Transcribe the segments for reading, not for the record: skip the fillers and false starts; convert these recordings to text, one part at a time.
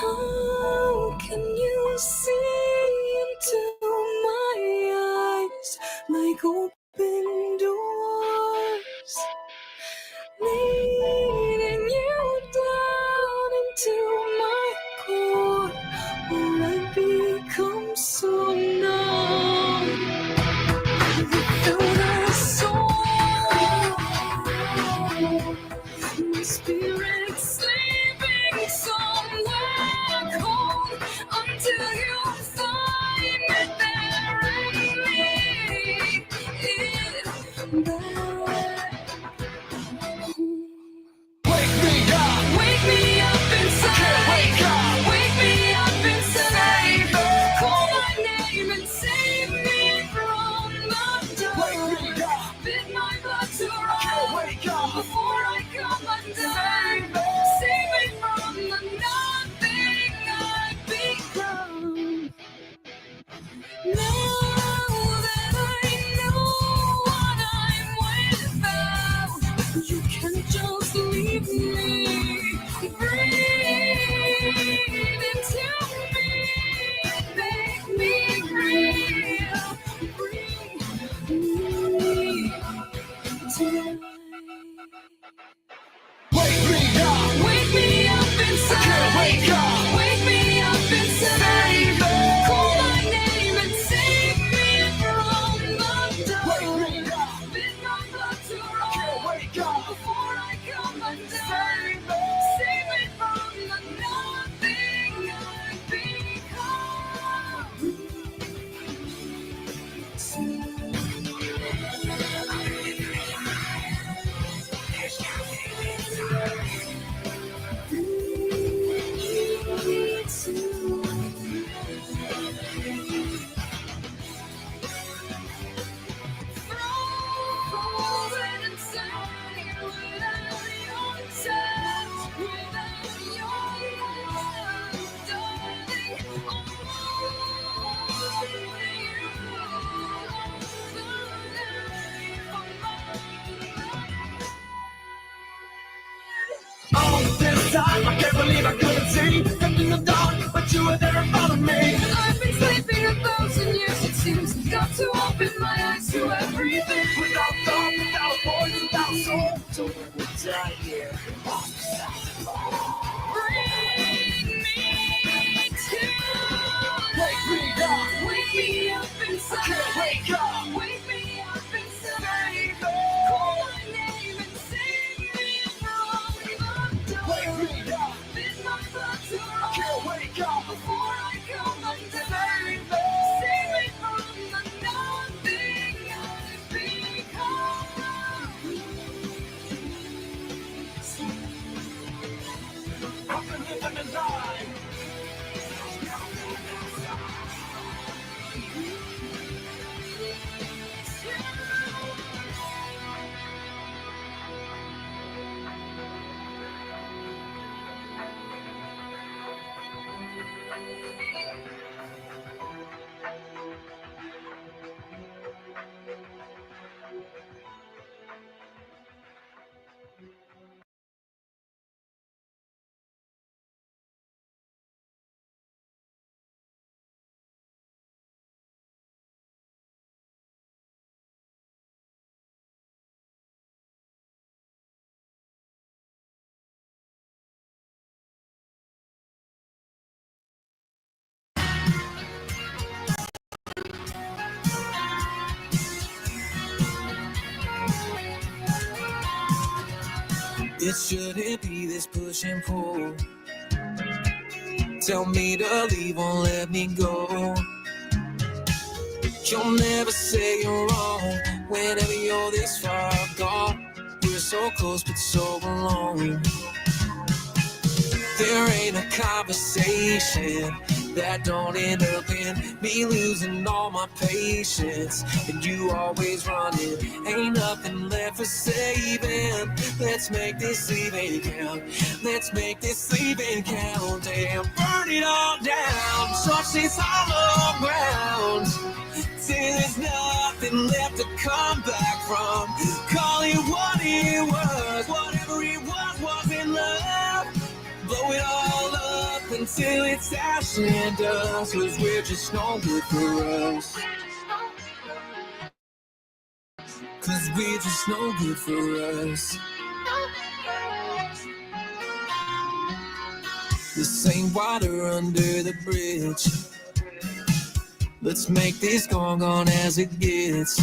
How can you see into my eyes like open doors, leading you down into my core, where I become so numb without a soul. My spirit sleeping somewhere cold until you find it there in me. It back home. Wake me up inside. Wake me up inside. Call my name and save me from the dark. Bid my blood to run before I come undone. Save me from the nothing I've become. Now that I know what I'm without, you can't just leave me. Breathe into me, make me real. Bring me to life. Wake me up inside. Wake me up inside. Call my name and save me from the dark. Bid my blood to run before I come undone. Save me from the nothing I've become. I can't believe I couldn't see. Kept in the dark, but you were there in front of me. I've been sleeping 1,000 years, it seems. Got to open my eyes to everything. Without thought, without voice, without soul. So we would die here. Bring me to life. Wake me up inside. I can't wake up. Wake me up inside. Call my name and save me from the dark. Bid my blood to run. Can't wake up. Before I come undone. Save me from the nothing I've become. I've been living a lie. It shouldn't be this push and pull. Tell me to leave, won't let me go. You'll never say you're wrong whenever you're this far gone. We're so close but so alone. There ain't a conversation that don't end up in me losing all my patience and you always running. Ain't nothing left for saving. Let's make this leaving count. Let's make this leaving count. Damn, burn it all down. Touch this hollow ground till there's nothing left to come back from. Call it what it was. Whatever it was wasn't love. Blow it all up and until it's ash and dust, 'cause we're just no good for us. 'Cause we're just no good for us. This ain't water under the bridge. Let's make this gone as it gets.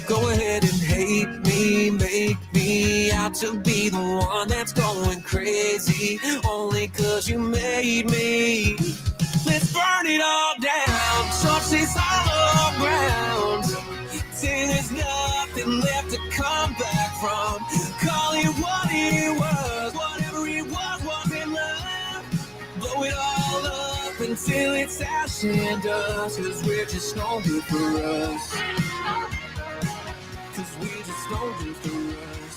Go ahead and hate me, make me out to be the one that's going crazy, only 'cause you made me. Let's burn it all down, torch this hollow ground, till there's nothing left to come back from. Call it what it was, whatever it was wasn't love. Blow it all up until it's ash and dust, 'cause we're just no good for us. 'Cause we just no good for us.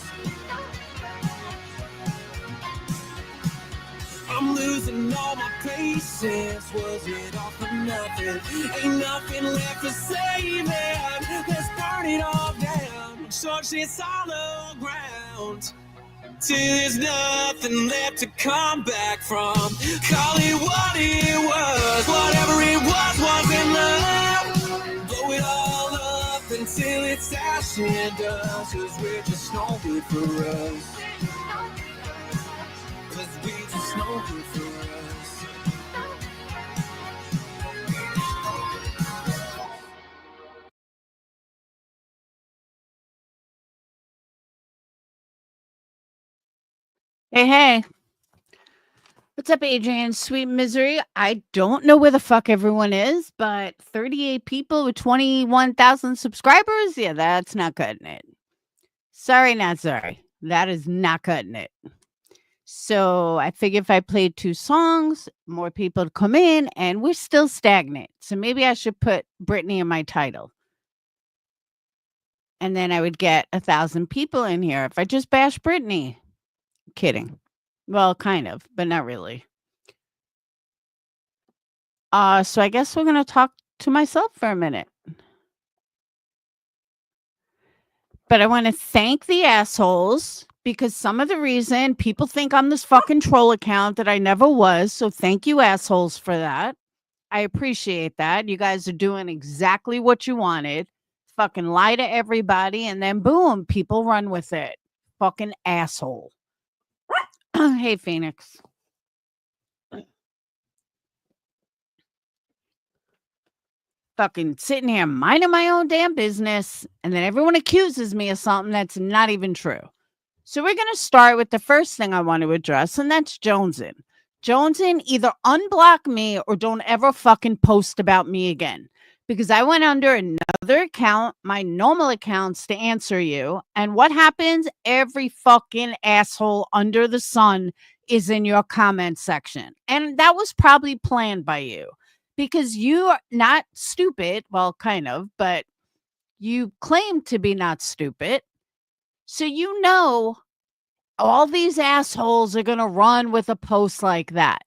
I'm losing all my patience. Was it all for nothing? Ain't nothing left to save it. Let's burn it all down. Torch this hollow ground till there's nothing left to come back from. Call it what it was, whatever it was wasn't love. Blow it all up until it's ash and dust, 'cause we're just no good for us. 'Cause we just no good for us. Hey. What's up, Adrian? Sweet misery. I don't know where the fuck everyone is, but 38 people with 21,000 subscribers? Yeah, that's not cutting it. Sorry, not sorry. That is not cutting it. So I figure if I played 2 songs, more people would come in, and we're still stagnant. So maybe I should put Britney in my title. And then I would get 1,000 people in here if I just bash Britney. Kidding. Well, kind of, but not really. So I guess we're gonna talk to myself for a minute. But I want to thank the assholes, because some of the reason people think I'm this fucking troll account that I never was. So thank you, assholes, for that. I appreciate that. You guys are doing exactly what you wanted. Fucking lie to everybody, and then boom, people run with it. Fucking asshole. Hey, Phoenix. Fucking sitting here minding my own damn business, and then everyone accuses me of something that's not even true. So we're going to start with the first thing I want to address, and that's Jonesin. Jonesin, either unblock me or don't ever fucking post about me again, because I went under another account, my normal accounts, to answer you. And what happens? Every fucking asshole under the sun is in your comment section. And that was probably planned by you, because you are not stupid. Well, kind of, but you claim to be not stupid. So you know all these assholes are going to run with a post like that.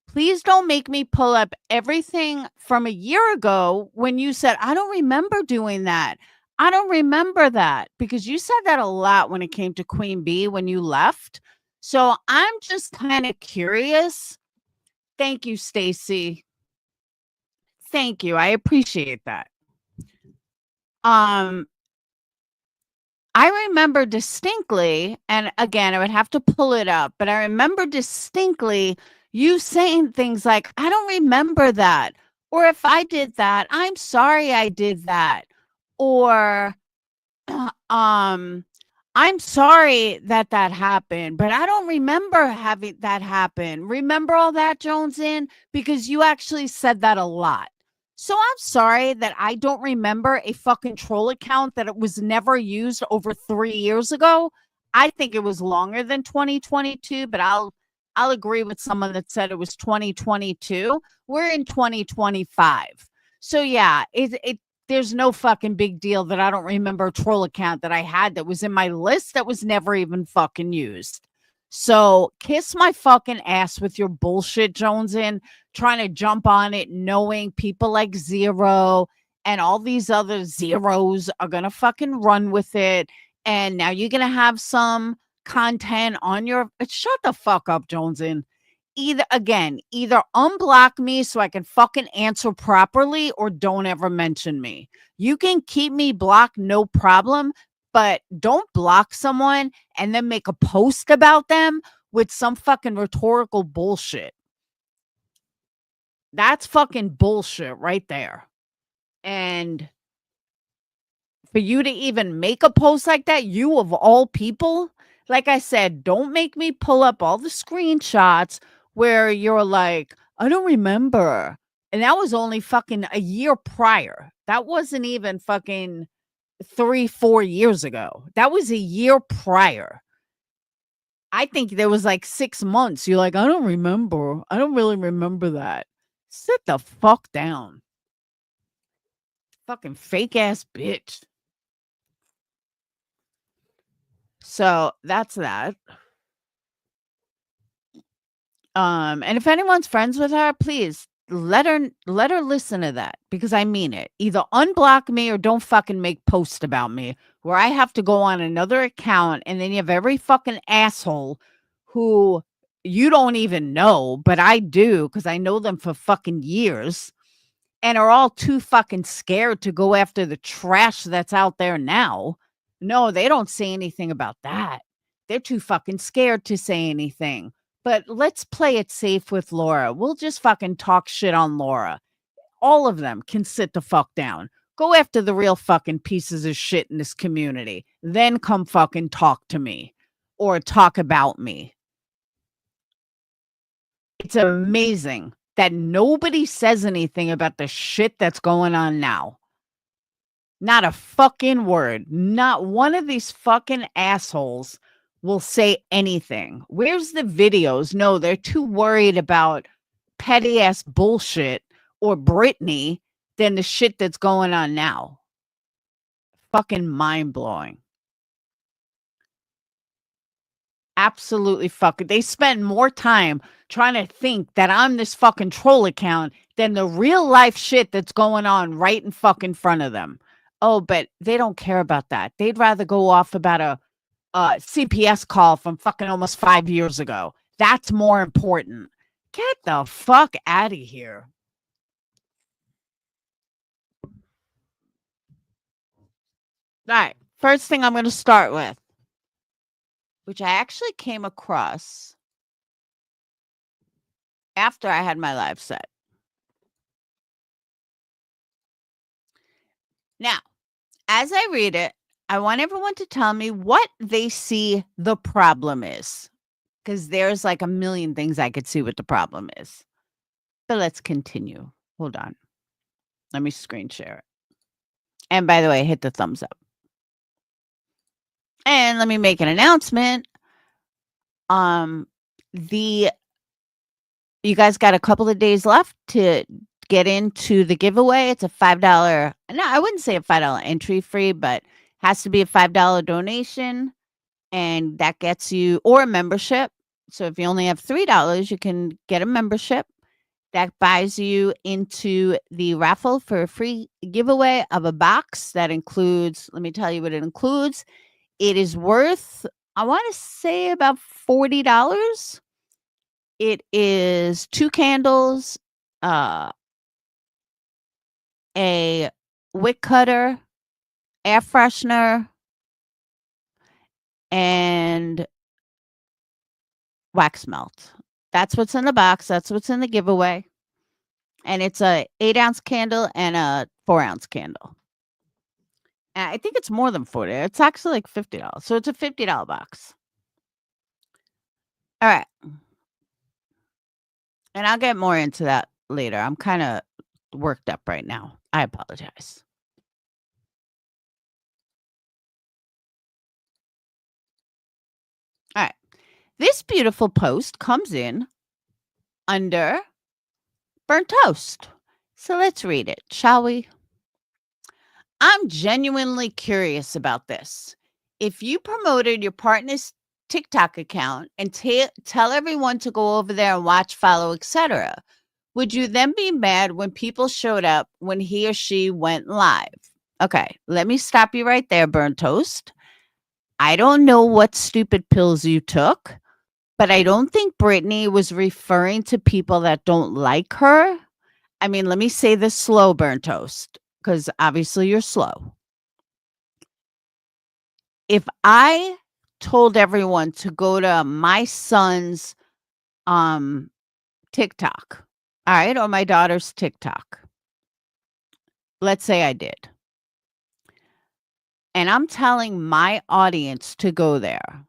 Please don't make me pull up everything from a year ago when you said, I don't remember doing that. I don't remember that, because you said that a lot when it came to Queen Bee when you left. So I'm just kind of curious. Thank you, Stacy. Thank you. I appreciate that. I remember distinctly, and again, I would have to pull it up, but I remember distinctly you saying things like, I don't remember that. Or if I did that, I'm sorry I did that. Or, I'm sorry that that happened, but I don't remember having that happen. Remember all that, Jonesin? Because you actually said that a lot. So I'm sorry that I don't remember a fucking troll account that it was never used over 3 years ago. I think it was longer than 2022, but I'll agree with someone that said it was 2022. We're in 2025. So yeah, there's no fucking big deal that I don't remember a troll account that I had that was in my list that was never even fucking used. So kiss my fucking ass with your bullshit, Jonesin, trying to jump on it, knowing people like Zero and all these other zeros are going to fucking run with it. And now you're going to have some content on your... Shut the fuck up, Jonesin. either unblock me so I can fucking answer properly, or don't ever mention me. You can keep me blocked, no problem, but don't block someone and then make a post about them with some fucking rhetorical bullshit. That's fucking bullshit right there. And for you to even make a post like that, you of all people, like I said, don't make me pull up all the screenshots where you're like, I don't remember. And that was only fucking a year prior. That wasn't even fucking 3-4 years ago. That was a year prior. I think there was like 6 months. You're like, I don't remember. I don't really remember that. Sit the fuck down. Fucking fake ass bitch. So that's that. And if anyone's friends with her, please let her listen to that, because I mean it. Either unblock me or don't fucking make posts about me where I have to go on another account, and then you have every fucking asshole who you don't even know, but I do, because I know them for fucking years, and are all too fucking scared to go after the trash that's out there now. No, they don't say anything about that. They're too fucking scared to say anything. But let's play it safe with Laura. We'll just fucking talk shit on Laura. All of them can sit the fuck down. Go after the real fucking pieces of shit in this community. Then come fucking talk to me or talk about me. It's amazing that nobody says anything about the shit that's going on now. Not a fucking word. Not one of these fucking assholes will say anything. Where's the videos? No, they're too worried about petty ass bullshit or Britney than the shit that's going on now. Fucking mind blowing. Absolutely fucking. They spend more time trying to think that I'm this fucking troll account than the real life shit that's going on right in fucking front of them. Oh, but they don't care about that. They'd rather go off about a CPS call from fucking almost 5 years ago. That's more important. Get the fuck out of here. All right. First thing I'm going to start with, which I actually came across after I had my live set. Now, as I read it, I want everyone to tell me what they see the problem is, because there's like a million things I could see what the problem is. But let's continue. Hold on. Let me screen share it. And by the way, hit the thumbs up. And let me make an announcement. You guys got a couple of days left to get into the giveaway. It's a $5. No, I wouldn't say a $5 entry fee, but has to be a $5 donation, and that gets you, or a membership. So if you only have $3, you can get a membership. That buys you into the raffle for a free giveaway of a box that includes, let me tell you what it includes. It is worth, I want to say, about $40. It is 2 candles, a wick cutter, air freshener, and wax melt. That's what's in the box. That's what's in the giveaway. And it's a 8-ounce candle and a 4-ounce candle. And I think it's more than 40. It's actually like $50. So it's a $50 box. All right. And I'll get more into that later. I'm kind of worked up right now. I apologize. All right. This beautiful post comes in under burnt toast. So let's read it, shall we? I'm genuinely curious about this. If you promoted your partner's TikTok account and tell everyone to go over there and watch, follow, etc., would you then be mad when people showed up when he or she went live? Okay, let me stop you right there, burnt toast. I don't know what stupid pills you took, But I don't think Brittany was referring to people that don't like her. I mean, let me say this slow, Burnt Toast, because obviously you're slow. If I told everyone to go to my son's TikTok, all right, or my daughter's TikTok, let's say I did, and I'm telling my audience to go there,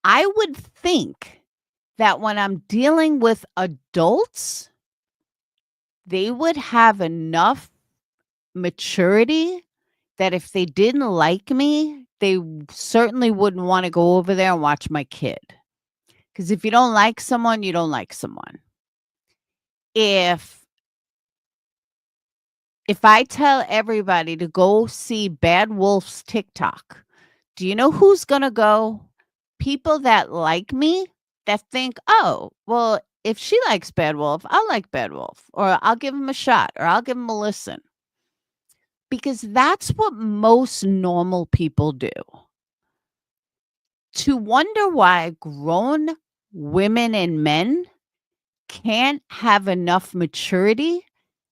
I would think that when I'm dealing with adults, they would have enough maturity that if they didn't like me, they certainly wouldn't want to go over there and watch my kid. Because if you don't like someone, you don't like someone. If I tell everybody to go see Bad Wolf's TikTok, do you know who's going to go? People that like me, that think, oh, well, if she likes Bad Wolf, I'll like Bad Wolf, or I'll give him a shot, or I'll give him a listen. Because that's what most normal people do. To wonder why grown women and men can't have enough maturity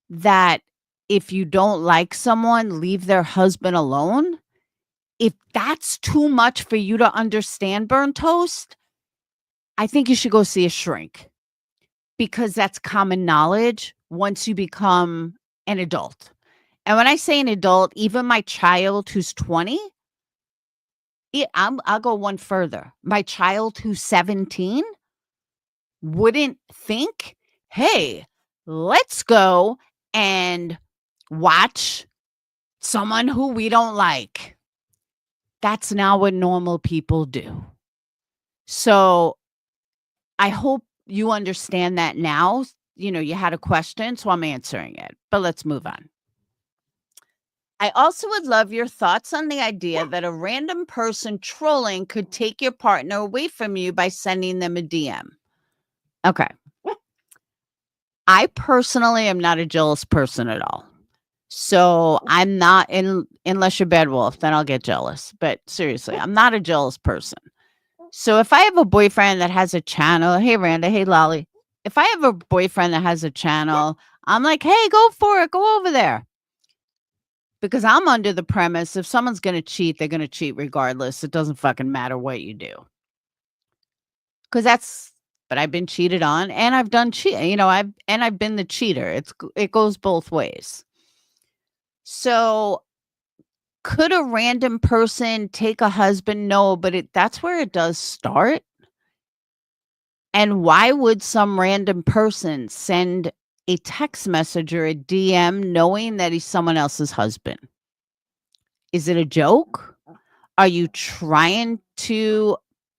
that if you don't like someone, leave their husband alone. If that's too much for you to understand, Burnt Toast, I think you should go see a shrink, because that's common knowledge once you become an adult. And when I say an adult, even my child who's 20, I'll go one further. My child who's 17 wouldn't think, hey, let's go and watch someone who we don't like. That's not what normal people do. So I hope you understand that now. You know, you had a question, so I'm answering it. But let's move on. I also would love your thoughts on the idea that a random person trolling could take your partner away from you by sending them a DM. Okay. I personally am not a jealous person at all. So I'm not unless you're Bad Wolf, then I'll get jealous. But seriously, I'm not a jealous person. So if I have a boyfriend that has a channel, hey Randa, hey Lolly. If I have a boyfriend that has a channel, I'm like, hey, go for it, go over there. Because I'm under the premise if someone's going to cheat, they're going to cheat regardless. It doesn't fucking matter what you do. But I've been cheated on and I've done I've been the cheater. It goes both ways. So could a random person take a husband? No, but that's where it does start. And why would some random person send a text message or a DM knowing that he's someone else's husband? Is it a joke? Are you trying to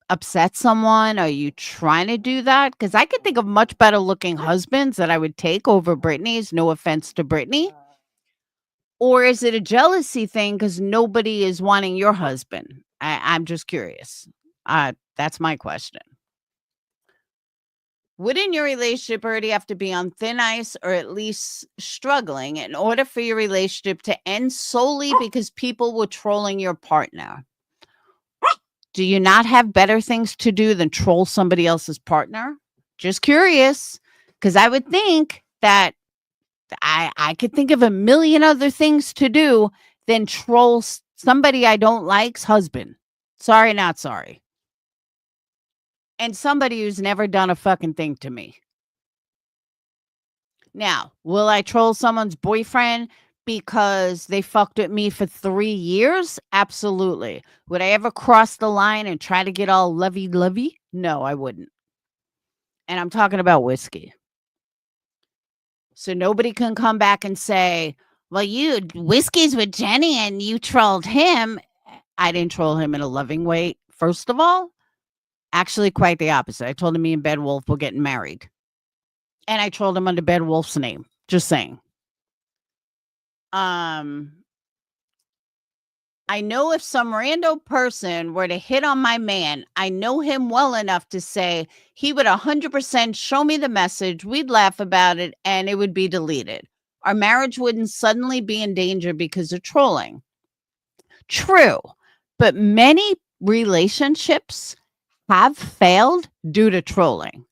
upset someone? Are you trying to do that? Because I could think of much better looking husbands that I would take over Brittany's. No offense to Brittany. Or is it a jealousy thing because nobody is wanting your husband? I'm just curious. That's my question. Wouldn't your relationship already have to be on thin ice or at least struggling in order for your relationship to end solely because people were trolling your partner? Do you not have better things to do than troll somebody else's partner? Just curious, because I would think that I could think of a million other things to do than troll somebody I don't like's husband. Sorry, not sorry. And somebody who's never done a fucking thing to me. Now, will I troll someone's boyfriend because they fucked with me for 3 years? Absolutely. Would I ever cross the line and try to get all lovey-lovey? No, I wouldn't. And I'm talking about whiskey. So nobody can come back and say, well, you whiskey's with Jenny and you trolled him. I didn't troll him in a loving way, first of all. Actually, quite the opposite. I told him me and Bad Wolf were getting married. And I trolled him under Bad Wolf's name. Just saying. I know if some rando person were to hit on my man, I know him well enough to say he would 100% show me the message, we'd laugh about it, and it would be deleted. Our marriage wouldn't suddenly be in danger because of trolling. True, but many relationships have failed due to trolling.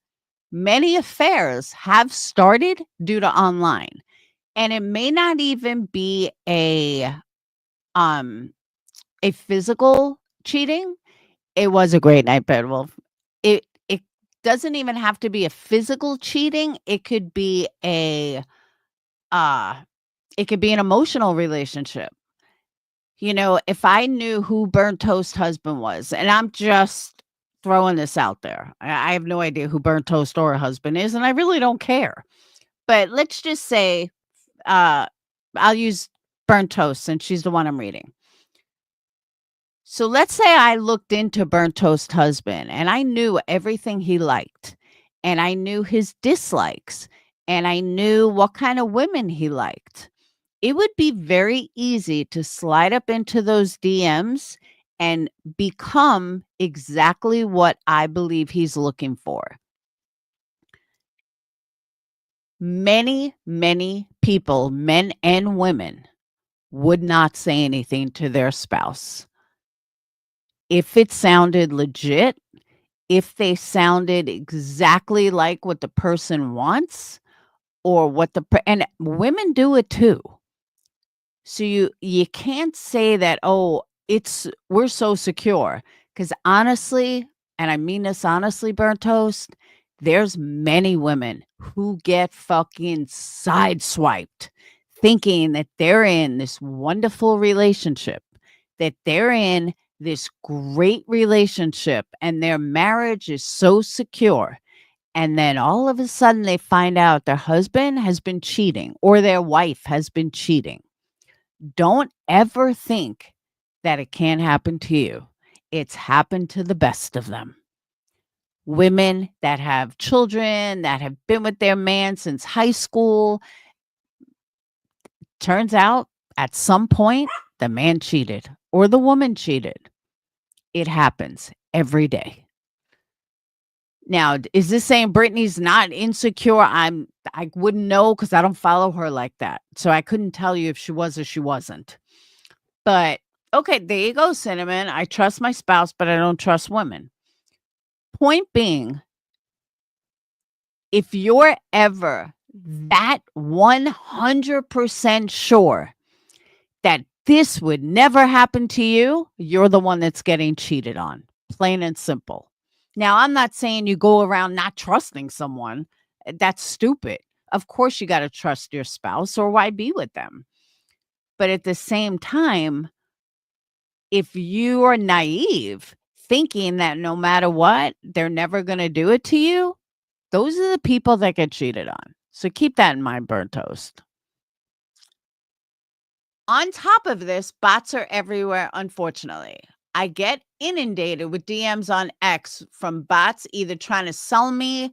Many affairs have started due to online. And it may not even be a physical cheating. It was a great night, Bedwolf. It doesn't even have to be a physical cheating. It could be uh an emotional relationship. If I knew who Burnt Toast husband was, and I'm just throwing this out there. I have no idea who Burnt Toast or her husband is, and I really don't care. But let's just say I'll use Burnt Toast since she's the one I'm reading. So let's say I looked into Burnt Toast husband and I knew everything he liked and I knew his dislikes and I knew what kind of women he liked. It would be very easy to slide up into those DMs and become exactly what I believe he's looking for. Many, many people, men and women, would not say anything to their spouse. If it sounded legit, if they sounded exactly like what the person wants or and women do it too. So you can't say that, oh, we're so secure. Because honestly, and I mean this honestly, Burnt Toast, there's many women who get fucking sideswiped thinking that they're in this wonderful relationship, that they're in this great relationship and their marriage is so secure. And then all of a sudden they find out their husband has been cheating or their wife has been cheating. Don't ever think that it can't happen to you. It's happened to the best of them. Women that have children, that have been with their man since high school. Turns out at some point, the man cheated or the woman cheated. It happens every day. Now, is this saying Britney's not insecure? I wouldn't know because I don't follow her like that. So I couldn't tell you if she was or she wasn't. But okay, there you go, Cinnamon. I trust my spouse, but I don't trust women. Point being, if you're ever that 100% sure that this would never happen to you, you're the one that's getting cheated on. Plain and simple. Now, I'm not saying you go around not trusting someone. That's stupid. Of course, you got to trust your spouse or why be with them? But at the same time, if you are naive, thinking that no matter what, they're never going to do it to you, those are the people that get cheated on. So keep that in mind, Burnt Toast. On top of this, bots are everywhere, unfortunately. I get inundated with DMs on X from bots either trying to sell me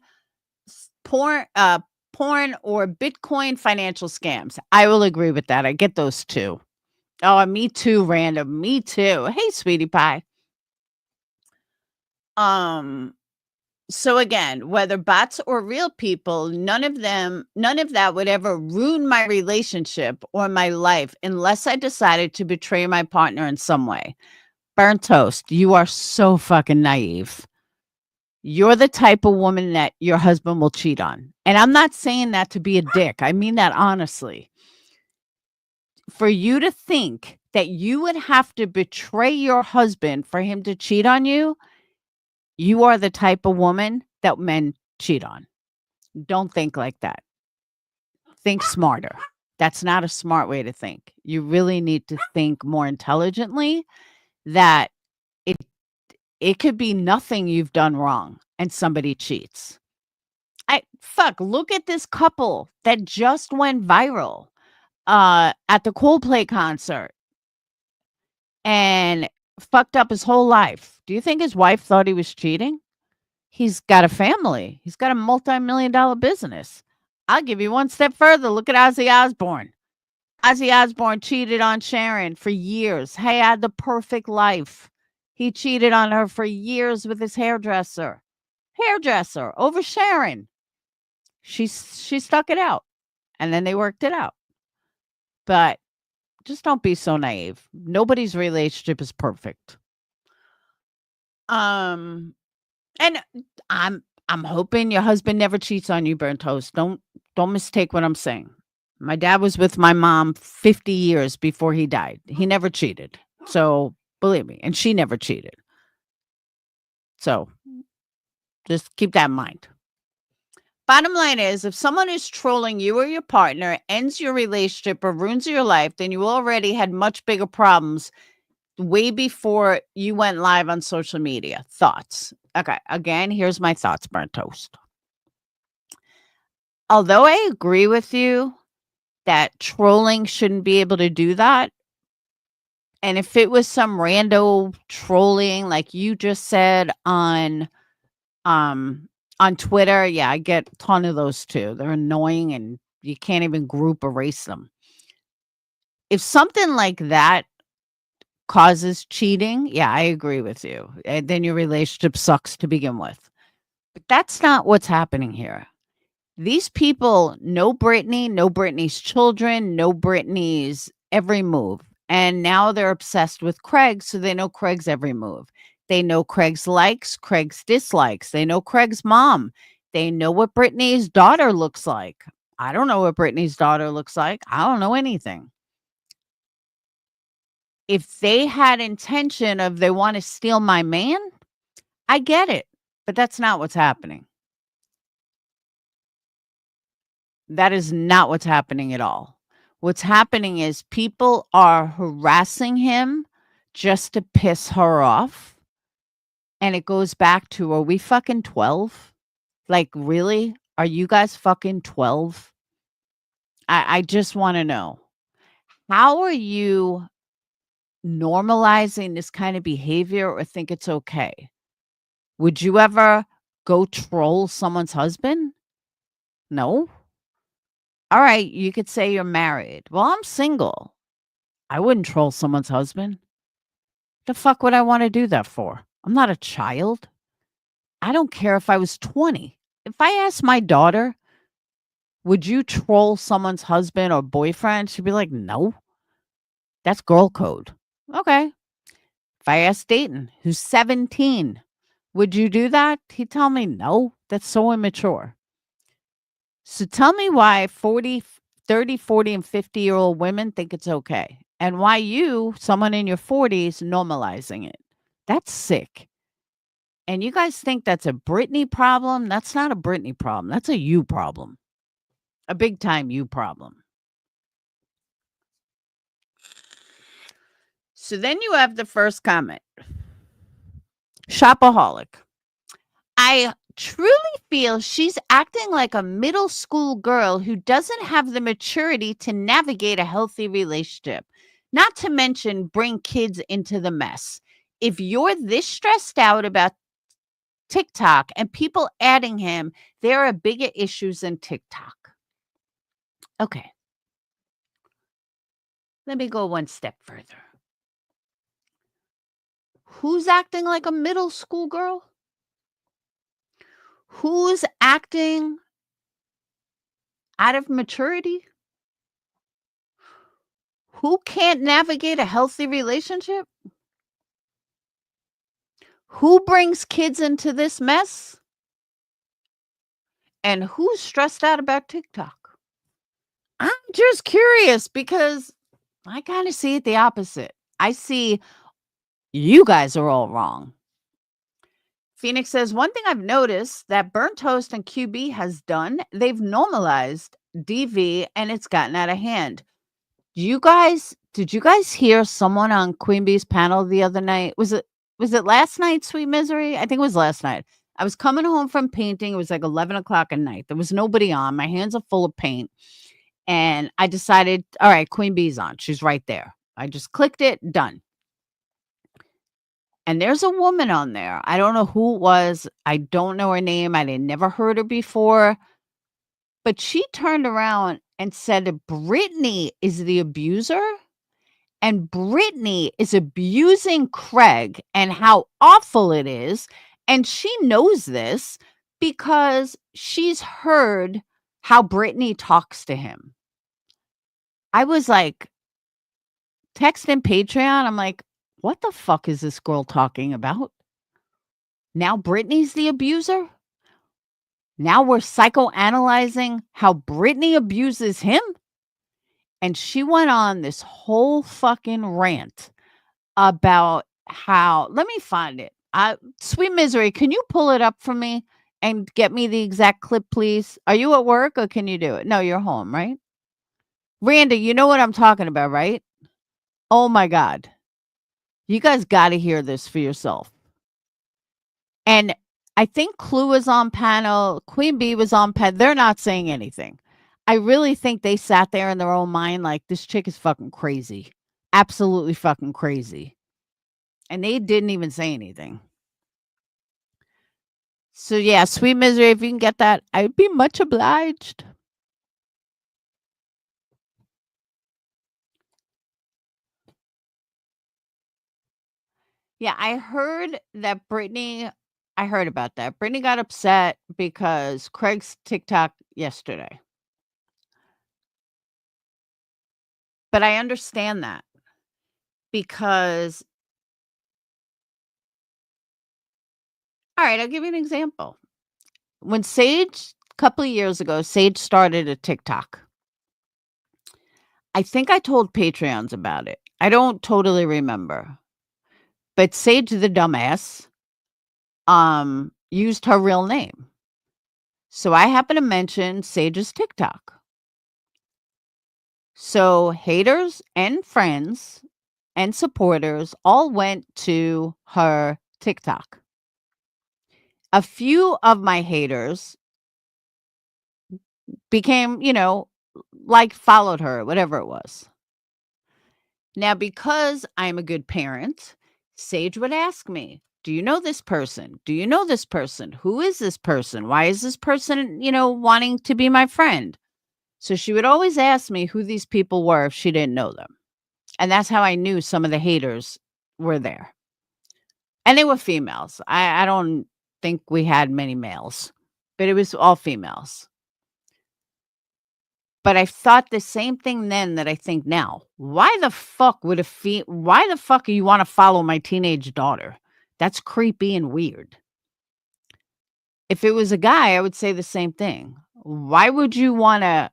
porn or Bitcoin financial scams. I will agree with that. I get those too. Oh, me too, random. Me too. Hey, sweetie pie. So again, whether bots or real people, none of that would ever ruin my relationship or my life unless I decided to betray my partner in some way. Burnt Toast, you are so fucking naive. You're the type of woman that your husband will cheat on. And I'm not saying that to be a dick. I mean that honestly. For you to think that you would have to betray your husband for him to cheat on you, you are the type of woman that men cheat on. Don't think like that. Think smarter. That's not a smart way to think. You really need to think more intelligently that it could be nothing you've done wrong and somebody cheats. Look at this couple that just went viral at the Coldplay concert and fucked up his whole life. Do you think his wife thought he was cheating? He's got a family. He's got a multi-million-dollar business. I'll give you one step further. Look at Ozzy Osbourne. Ozzy Osbourne cheated on Sharon for years. Hey, I had the perfect life. He cheated on her for years with his hairdresser. Over Sharon. She stuck it out. And then they worked it out. But just don't be so naive. Nobody's relationship is perfect. And I'm hoping your husband never cheats on you, burnt toast. Don't mistake what I'm saying. My dad was with my mom 50 years before he died. He never cheated. So believe me, and she never cheated. So just keep that in mind. Bottom line is, if someone is trolling you or your partner, ends your relationship, or ruins your life, then you already had much bigger problems way before you went live on social media. Thoughts? Okay, again, here's my thoughts, burnt toast. Although I agree with you that trolling shouldn't be able to do that, and if it was some rando trolling like you just said um on Twitter, yeah, I get a ton of those too. They're annoying and you can't even group erase them. If something like that causes cheating, yeah, I agree with you. And then your relationship sucks to begin with. But that's not what's happening here. These people know Britney, know Britney's children, know Britney's every move. And now they're obsessed with Craig, so they know Craig's every move. They know Craig's likes, Craig's dislikes. They know Craig's mom. They know what Britney's daughter looks like. I don't know what Britney's daughter looks like. I don't know anything. If they had intention of they want to steal my man, I get it. But that's not what's happening. That is not what's happening at all. What's happening is people are harassing him just to piss her off. And it goes back to, are we fucking 12? Like, really? Are you guys fucking 12? I just want to know. How are you normalizing this kind of behavior or think it's okay? Would you ever go troll someone's husband? No. All right, you could say you're married. Well, I'm single. I wouldn't troll someone's husband. The fuck would I want to do that for? I'm not a child. I don't care if I was 20. If I asked my daughter, would you troll someone's husband or boyfriend? She'd be like, no, that's girl code. Okay. If I asked Dayton, who's 17, would you do that? He'd tell me, no, that's so immature. So tell me why 30, 40, and 50-year-old women think it's okay. And why you, someone in your 40s, normalizing it. That's sick. And you guys think that's a Britney problem? That's not a Britney problem. That's a you problem. A big time you problem. So then you have the first comment. Shopaholic. I truly feel she's acting like a middle school girl who doesn't have the maturity to navigate a healthy relationship, not to mention bring kids into the mess. If you're this stressed out about TikTok and people adding him, there are bigger issues than TikTok. Okay. Let me go one step further. Who's acting like a middle school girl? Who's acting out of maturity? Who can't navigate a healthy relationship? Who brings kids into this mess? And who's stressed out about TikTok? I'm just curious because I kind of see it the opposite. I see you guys are all wrong. Phoenix says, one thing I've noticed that Burnt Toast and QB has done, they've normalized DV and it's gotten out of hand. Did you guys hear someone on Queen Bee's panel the other night? Was it last night, Sweet Misery? I think it was last night. I was coming home from painting. It was like 11 o'clock at night. There was nobody on. My hands are full of paint. And I decided, all right, Queen Bee's on. She's right there. I just clicked it, done. And there's a woman on there. I don't know who it was. I don't know her name. I had never heard her before. But she turned around and said Britney is the abuser. And Britney is abusing Craig and how awful it is. And she knows this because she's heard how Britney talks to him. I was like, texting Patreon. I'm like, what the fuck is this girl talking about? Now Britney's the abuser? Now we're psychoanalyzing how Britney abuses him? And she went on this whole fucking rant about how, let me find it. Sweet Misery, can you pull it up for me and get me the exact clip, please? Are you at work or can you do it? No, you're home, right? Randy, you know what I'm talking about, right? Oh my God. You guys got to hear this for yourself. And I think Clue was on panel, Queen Bee was on panel. They're not saying anything. I really think they sat there in their own mind like, this chick is fucking crazy. Absolutely fucking crazy. And they didn't even say anything. So yeah, Sweet Misery, if you can get that, I'd be much obliged. Yeah, I heard about that. Britney got upset because Craig's TikTok yesterday. But I understand that because all right, I'll give you an example. When Sage, a couple of years ago, Sage started a TikTok. I think I told Patreons about it. I don't totally remember. But Sage the dumbass used her real name. So I happen to mention Sage's TikTok. So haters and friends and supporters all went to her TikTok. A few of my haters became, like followed her, whatever it was. Now, because I'm a good parent, Sage would ask me, do you know this person? Do you know this person? Who is this person? Why is this person, wanting to be my friend? So she would always ask me who these people were if she didn't know them. And that's how I knew some of the haters were there. And they were females. I don't think we had many males, but it was all females. But I thought the same thing then that I think now. Why the fuck do you want to follow my teenage daughter? That's creepy and weird. If it was a guy, I would say the same thing. Why would you want to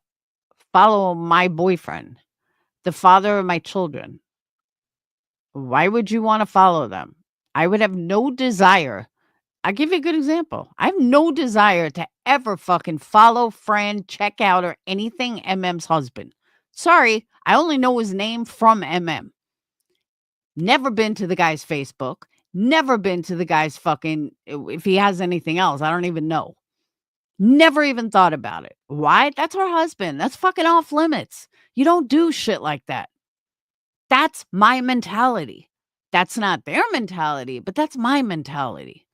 follow my boyfriend, the father of my children? Why would you want to follow them? I would have no desire. I'll give you a good example. I have no desire to ever fucking follow, friend, check out, or anything MM's husband. Sorry, I only know his name from MM. Never been to the guy's Facebook. Never been to the guy's fucking, if he has anything else, I don't even know. Never even thought about it. Why? That's her husband. That's fucking off limits. You don't do shit like that. That's my mentality. That's not their mentality, but that's my mentality.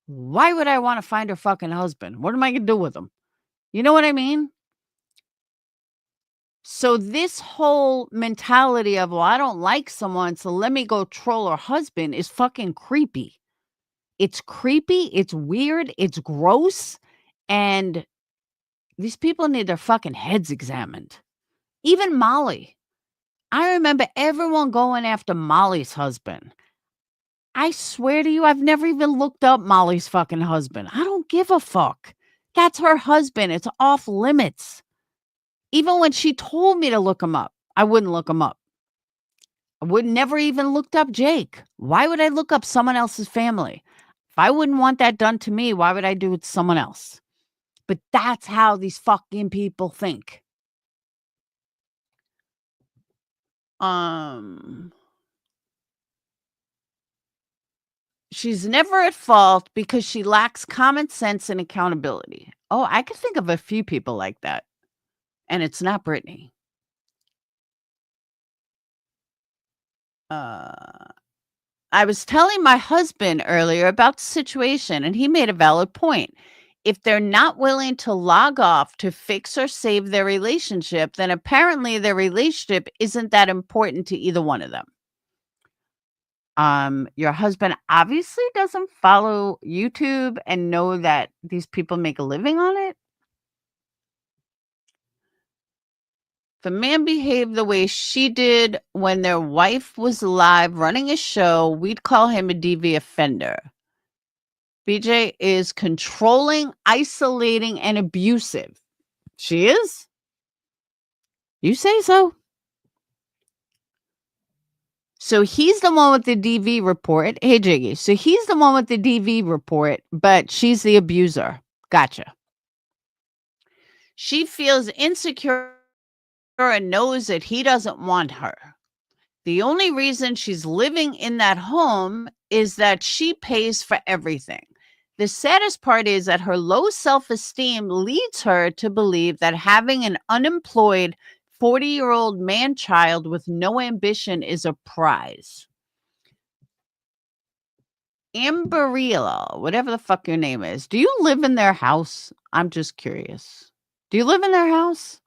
Why would I want to find her fucking husband? What am I going to do with him? You know what I mean? So this whole mentality of, well, I don't like someone, so let me go troll her husband is fucking creepy. It's creepy. It's weird. It's gross. And these people need their fucking heads examined. Even Molly. I remember everyone going after Molly's husband. I swear to you, I've never even looked up Molly's fucking husband. I don't give a fuck. That's her husband. It's off limits. Even when she told me to look him up, I wouldn't look him up. I would never even looked up Jake. Why would I look up someone else's family? If I wouldn't want that done to me, why would I do it to someone else? But that's how these fucking people think. She's never at fault because she lacks common sense and accountability. Oh, I could think of a few people like that. And it's not Britney. I was telling my husband earlier about the situation, and he made a valid point. If they're not willing to log off to fix or save their relationship, then apparently their relationship isn't that important to either one of them. Your husband obviously doesn't follow YouTube and know that these people make a living on it. If a man behaved the way she did when their wife was live running a show, we'd call him a DV offender. BJ is controlling, isolating, and abusive. She is? You say so. So he's the one with the DV report. Hey, Jiggy. So he's the one with the DV report, but she's the abuser. Gotcha. She feels insecure and knows that he doesn't want her. The only reason she's living in that home is that she pays for everything. The saddest part is that her low self-esteem leads her to believe that having an unemployed 40-year-old man-child with no ambition is a prize. Amberilla, whatever the fuck your name is. Do you live in their house? I'm just curious. Do you live in their house?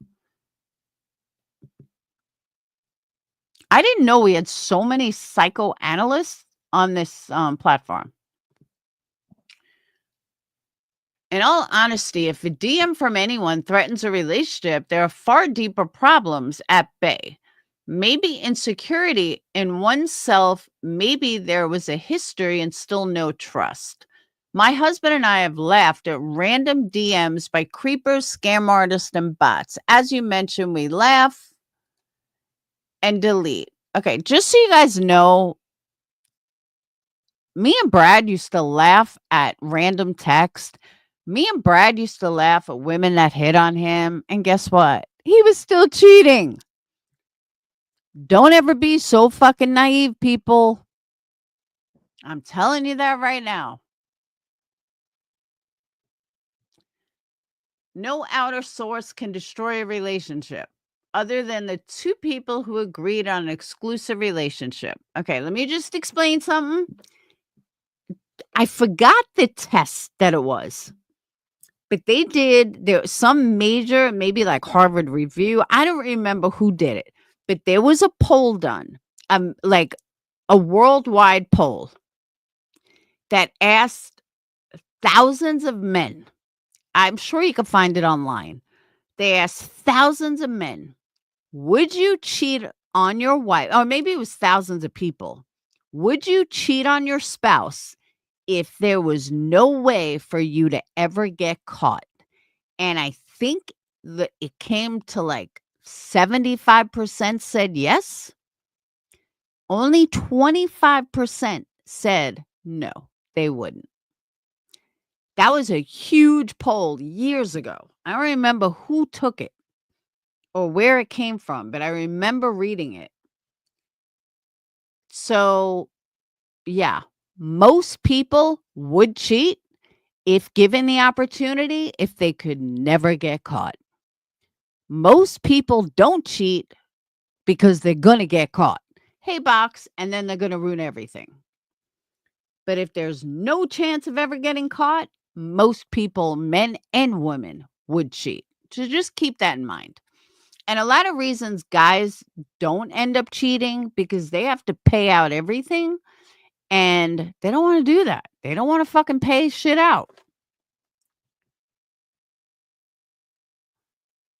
I didn't know we had so many psychoanalysts on this platform. In all honesty, if a DM from anyone threatens a relationship, there are far deeper problems at bay. Maybe insecurity in oneself, maybe there was a history and still no trust. My husband and I have laughed at random DMs by creepers, scam artists, and bots. As you mentioned, we laugh and delete. Okay, just so you guys know, me and Brad used to laugh at random text. Me and Brad used to laugh at women that hit on him. And guess what? He was still cheating. Don't ever be so fucking naive, people. I'm telling you that right now. No outer source can destroy a relationship other than the two people who agreed on an exclusive relationship. Okay, let me just explain something. I forgot the test that it was. But they did, there was some major, maybe like Harvard Review. I don't remember who did it, but there was a poll done, like a worldwide poll that asked thousands of men. I'm sure you can find it online. They asked thousands of men, would you cheat on your wife? Or maybe it was thousands of people. Would you cheat on your spouse if there was no way for you to ever get caught? And I think that it came to like 75% said yes. Only 25% said no, they wouldn't. That was a huge poll years ago. I don't remember who took it or where it came from, but I remember reading it. So, yeah, most people would cheat if given the opportunity, if they could never get caught. Most people don't cheat because they're going to get caught. Hey, box, and then they're going to ruin everything. But if there's no chance of ever getting caught, most people, men and women, would cheat. So just keep that in mind. And a lot of reasons guys don't end up cheating because they have to pay out everything. And they don't want to do that. They don't want to fucking pay shit out.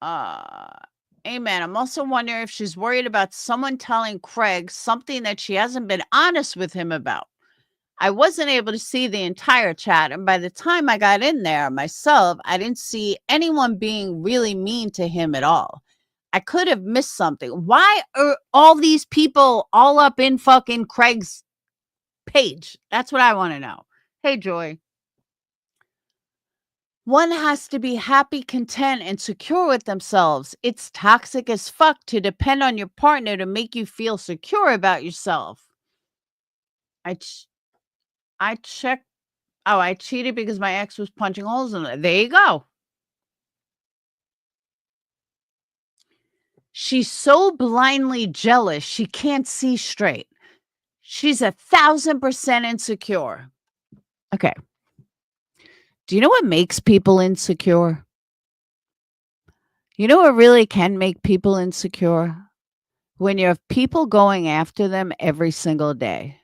Amen. I'm also wondering if she's worried about someone telling Craig something that she hasn't been honest with him about. I wasn't able to see the entire chat, and by the time I got in there myself, I didn't see anyone being really mean to him at all. I could have missed something. Why are all these people all up in fucking Craig's page? That's what I want to know. Hey, Joy. One has to be happy, content, and secure with themselves. It's toxic as fuck to depend on your partner to make you feel secure about yourself. I checked. Oh, I cheated because my ex was punching holes in it. There you go. She's so blindly jealous, she can't see straight. She's 1,000% insecure. Okay. Do you know what makes people insecure? You know what really can make people insecure? When you have people going after them every single day.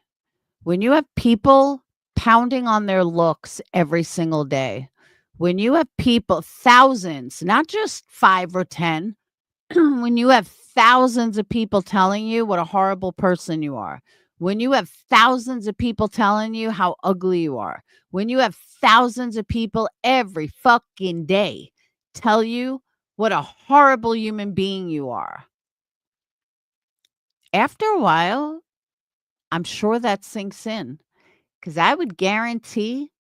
When you have people pounding on their looks every single day. When you have people, thousands, not just 5 or 10, when you have thousands of people telling you what a horrible person you are. when you have thousands of people telling you how ugly you are, when you have thousands of people every fucking day tell you what a horrible human being you are, after a while, I'm sure that sinks in. Because I would guarantee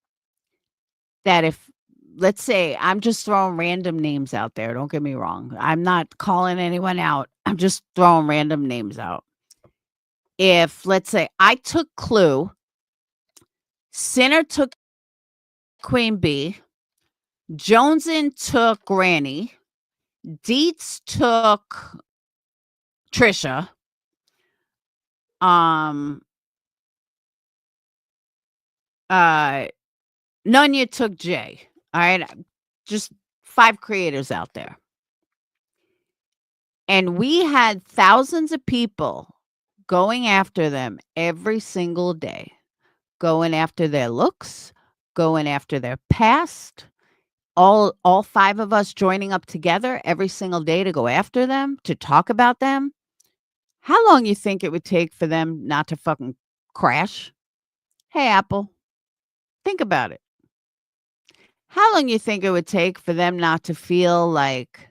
that if, let's say, I'm just throwing random names out there, don't get me wrong. I'm not calling anyone out. I'm just throwing random names out. If, let's say, I took Clue, Sinner took Queen Bee, Jonesin took Granny, Dietz took Trisha, um, uh, Nunya took Jay. All right, just 5 creators out there. And we had thousands of people going after them every single day, going after their looks, going after their past, all 5 of us joining up together every single day to go after them, to talk about them. How long you think it would take for them not to fucking crash? Hey, Apple, think about it. How long you think it would take for them not to feel like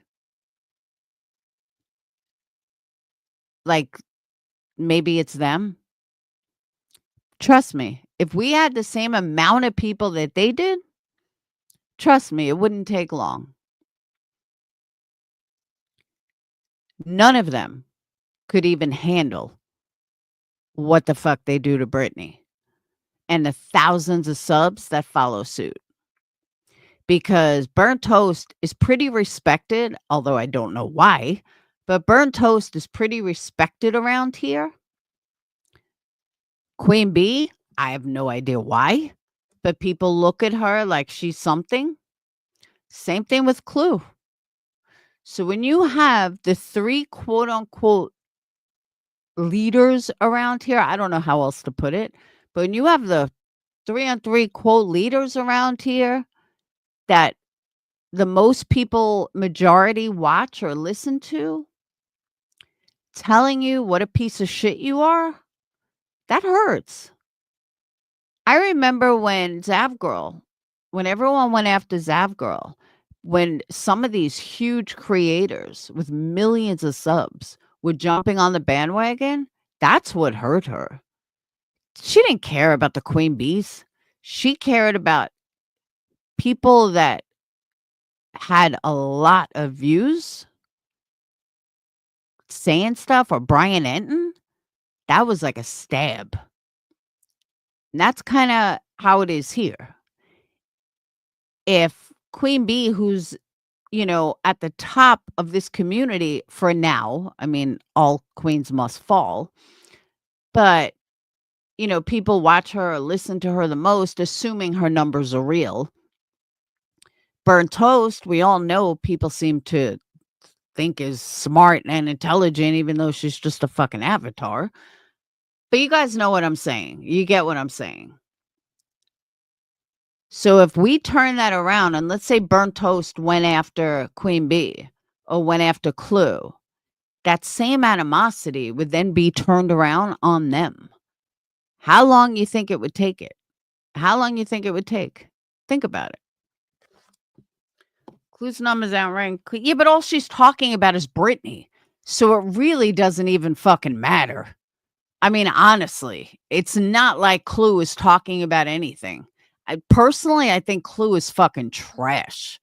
maybe it's them? Trust me, if we had the same amount of people that they did, trust me, it wouldn't take long. None of them could even handle what the fuck they do to Britney and the thousands of subs that follow suit. Because Burnt Toast is pretty respected, although I don't know why, but Burnt Toast is pretty respected around here. Queen Bee, I have no idea why, but people look at her like she's something. Same thing with Clue. So when you have the 3 quote unquote leaders around here, I don't know how else to put it, but when you have the 3-on-3 quote leaders around here that the most people majority watch or listen to, telling you what a piece of shit you are, that hurts. I remember when Zavgirl, when everyone went after Zavgirl, when some of these huge creators with millions of subs were jumping on the bandwagon, that's what hurt her. She didn't care about the Queen Bees. She cared about people that had a lot of views saying stuff, or Brian Enton. That was like a stab. And that's kind of how it is here. If Queen Bee, who's, at the top of this community for now, I mean, all queens must fall, but, people watch her or listen to her the most, assuming her numbers are real. Burnt Toast, we all know people seem to think is smart and intelligent, even though she's just a fucking avatar. But you guys know what I'm saying. You get what I'm saying. So if we turn that around, and let's say Burnt Toast went after Queen Bee or went after Clue, that same animosity would then be turned around on them. How long you think it would take it? How long you think it would take? Think about it. Clue's numbers outranked. Yeah, but all she's talking about is Britney. So it really doesn't even fucking matter. I mean, honestly, it's not like Clue is talking about anything. Personally, I think Clue is fucking trash.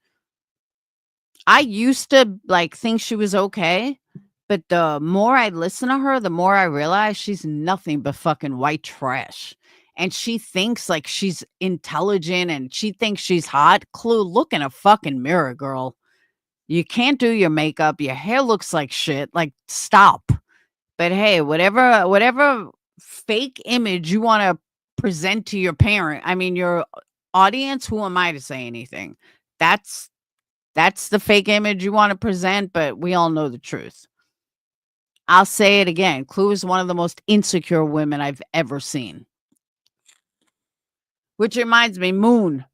I used to think she was okay, but the more I listen to her, the more I realize she's nothing but fucking white trash. And she thinks like she's intelligent and she thinks she's hot. Clue, look in a fucking mirror, girl. You can't do your makeup. Your hair looks like shit. Like, stop. But hey, whatever fake image you want to present to your parent, I mean, your audience, who am I to say anything? That's the fake image you want to present, but we all know the truth. I'll say it again. Clue is one of the most insecure women I've ever seen. Which reminds me, Moon.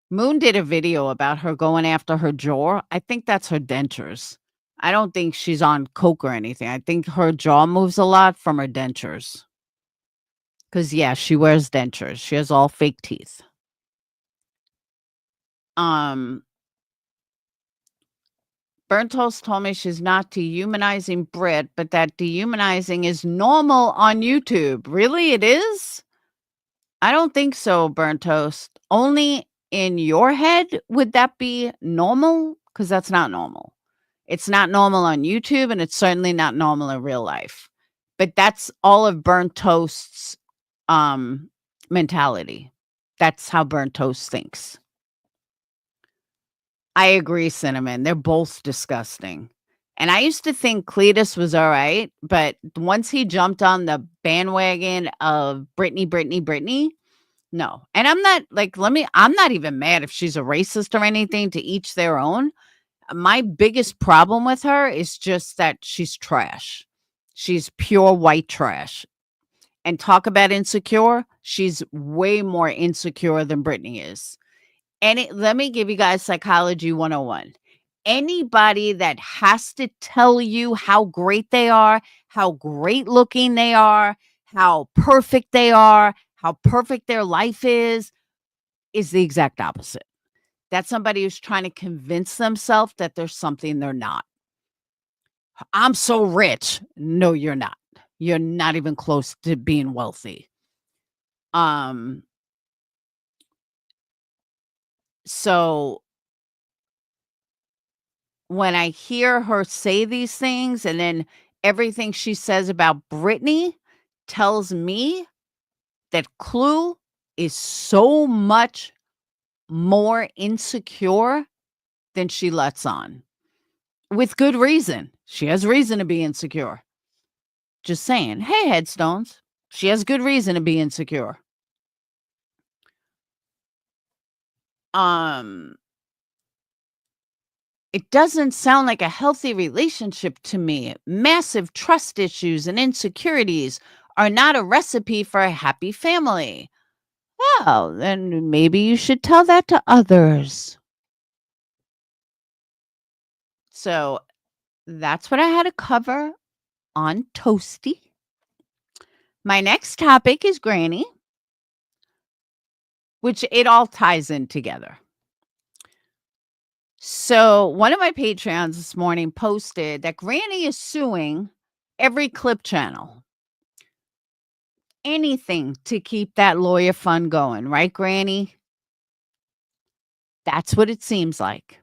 Moon did a video about her going after her jaw. I think that's her dentures. I don't think she's on coke or anything. I think her jaw moves a lot from her dentures. Because, yeah, she wears dentures. She has all fake teeth. Burnt Toast told me she's not dehumanizing Brit, but that dehumanizing is normal on YouTube. Really, it is? I don't think so, Burnt Toast. Only in your head would that be normal? Because that's not normal. It's not normal on YouTube, and it's certainly not normal in real life. But that's all of Burnt Toast's mentality. That's how Burnt Toast thinks. I agree, Cinnamon. They're both disgusting. And I used to think Cletus was all right, but once he jumped on the bandwagon of Britney, no. And I'm not like, I'm not even mad if she's a racist or anything, to each their own. My biggest problem with her is just that she's trash. She's pure white trash. And talk about insecure, she's way more insecure than Britney is. And let me give you guys Psychology 101. Anybody that has to tell you how great they are, how great looking they are, how perfect they are, how perfect their life is the exact opposite. That's somebody who's trying to convince themselves that there's something they're not. I'm so rich. No, you're not. You're not even close to being wealthy. So when I hear her say these things, and then everything she says about Britney tells me that Clue is so much more insecure than she lets on. With good reason. She has reason to be insecure. Just saying. Hey, headstones. She has good reason to be insecure. It doesn't sound like a healthy relationship to me. Massive trust issues and insecurities are not a recipe for a happy family. Well, then maybe you should tell that to others. So that's what I had to cover on Toasty. My next topic is Granny, which it all ties in together. So one of my Patreons this morning posted that Granny is suing every clip channel. Anything to keep that lawyer fund going, right, Granny? That's what it seems like.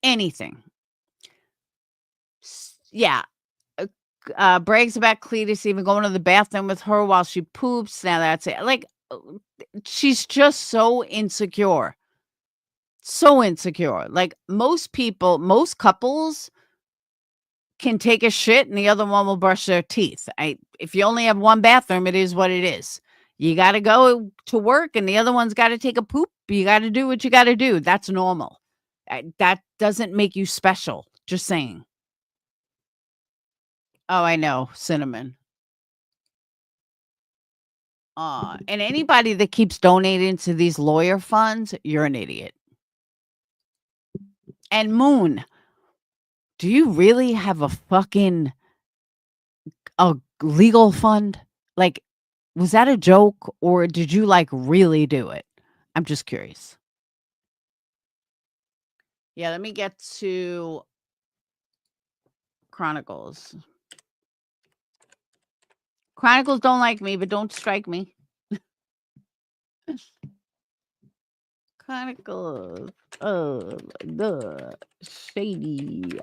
Anything. Yeah. Brags about Cletus even going to the bathroom with her while she poops. Now that's it. Like, she's just so insecure. So insecure. Like, most couples can take a shit and the other one will brush their teeth. If you only have one bathroom, it is what it is. You got to go to work and the other one's got to take a poop. You got to do what you got to do. That's normal. That doesn't make you special. Just saying. Oh, I know. Cinnamon. And anybody that keeps donating to these lawyer funds, you're an idiot. And Moon, do you really have a legal fund? Like, was that a joke or did you like really do it? I'm just curious. Yeah, let me get to Chronicles. Chronicles don't like me, but don't strike me. Chronicles of the Shady.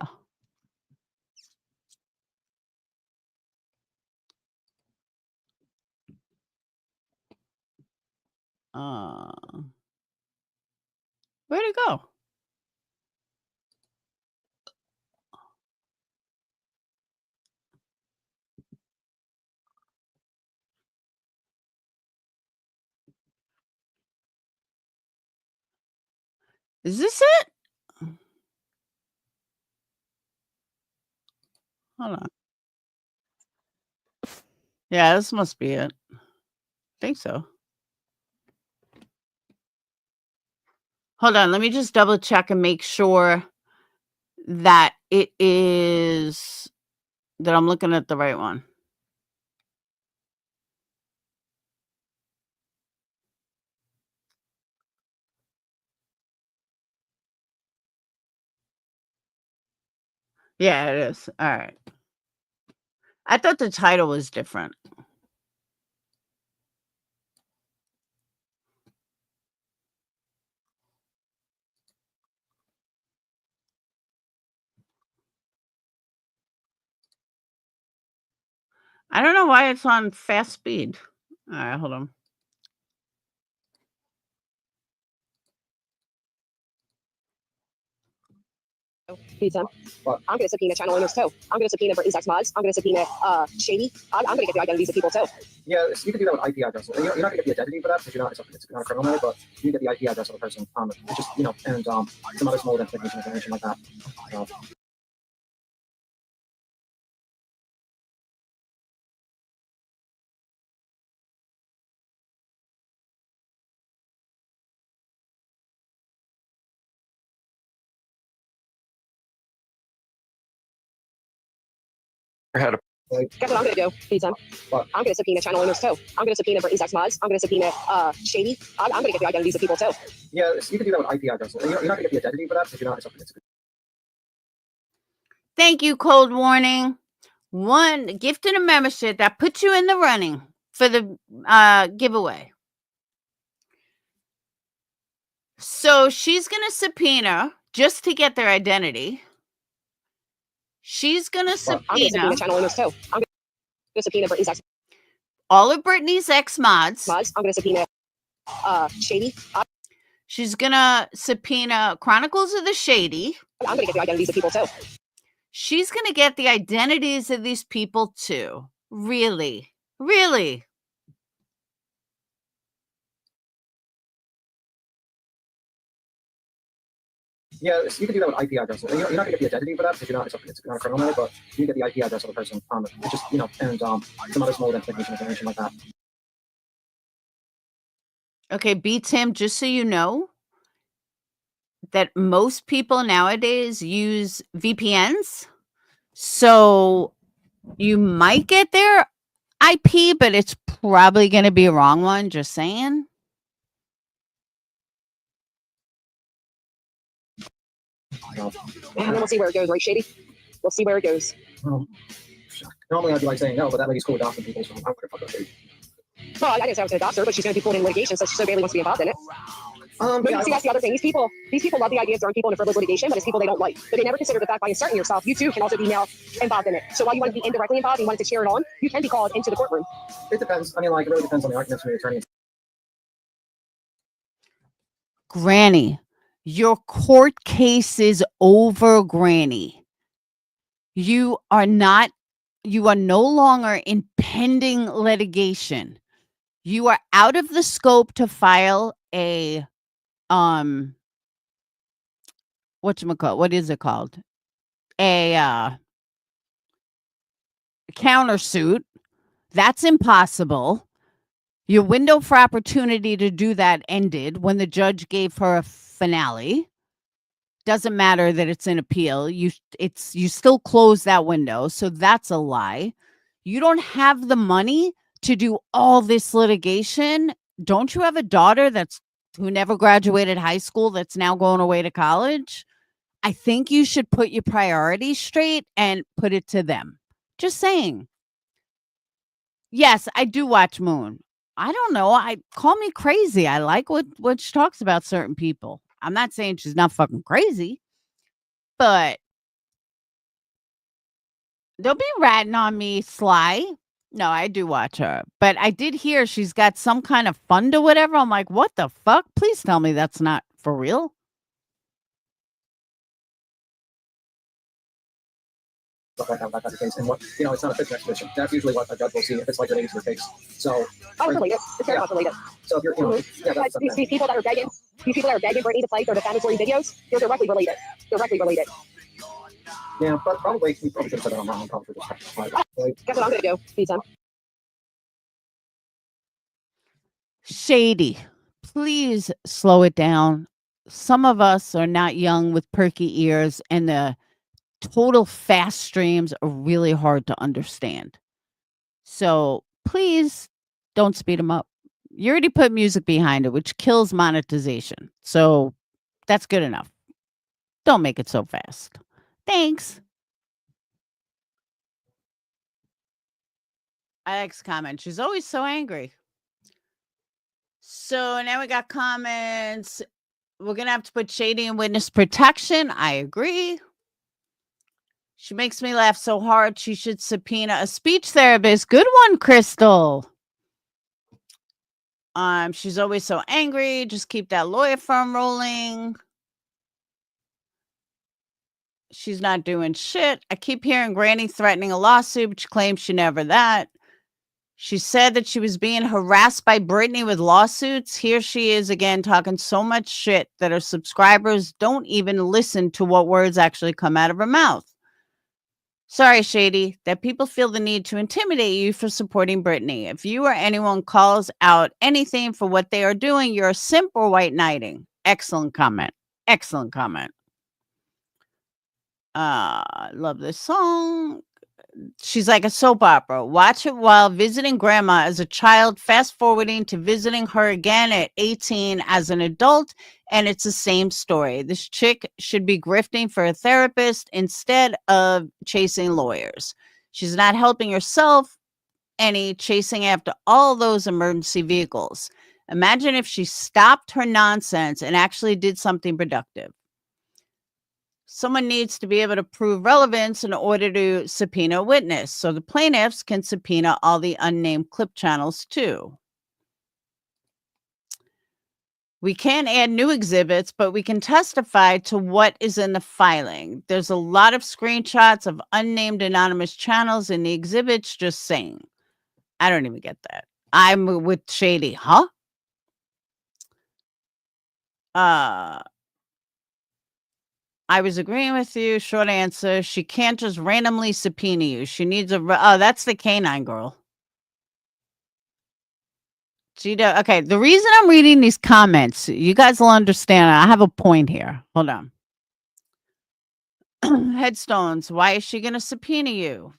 Where'd it go? Is this it? Hold on. Yeah, this must be it. I think so. Hold on, let me just double check and make sure that It is that I'm looking at the right one. Yeah, it is. All right. I thought the title was different. I don't know why it's on fast speed. All right, hold on. Pizza. I'm going to subpoena channel owners too. I'm going to subpoena Britney's ex-mods. I'm going to subpoena Shady. I'm going to get the identities of people too. Yeah, you can do that with IP addresses. You're not going to get the identity for that because it's not a criminal matter, but you get the IP address of the person. It's just, and some other small identification information like that. Guess what I'm going to do, Pizza? What? I'm going to subpoena channel owners too. I'm going to subpoena Britney's ex-mods. I'm going to subpoena Shady. I'm going to get the identities of people too. Yeah, you can do that with IP addresses. You're not going to get the identity for that because it's Thank you, Cold Warning. One gift and a membership that puts you in the running for the giveaway. So she's going to subpoena just to get their identity. She's going to I'm going to subpoena subpoena channel owners too. I'm going to subpoena Britney's ex-mods. all of Britney's ex-mods. I'm going to subpoena Shady. She's going to subpoena Chronicles of the Shady. I'm going to get the identities of people too. She's going to get the identities of these people too. Really? Really? Yeah, you can do that with IP addresses. You're not going to get the identity for that because it's not a criminal matter, but you get the IP address of the person. It's just, and some other small identification information like that. Okay, B. Tim, just so you know that most people nowadays use VPNs. So you might get their IP, but it's probably going to be a wrong one. Just saying. And then we'll see where it goes, right, Shady? We'll see where it goes. Normally I'd be like saying no, but that lady's cool adopting people, so I'm going to fuck up. Well, I didn't say I was going to adopt her, but she's going to be pulled in litigation, so she so badly wants to be involved in it. But Yeah, see, that's the other thing. These people love the idea of throwing people into frivolous litigation, but it's people they don't like. But they never consider the fact by inserting yourself, you too can also be now involved in it. So while you want to be indirectly involved, you wanted to cheer it on, you can be called into the courtroom. it depends. I mean, like, it really depends on the arguments from the attorney. Granny, your court case is over, Granny. You are no longer in pending litigation. You are out of the scope to file a whatchamacallit? What is it called? A countersuit. That's impossible. Your window for opportunity to do that ended when the judge gave her a finale. Doesn't matter that it's an appeal. You still close that window. So that's a lie. You don't have the money to do all this litigation. Don't you have a daughter who never graduated high school that's now going away to college? I think you should put your priorities straight and put it to them. Just saying. Yes, I do watch Moon. I don't know. Call me crazy. I like what she talks about certain people. I'm not saying she's not fucking crazy, but don't be ratting on me, Sly. No, I do watch her, but I did hear she's got some kind of fund or whatever. I'm like, what the fuck? Please tell me that's not for real. Stuff like that, that's the case. And what, it's not a fixed expedition. That's usually what a judge will see if it's like related to the case. So, Oh, it's related. It's very much related. so if you're, yeah, that's These people that are begging Britney to play their defamatory videos, they're directly related. yeah, but probably we probably should have said that online. Probably should have just like, Guess what I'm going to do, Pizza? Shady, please slow it down. Some of us are not young with perky ears, and the total fast streams are really hard to understand. So please don't speed them up. You already put music behind it, which kills monetization. So that's good enough. Don't make it so fast. Thanks. Alex comment. She's always so angry. So now we got comments. We're going to have to put Shady in witness protection. I agree. She makes me laugh so hard. She should subpoena a speech therapist. Good one, Crystal. She's always so angry. Just keep that lawyer firm rolling. She's not doing shit. I keep hearing Granny threatening a lawsuit, but she claims she never that. She said that she was being harassed by Brittany with lawsuits. Here she is again talking so much shit that her subscribers don't even listen to what words actually come out of her mouth. Sorry, Shady, that people feel the need to intimidate you for supporting Brittany. If you or anyone calls out anything for what they are doing, you're a simp or white knighting. Excellent comment. Excellent comment. Love this song. She's like a soap opera. Watch it while visiting grandma as a child, fast forwarding to visiting her again at 18 as an adult, and it's the same story. This chick should be grifting for a therapist instead of chasing lawyers. She's not helping herself any, chasing after all those emergency vehicles. Imagine if she stopped her nonsense and actually did something productive. Someone needs to be able to prove relevance in order to subpoena a witness. So the plaintiffs can subpoena all the unnamed clip channels too. We can't add new exhibits, but we can testify to what is in the filing. There's a lot of screenshots of unnamed anonymous channels in the exhibits, just saying. I don't even get that. I'm with Shady, huh? I was agreeing with you. Short answer. She can't just randomly subpoena you. She needs a... Oh, that's the canine girl. Okay, the reason I'm reading these comments, you guys will understand. I have a point here. Hold on. Headstones. Why is she going to subpoena you?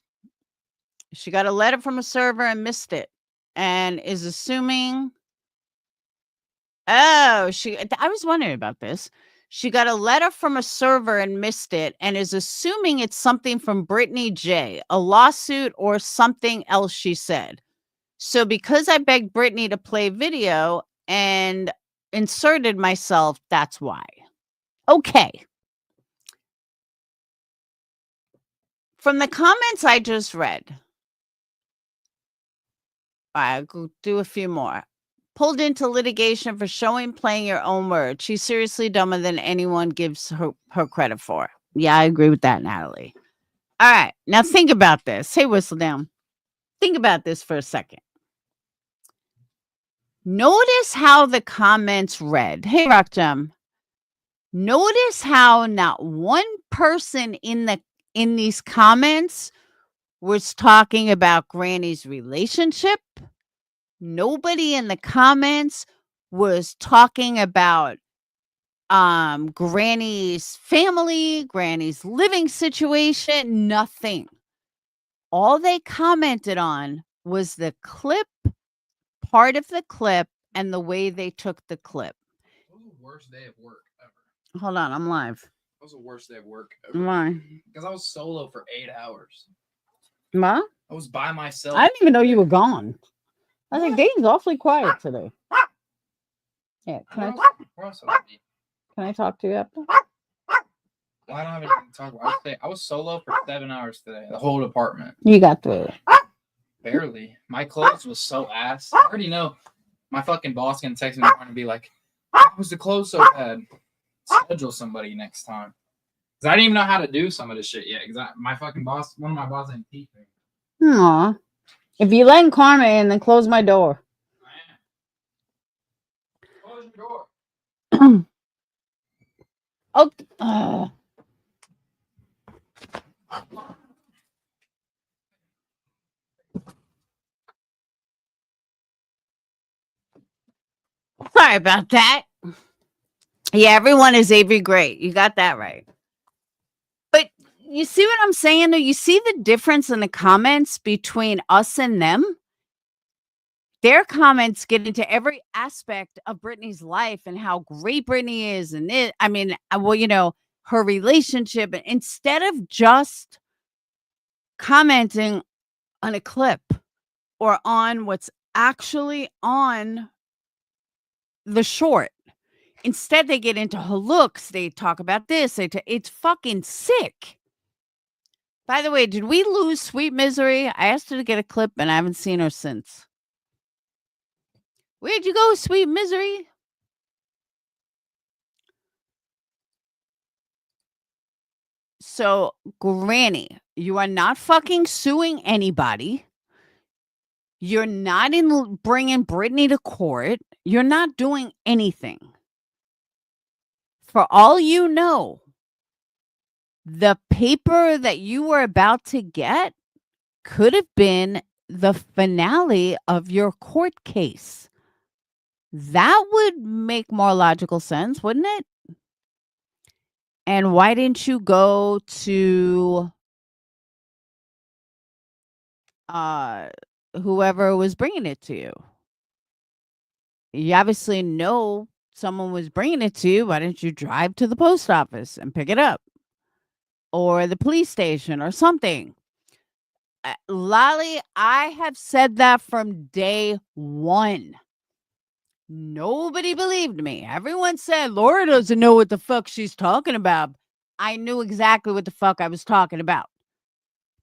She got a letter from a server and missed it. And is assuming... Oh, I was wondering about this. She got a letter from a server and missed it and is assuming it's something from Brittany J, a lawsuit or something else she said. So because I begged Brittany to play video and inserted myself, that's why. Okay. From the comments I just read, I'll do a few more. Pulled into litigation for showing playing your own words. She's seriously dumber than anyone gives her credit for. Yeah, I agree with that, Natalie. All right, now think about this. Hey, Whistle Down. Think about this for a second. Notice how the comments read. Hey, Rockjam. Notice how not one person in these comments was talking about Granny's relationship. Nobody in the comments was talking about Granny's family, Granny's living situation, nothing. All they commented on was the clip, part of the clip, and the way they took the clip. It was the worst day of work ever. Hold on, I'm live. It was the worst day of work ever. Why? Because I was solo for 8 hours. Ma? I was by myself. I didn't even know you were gone. I was like, Dave's awfully quiet today. Yeah, can I talk to you after? Well, I don't have anything to talk about. I was solo for 7 hours today. The whole department. You got through it. Barely. My clothes was so ass. I already know my fucking boss gonna text me in the morning and be like, "Why was the clothes so bad? Schedule somebody next time." Because I didn't even know how to do some of this shit yet. Because my fucking boss, one of my bosses ain't teach me. Aw. If you let Karma in, then close my door. Close your door. Oh. Sorry about that. Yeah, everyone is Avery Great. You got that right. But You see what I'm saying? Though? You see the difference in the comments between us and them? Their comments get into every aspect of Britney's life and how great Britney is. And it, I mean, well, you know, her relationship. Instead of just commenting on a clip or on what's actually on the short. Instead, they get into her looks. They talk about this. It's fucking sick. By the way, did we lose Sweet Misery? I asked her to get a clip, and I haven't seen her since. Where'd you go, Sweet Misery? So, Granny, you are not fucking suing anybody. You're not bringing Britney to court. You're not doing anything. For all you know, the paper that you were about to get could have been the finale of your court case. That would make more logical sense, wouldn't it? And why didn't you go to whoever was bringing it to you? You obviously know someone was bringing it to you. Why didn't you drive to the post office and pick it up? Or the police station or something? Lolly, I have said that from day one. Nobody believed me. Everyone said Laura doesn't know what the fuck she's talking about. I knew exactly what the fuck I was talking about.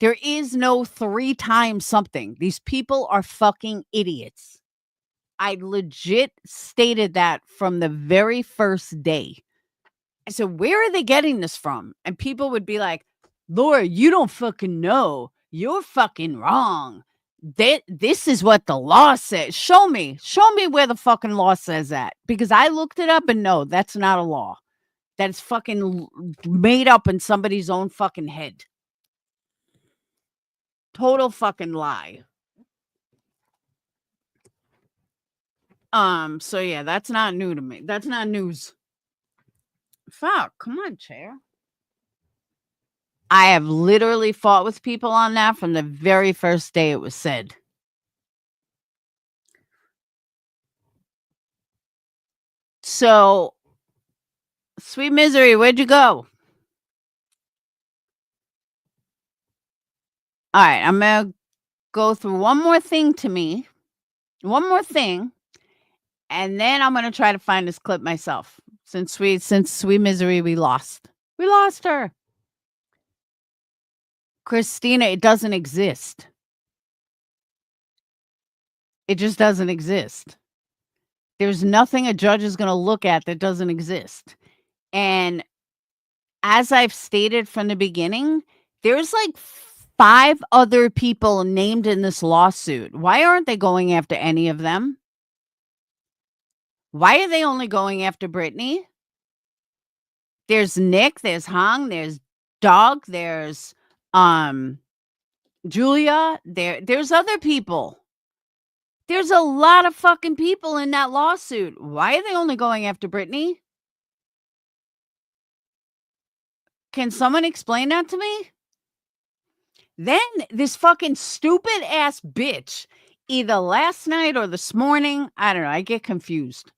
There is no 3 times something. These people are fucking idiots. I legit stated that from the very first day. I said, where are they getting this from? And people would be like, Laura, you don't fucking know. You're fucking wrong. This is what the law says. Show me where the fucking law says that. Because I looked it up and no, that's not a law. That's fucking made up in somebody's own fucking head. Total fucking lie. So yeah, that's not new to me. That's not news. Fuck, come on, chair. I have literally fought with people on that from the very first day it was said. So, Sweet Misery, where'd you go? All right, I'm going to go through one more thing to me. One more thing. And then I'm going to try to find this clip myself. Since Sweet Misery, we lost. We lost her. Christina, it doesn't exist. It just doesn't exist. There's nothing a judge is going to look at that doesn't exist. And as I've stated from the beginning, there's like 5 other people named in this lawsuit. Why aren't they going after any of them? Why are they only going after Britney? There's Nick, there's Hong, there's Dog, there's Julia, there's other people. There's a lot of fucking people in that lawsuit. Why are they only going after Britney? Can someone explain that to me? Then this fucking stupid ass bitch, either last night or this morning, I don't know, I get confused.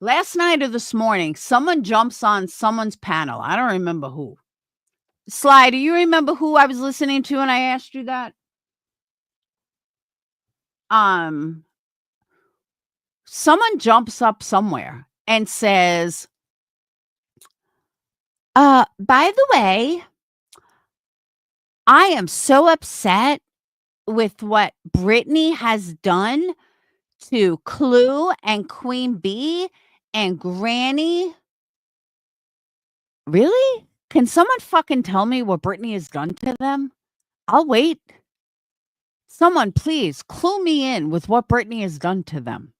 Last night or this morning, someone jumps on someone's panel. I don't remember who. Sly, do you remember who I was listening to when I asked you that? Someone jumps up somewhere and says, by the way, I am so upset with what Britney has done to Clue and Queen Bee and Granny. Really? Can someone fucking tell me what Britney has done to them? I'll wait. Someone, please clue me in with what Britney has done to them.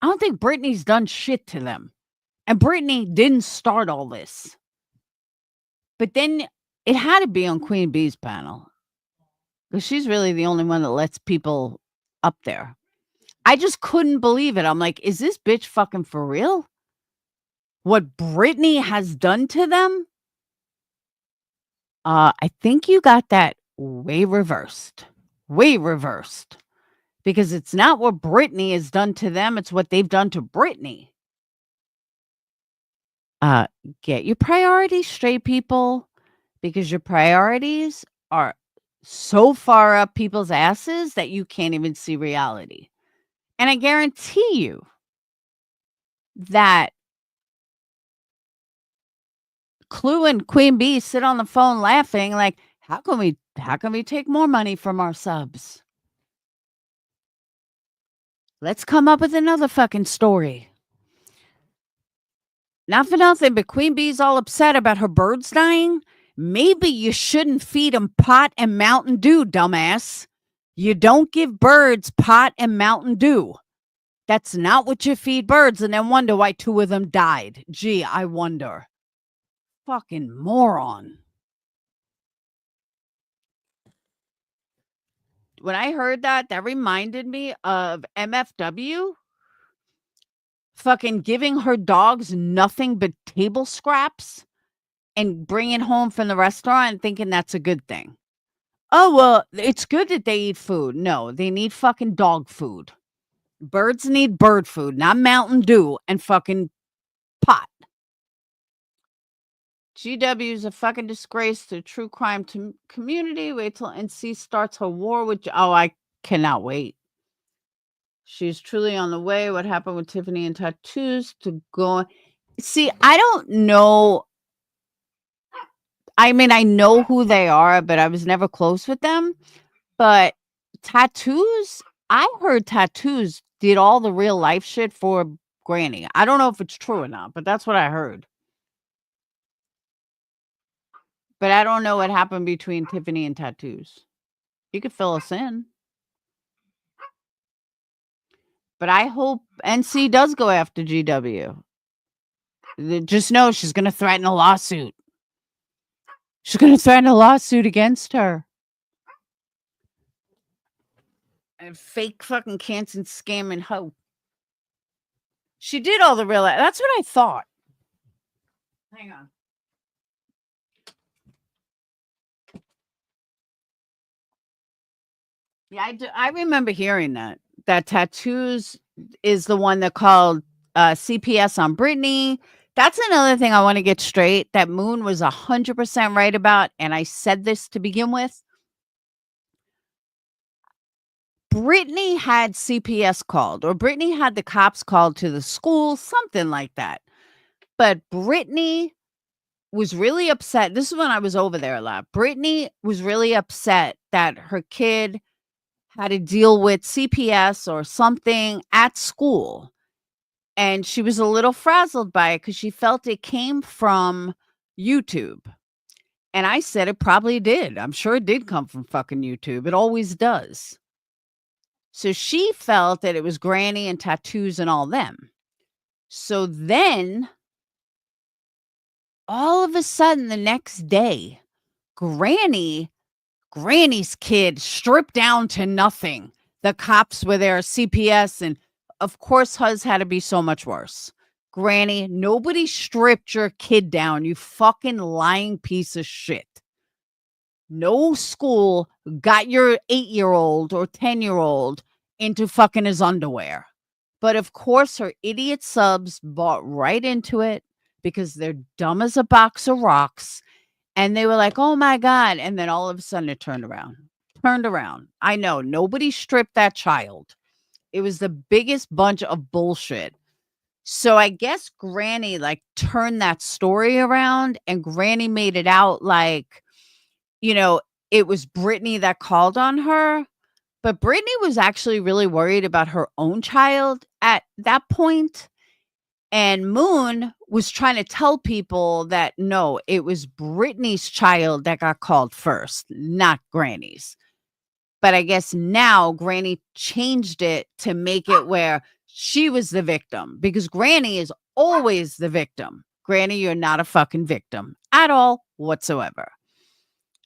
I don't think Britney's done shit to them. And Britney didn't start all this. But then it had to be on Queen Bee's panel. Because she's really the only one that lets people up there. I just couldn't believe it. I'm like, is this bitch fucking for real? What Britney has done to them? I think you got that way reversed. Way reversed. Because it's not what Britney has done to them, it's what they've done to Britney. Get your priorities straight, people, because your priorities are so far up people's asses that you can't even see reality. And I guarantee you that Clue and Queen Bee sit on the phone laughing like, how can we take more money from our subs? Let's come up with another fucking story. Not for nothing, but Queen Bee's all upset about her birds dying. Maybe you shouldn't feed them pot and Mountain Dew, dumbass. You don't give birds pot and Mountain Dew. That's not what you feed birds, and then wonder why 2 of them died. Gee, I wonder. Fucking moron. When I heard that, that reminded me of MFW fucking giving her dogs nothing but table scraps and bringing home from the restaurant and thinking that's a good thing. Oh, well, it's good that they eat food. No, they need fucking dog food. Birds need bird food, not Mountain Dew and fucking pot. GW is a fucking disgrace to the true crime community. Wait till NC starts her war with. Oh, I cannot wait. She's truly on the way. What happened with Tiffany and tattoos to go? See, I don't know. I mean, I know who they are, but I was never close with them. But tattoos, I heard tattoos did all the real life shit for Granny. I don't know if it's true or not, but that's what I heard. But I don't know what happened between Tiffany and tattoos. You could fill us in. But I hope NC does go after GW. Just know she's going to threaten a lawsuit. She's going to threaten a lawsuit against her. And fake fucking cancer scam and hope. She did all the real. That's what I thought. Hang on. Yeah, I remember hearing that. That tattoos is the one that called CPS on Britney. That's another thing I want to get straight. That Moon was 100% right about, and I said this to begin with. Britney had CPS called, or Britney had the cops called to the school, something like that. But Britney was really upset. This is when I was over there a lot. Britney was really upset that her kid had to deal with CPS or something at school. And she was a little frazzled by it because she felt it came from YouTube. And I said it probably did. I'm sure it did come from fucking YouTube. It always does. So she felt that it was Granny and tattoos and all them. So then, all of a sudden, the next day, Granny's kid stripped down to nothing. The cops were there, CPS, and of course, hers had to be so much worse. Granny, nobody stripped your kid down, you fucking lying piece of shit. No school got your 8-year-old or 10-year-old into fucking his underwear. But of course, her idiot subs bought right into it because they're dumb as a box of rocks. And they were like, oh my God. And then all of a sudden it turned around. I know nobody stripped that child. It was the biggest bunch of bullshit. So I guess Granny like turned that story around, and Granny made it out like, you know, it was Britney that called on her. But Britney was actually really worried about her own child at that point. And Moon was trying to tell people that, no, it was Britney's child that got called first, not Granny's. But I guess now Granny changed it to make it where she was the victim, because Granny is always the victim. Granny, you're not a fucking victim at all whatsoever.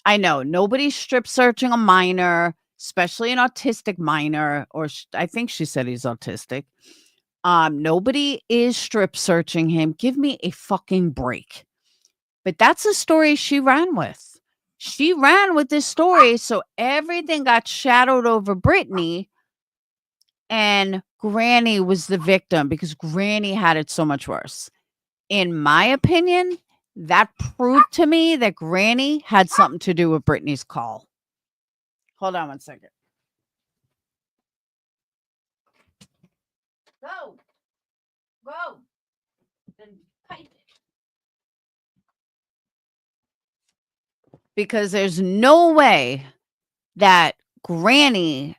I know nobody's strip searching a minor, especially an autistic minor, or I think she said he's autistic. Nobody is strip searching him. Give me a fucking break. But that's the story she ran with. She ran with this story, so everything got shadowed over Brittany, and Granny was the victim because Granny had it so much worse. In my opinion, that proved to me that Granny had something to do with Brittany's call. Hold on one second. Go. Go. Then pipe it. Because there's no way that Granny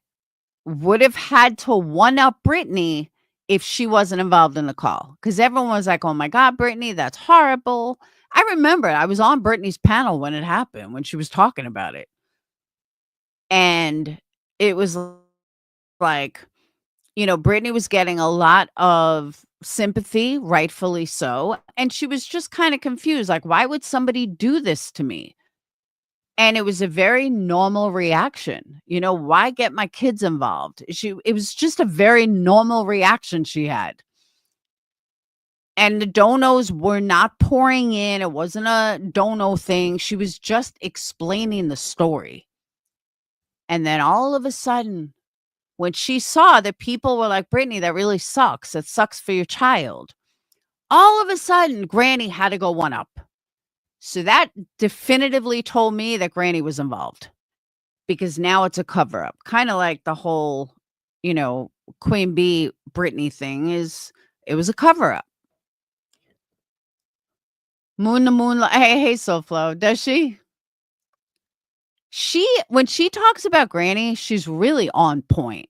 would have had to one up Brittany if she wasn't involved in the call. Because everyone was like, oh my God, Brittany, that's horrible. I remember I was on Brittany's panel when it happened, when she was talking about it. And it was like, Brittany was getting a lot of sympathy, rightfully so. And she was just kind of confused. Like, why would somebody do this to me? And it was a very normal reaction. Why get my kids involved? It was just a very normal reaction she had. And the donos were not pouring in. It wasn't a dono thing. She was just explaining the story. And then all of a sudden, when she saw that people were like, Brittany, that really sucks. It sucks for your child. All of a sudden, Granny had to go one up. So that definitively told me that Granny was involved, because now it's a cover up. Kind of like the whole, Queen Bee Brittany thing it was a cover up. Moon the Moonlight. Hey, SoFlo. Does she? When she talks about Granny, she's really on point.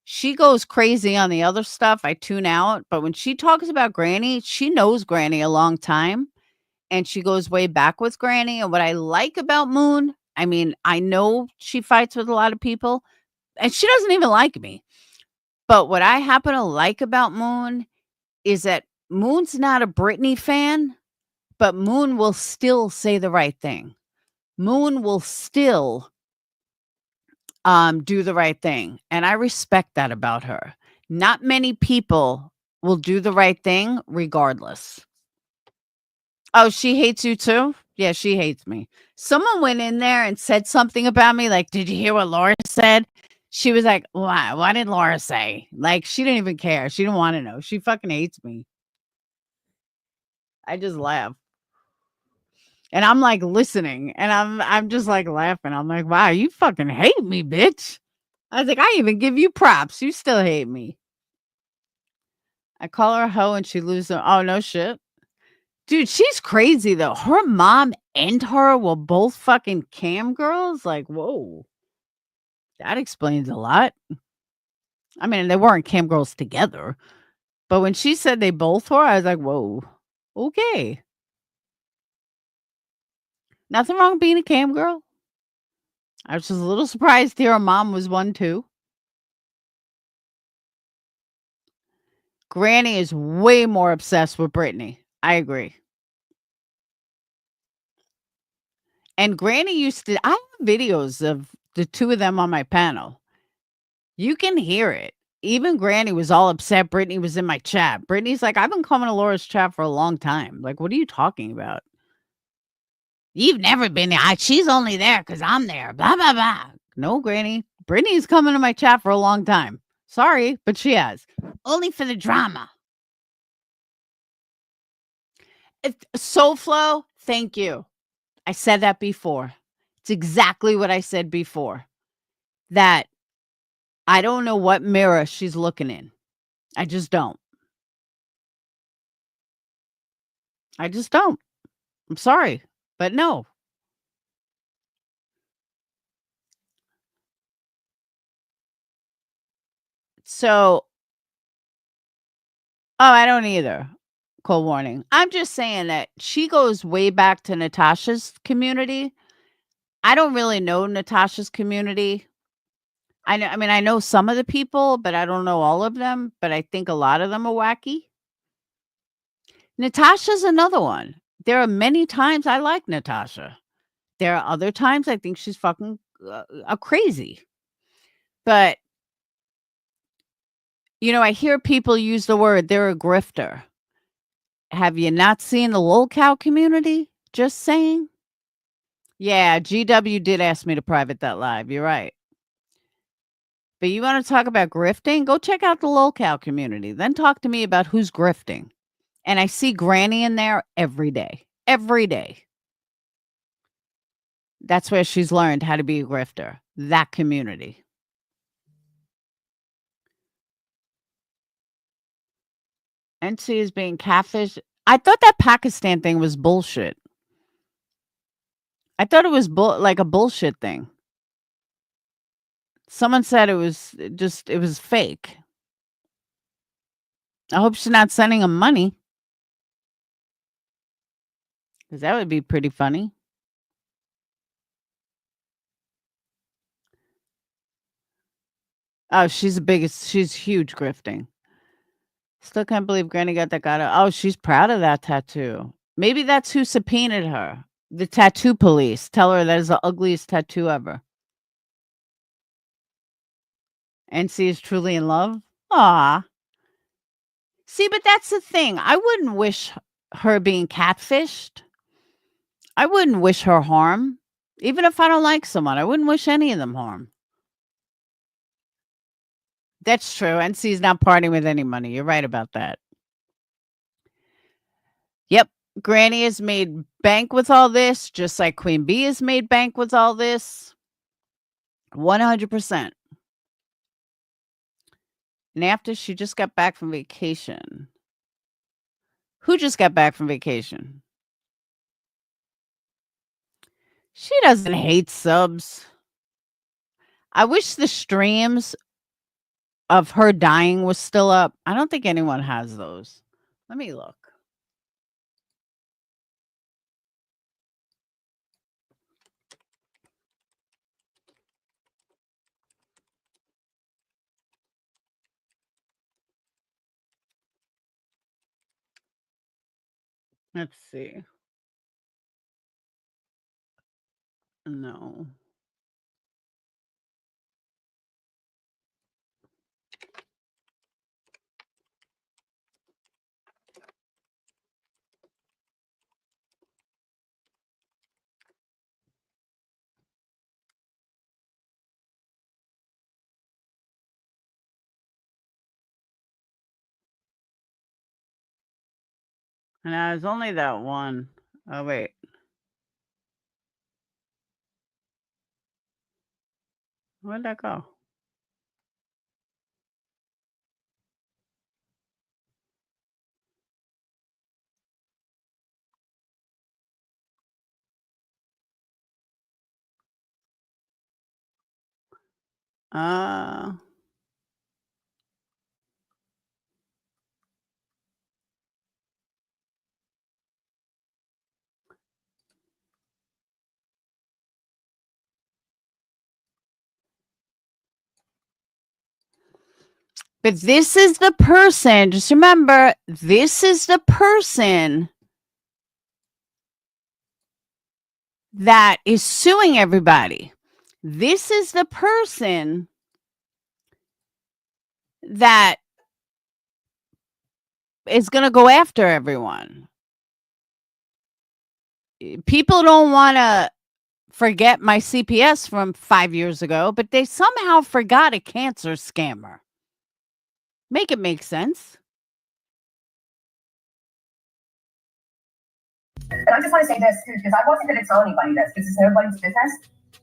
She goes crazy on the other stuff. I tune out. But when she talks about Granny, she knows Granny a long time. And she goes way back with Granny. And what I like about Moon, I mean, I know she fights with a lot of people. And she doesn't even like me. But what I happen to like about Moon is that Moon's not a Britney fan, but Moon will still say the right thing. Moon will still do the right thing. And I respect that about her. Not many people will do the right thing regardless. Oh, she hates you too? Yeah, she hates me. Someone went in there and said something about me. Like, did you hear what Laura said? She was like, why? What did Laura say? Like, she didn't even care. She didn't want to know. She fucking hates me. I just laugh. And I'm like listening, and I'm just like laughing. I'm like, wow, you fucking hate me, bitch. I was like, I even give you props. You still hate me. I call her a hoe and she loses her. Oh, no shit. Dude, she's crazy though. Her mom and her were both fucking cam girls. Like, whoa. That explains a lot. I mean, they weren't cam girls together. But when she said they both were, I was like, whoa. Okay. Nothing wrong with being a cam girl. I was just a little surprised to hear her mom was one too. Granny is way more obsessed with Brittany. I agree. And Granny I have videos of the two of them on my panel. You can hear it. Even Granny was all upset Brittany was in my chat. Brittany's like, I've been coming to Laura's chat for a long time. Like, what are you talking about? You've never been there. She's only there because I'm there. Blah, blah, blah. No, Granny. Brittany's coming to my chat for a long time. Sorry, but she has. Only for the drama. SoFlo, thank you. I said that before. It's exactly what I said before. That I don't know what mirror she's looking in. I just don't. I just don't. I'm sorry, but no. So, I don't either. Cold warning. I'm just saying that she goes way back to Natasha's community. I don't really know Natasha's community. I mean, I know some of the people, but I don't know all of them. But I think a lot of them are wacky. Natasha's another one. There are many times I like Natasha. There are other times I think she's fucking crazy. But, I hear people use the word, they're a grifter. Have you not seen the lolcow community? Just saying. Yeah, GW did ask me to private that live. You're right. But you want to talk about grifting? Go check out the locale community. Then talk to me about who's grifting. And I see Granny in there every day. Every day. That's where she's learned how to be a grifter. That community. NC is being catfish. I thought that Pakistan thing was bullshit. I thought it was like a bullshit thing. Someone said it was fake. I hope she's not sending him money. Because that would be pretty funny. Oh, she's huge grifting. Still can't believe Granny got that guy. Oh, she's proud of that tattoo. Maybe that's who subpoenaed her. The tattoo police. Tell her that is the ugliest tattoo ever. NC is truly in love? Aw. See, but that's the thing. I wouldn't wish her being catfished. I wouldn't wish her harm. Even if I don't like someone, I wouldn't wish any of them harm. That's true. NC's not parting with any money. You're right about that. Yep. Granny has made bank with all this, just like Queen Bee has made bank with all this. 100%. And after she just got back from vacation. Who just got back from vacation? She doesn't hate subs. I wish the streams of her dying was still up. I don't think anyone has those. Let me look. Let's see. No. And there's only that one. Oh, wait. Where'd that go? But this is the person, just remember, this is the person that is suing everybody. This is the person that is going to go after everyone. People don't want to forget my CPS from 5 years ago, but they somehow forgot a cancer scammer. Make it make sense. And I just want to say this too, because I wasn't going to tell anybody this, because it's nobody's business,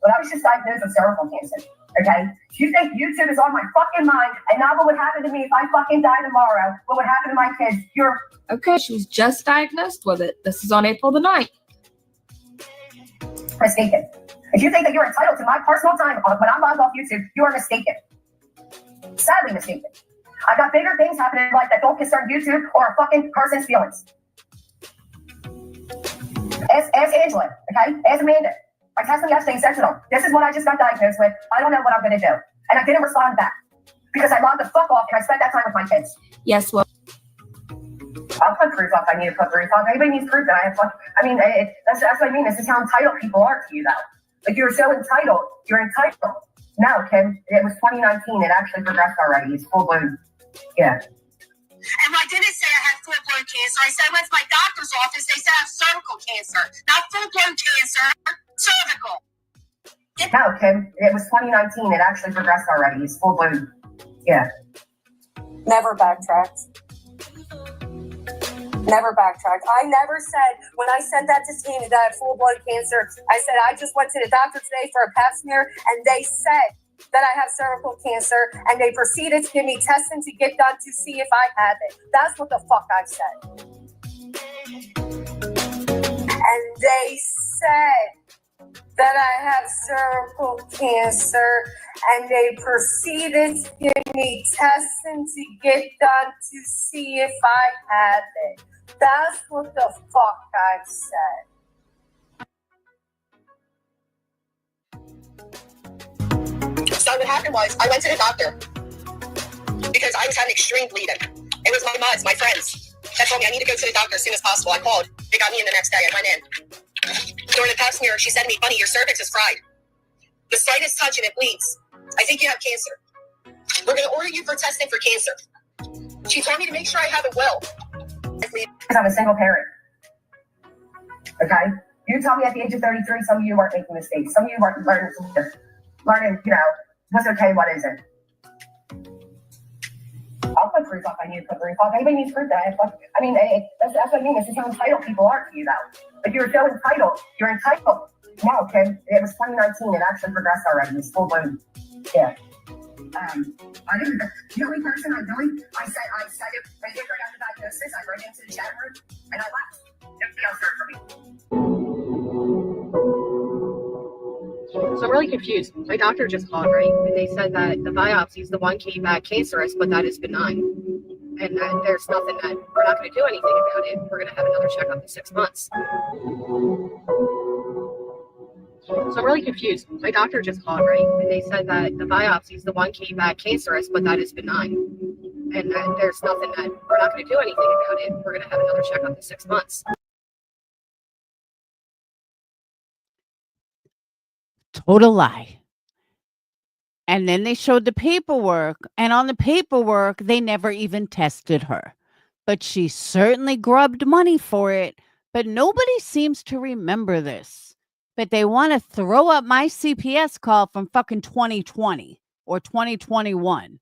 but I was just diagnosed with cervical cancer. Okay? You think YouTube is on my fucking mind, and now what would happen to me if I fucking die tomorrow? What would happen to my kids? You're Okay, she was just diagnosed with it. This is on April the 9th. mistaken. If you think that you're entitled to my personal time when I'm logged off YouTube, you are mistaken. Sadly mistaken. I've got bigger things happening in life that don't concern YouTube or a fucking person's feelings. Ask Angela, okay? Ask Amanda. I texted them yesterday and said to them, this is what I just got diagnosed with. I don't know what I'm going to do. And I didn't respond back because I logged the fuck off and I spent that time with my kids. Yes, well, I'll put proof up. I need to put proof up. Anybody needs proof that I have fun. I mean, that's what I mean. This is how entitled people are to you, though. Like, you're so entitled. You're entitled. No, Kim, it was 2019. It actually progressed already. It's full blown. Yeah. And I didn't say I had full blown cancer. I I said, I went to my doctor's office. They said I have cervical cancer, not full-blown cancer, cervical. No, Kim, it was 2019. It actually progressed already. It's full-blown. Yeah. Never backtracked. Never backtracked. I never said, when I sent that to Tina that I had full-blown cancer, I said, I just went to the doctor today for a pap smear, and they said that I have cervical cancer, and they proceeded to give me testing to get done to see if I have it. That's what the fuck I said. And they said that I have cervical cancer, and they proceeded to give me testing to get done to see if I have it. That's what the fuck I said. So what happened was, I went to the doctor because I was having extreme bleeding. It was my mods, my friends, that told me I need to go to the doctor as soon as possible. I called. They got me in the next day. I went in. During the pap smear, she said to me, "Bunny, your cervix is fried. The slightest touch and it bleeds. I think you have cancer. We're going to order you for testing for cancer." She told me to make sure I have it well. Because I'm a single parent. Okay? You tell me at the age of 33, some of you weren't making mistakes. Some of you weren't learning, what's okay, what isn't. I'll put proof up. I need to put proof up. Anybody needs proof that I have. That's what I mean. This is how entitled people are to you, though. If you're so entitled, you're entitled. No, Kim, it was 2019. It actually progressed already. It's full blown. Yeah. I didn't. The only person I really, I said it right after diagnosis. I went into the chat room and I left. Nobody else heard from me. So I'm really confused. My doctor just called, right? And they said that the biopsies, the one came back cancerous, but that is benign. And that there's nothing that we're not going to do anything about it. We're going to have another checkup in 6 months. So I'm really confused. My doctor just called, right? And they said that the biopsies, the one came back cancerous, but that is benign. And that there's nothing that we're not going to do anything about it. We're going to have another checkup in 6 months. Total lie. And then they showed the paperwork, and on the paperwork, they never even tested her. But she certainly grubbed money for it. But nobody seems to remember this. But they want to throw up my CPS call from fucking 2020 or 2021.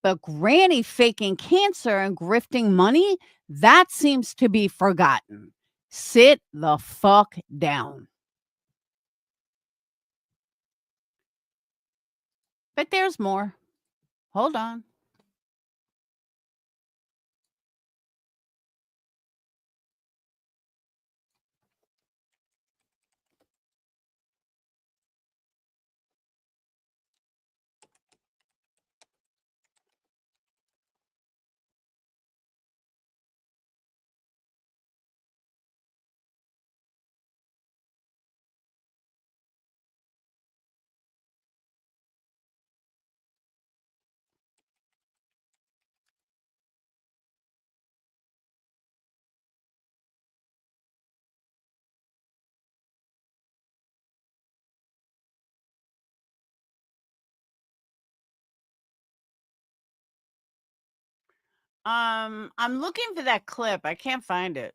But Granny faking cancer and grifting money, that seems to be forgotten. Sit the fuck down. But there's more. Hold on. I'm looking for that clip. I can't find it.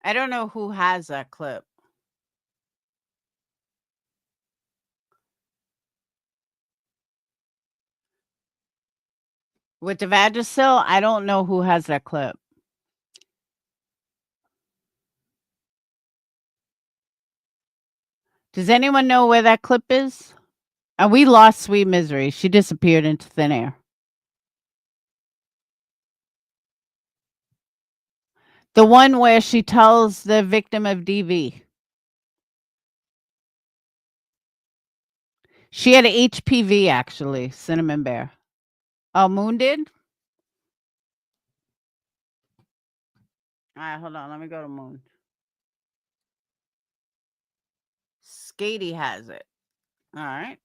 I don't know who has that clip. With the Vagisil, I don't know who has that clip. Does anyone know where that clip is? And we lost Sweet Misery. She disappeared into thin air. The one where she tells the victim of DV. She had a HPV, actually, Cinnamon Bear. Oh, Moon did? All right, hold on. Let me go to Moon. Skady has it. All right.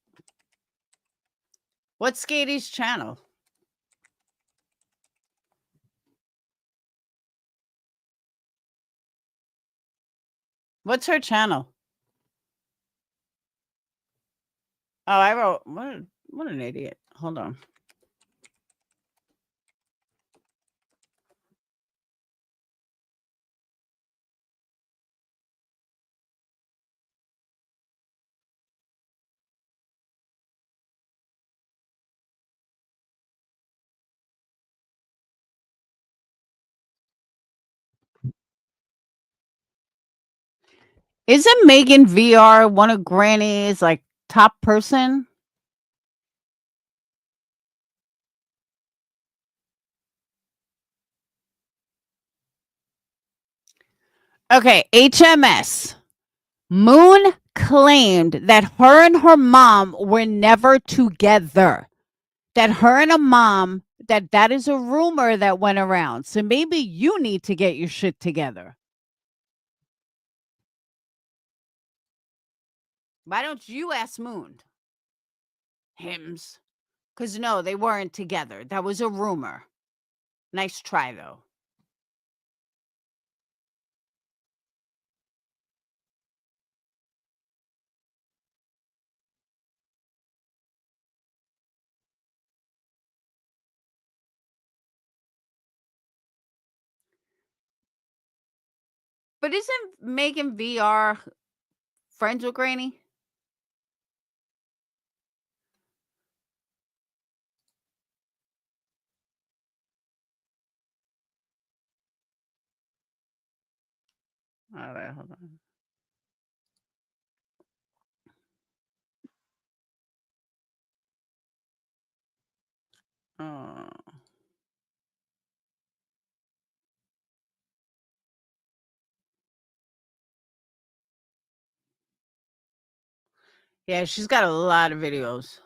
What's Skady's channel? What's her channel? Oh, I wrote what an idiot. Hold on. Isn't Megan VR one of Granny's like top person? Okay, HMS. Moon claimed that her and her mom were never together. That her and a mom, that is a rumor that went around. So maybe you need to get your shit together. Why don't you ask Moon? Hims. Because no, they weren't together. That was a rumor. Nice try, though. But isn't Megan VR friends with Granny? All right, hold on. Oh. Yeah, she's got a lot of videos.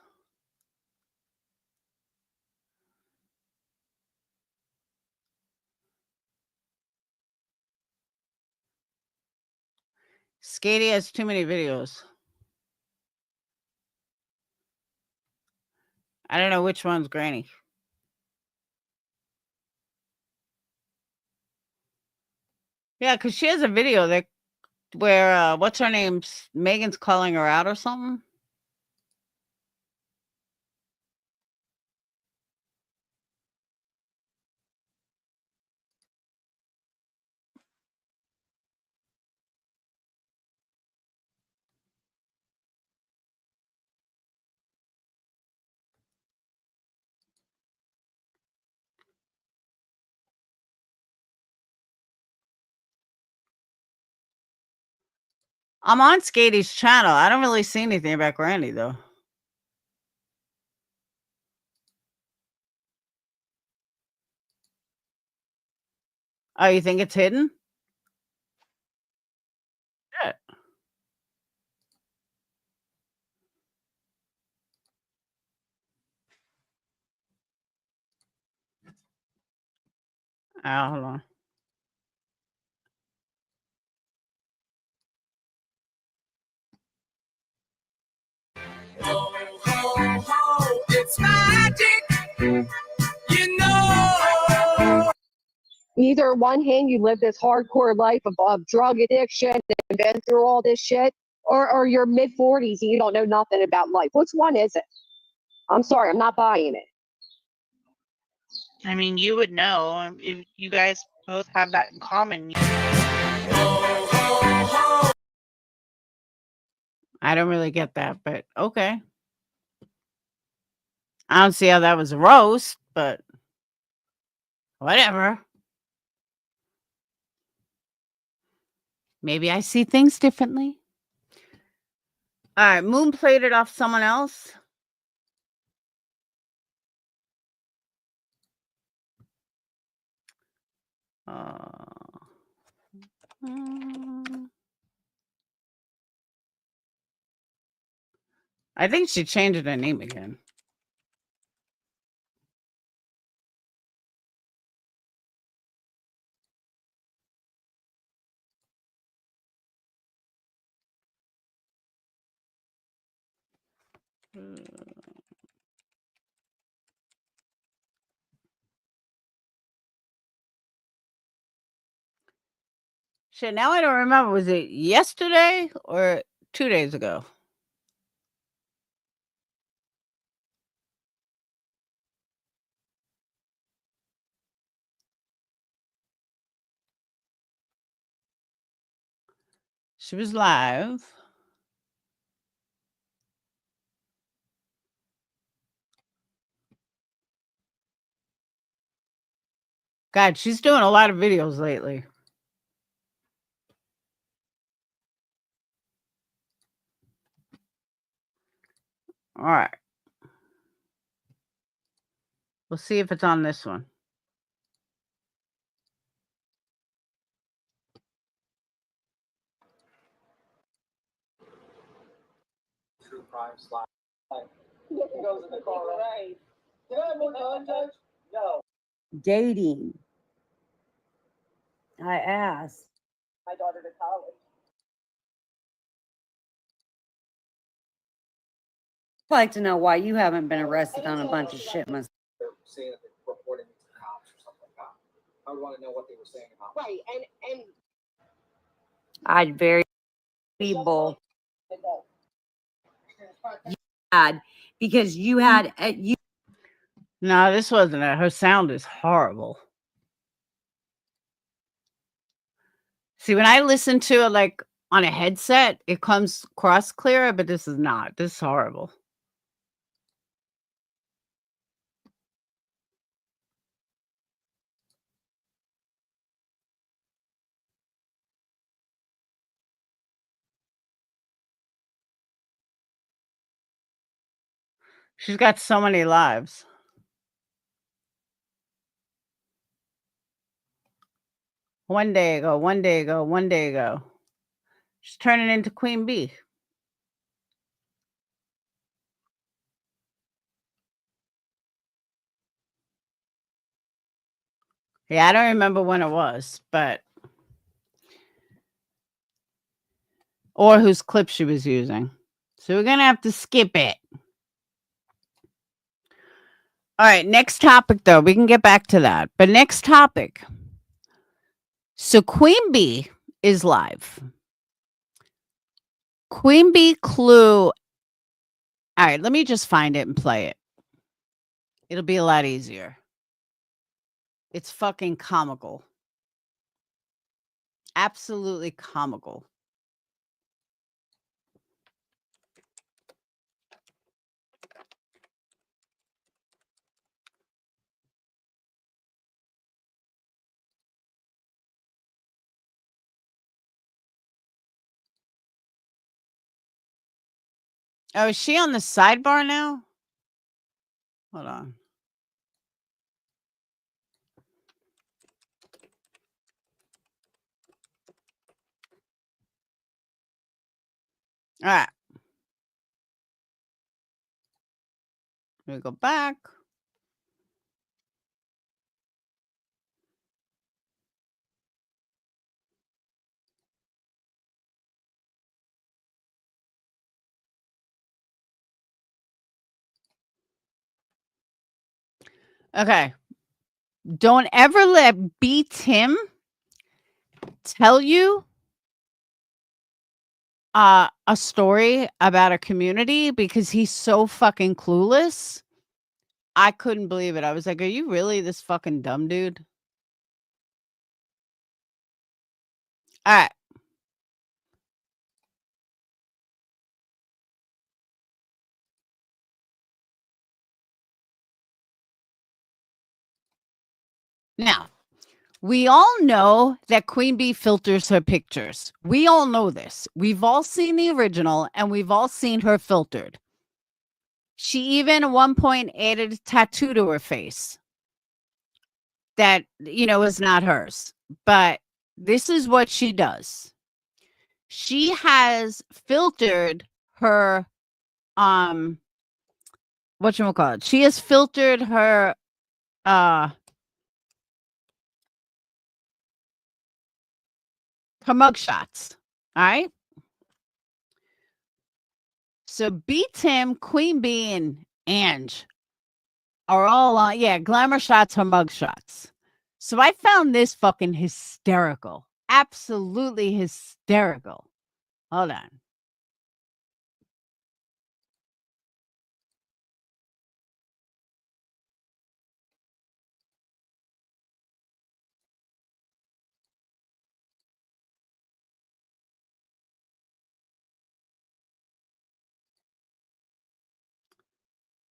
Skady has too many videos. I don't know which one's Granny. Yeah, because she has a video that where what's her name? Megan's calling her out or something. I'm on Skady's channel. I don't really see anything about Granny though. Oh, you think it's hidden? Shit. Oh, hold on. Ho, ho, ho, it's magic. You know. Either one hand, you live this hardcore life of drug addiction and been through all this shit, or you're mid 40s and you don't know nothing about life. Which one is it? I'm sorry, I'm not buying it. I mean, you would know if you guys both have that in common. Ho, ho, ho. I don't really get that, but okay. I don't see how that was a roast, but whatever. Maybe I see things differently. All right, Moon played it off someone else. I think she changed her name again. Shit, now I don't remember. Was it yesterday or 2 days ago? She was live. God, she's doing a lot of videos lately. All right. We'll see if it's on this one. True crime slide. He goes in the car, right? Did I have more time, Judge? No. Dating. I asked. My daughter to college. I'd like to know why you haven't been arrested on a bunch of shit. They're saying that they're reporting it to the cops or something like that. I would want to know what they were saying about. Right, and I'd very feeble. Had because you had you. No, this wasn't it. Her sound is horrible. See, when I listen to it like on a headset, it comes across clearer, but this is not. This is horrible. She's got so many lives. One day ago, one day ago, one day ago. She's turning into Queen Bee. Yeah, I don't remember when it was, but or whose clip she was using. So we're gonna have to skip it. All right, next topic though. We can get back to that. But next topic. So Queen Bee is live. Queen Bee Clue. All right, let me just find it and play it. It'll be a lot easier. It's fucking comical. Absolutely comical. Oh, is she on the sidebar now? Hold on. All right. Let me go back. Okay. Don't ever let B Tim tell you a story about a community because he's so fucking clueless. I couldn't believe it. I was like, are you really this fucking dumb dude? All right. Now, we all know that Queen Bee filters her pictures. We all know this. We've all seen the original and we've all seen her filtered. She even at one point added a tattoo to her face that, is not hers. But this is what she does. She has filtered her, whatchamacallit? She has filtered her, her mugshots. All right. So B Tim, Queen Bee, and Ange are all on, glamour shots, her mug shots. So I found this fucking hysterical. Absolutely hysterical. Hold on.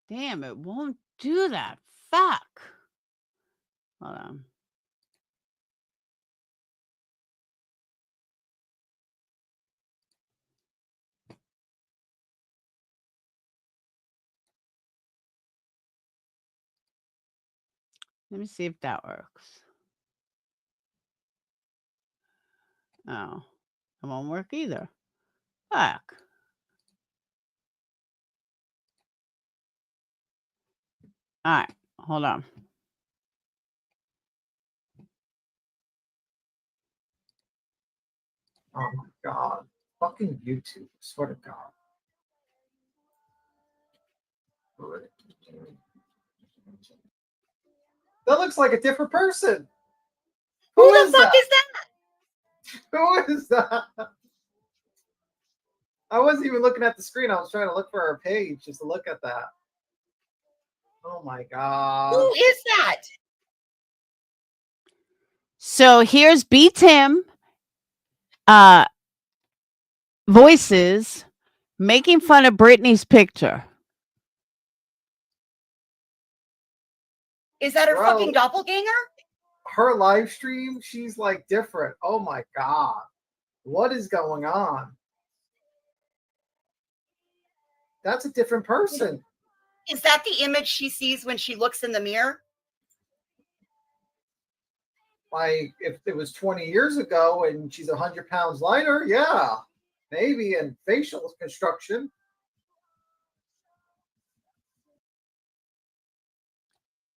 Damn, it won't do that. Fuck. Hold on. Let me see if that works. Oh, it won't work either. Fuck. All right, hold on. Oh my god. Fucking YouTube. Swear to God. That looks like a different person. Who the fuck is that? Who is that? I wasn't even looking at the screen. I was trying to look for our page just to look at that. Oh my god. Who is that? So here's B Tim voices making fun of Britney's picture. Is that her Bro. fucking doppelganger? Her live stream, she's like different. Oh my god. What is going on? That's a different person. Is that the image she sees when she looks in the mirror? Like, if it was 20 years ago and she's 100 pounds lighter, yeah, maybe, and facial construction.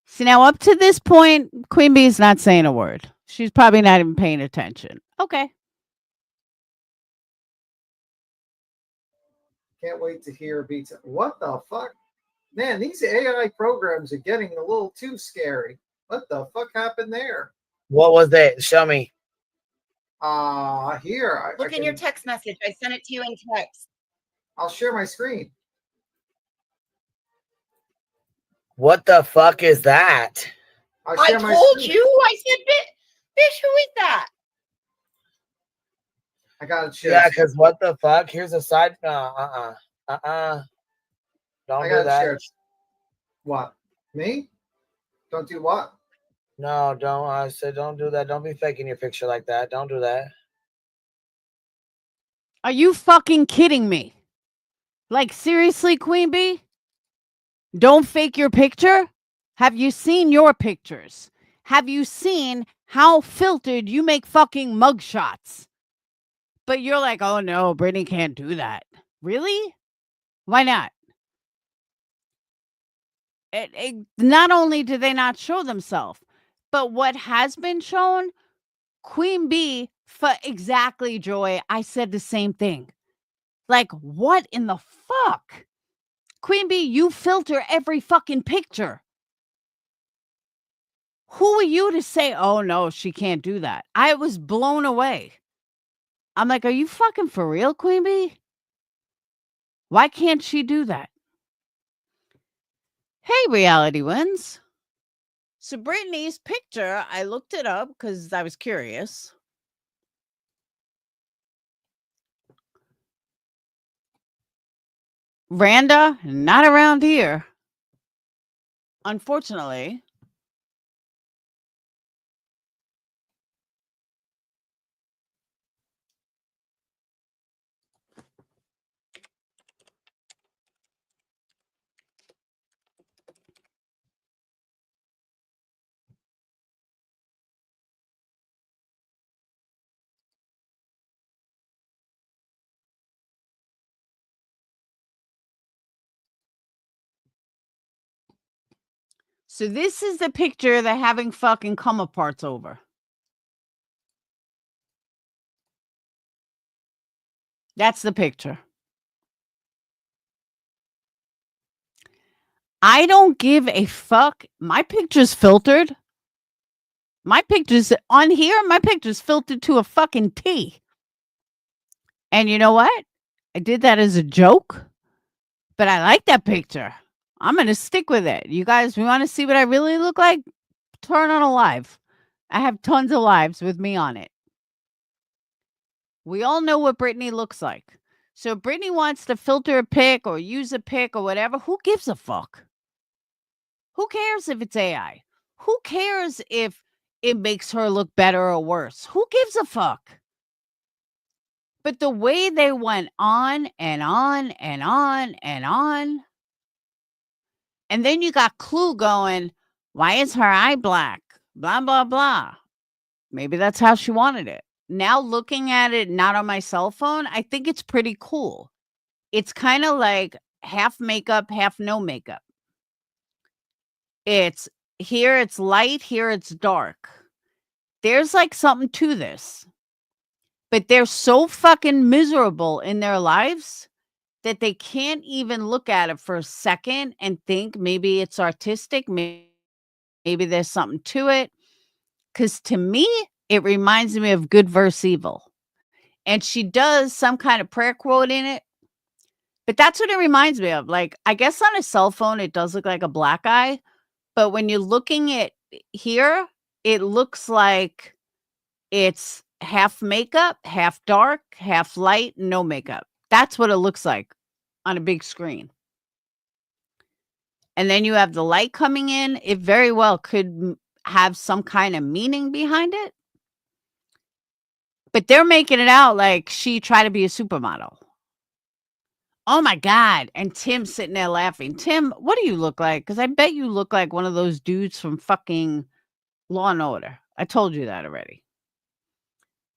See, now up to this point, Queen Bee's not saying a word. She's probably not even paying attention. Okay. Can't wait to hear beats. What the fuck? Man, these AI programs are getting a little too scary. What the fuck happened there? What was that? Show me. Here. Look in your text message. I sent it to you in text. I'll share my screen. What the fuck is that? I told you. I said, bitch, who is that? I got to share. Yeah, because what the fuck? Here's a side. Don't I do gotta that. share. What? Me? Don't do what? No, don't. I said don't do that. Don't be faking your picture like that. Don't do that. Are you fucking kidding me? Like, seriously, Queen Bee? Don't fake your picture? Have you seen your pictures? Have you seen how filtered you make fucking mugshots? But you're like, oh no, Britney can't do that. Really? Why not? Not only do they not show themselves, but what has been shown, Queen Bee, for exactly, Joy, I said the same thing. Like, what in the fuck? Queen Bee, you filter every fucking picture. Who are you to say, oh no, she can't do that? I was blown away. I'm like, are you fucking for real, Queen Bee? Why can't she do that? Hey, Reality Wins. So Britney's picture, I looked it up because I was curious. Randa, not around here. Unfortunately. So this is the picture they're having fucking come aparts over. That's the picture. I don't give a fuck. My picture's filtered. My picture's on here. My picture's filtered to a fucking T. And you know what? I did that as a joke, but I like that picture. I'm going to stick with it. You guys, we want to see what I really look like? Turn on a live. I have tons of lives with me on it. We all know what Britney looks like. So if Britney wants to filter a pic or use a pic or whatever, who gives a fuck? Who cares if it's AI? Who cares if it makes her look better or worse? Who gives a fuck? But the way they went on and on and on and on, and then you got Clue going, why is her eye black? Blah, blah, blah. Maybe that's how she wanted it. Now looking at it, not on my cell phone, I think it's pretty cool. It's kind of like half makeup, half no makeup. It's here it's light, here it's dark. There's like something to this. But they're so fucking miserable in their lives that they can't even look at it for a second and think maybe it's artistic, maybe there's something to it. Because to me, it reminds me of Good versus Evil. And she does some kind of prayer quote in it. But that's what it reminds me of. Like, I guess on a cell phone, it does look like a black eye. But when you're looking at here, it looks like it's half makeup, half dark, half light, no makeup. That's what it looks like on a big screen. And then you have the light coming in. It very well could have some kind of meaning behind it. But they're making it out like she tried to be a supermodel. Oh my God. And Tim's sitting there laughing. Tim, what do you look like? Because I bet you look like one of those dudes from fucking Law and Order. I told you that already.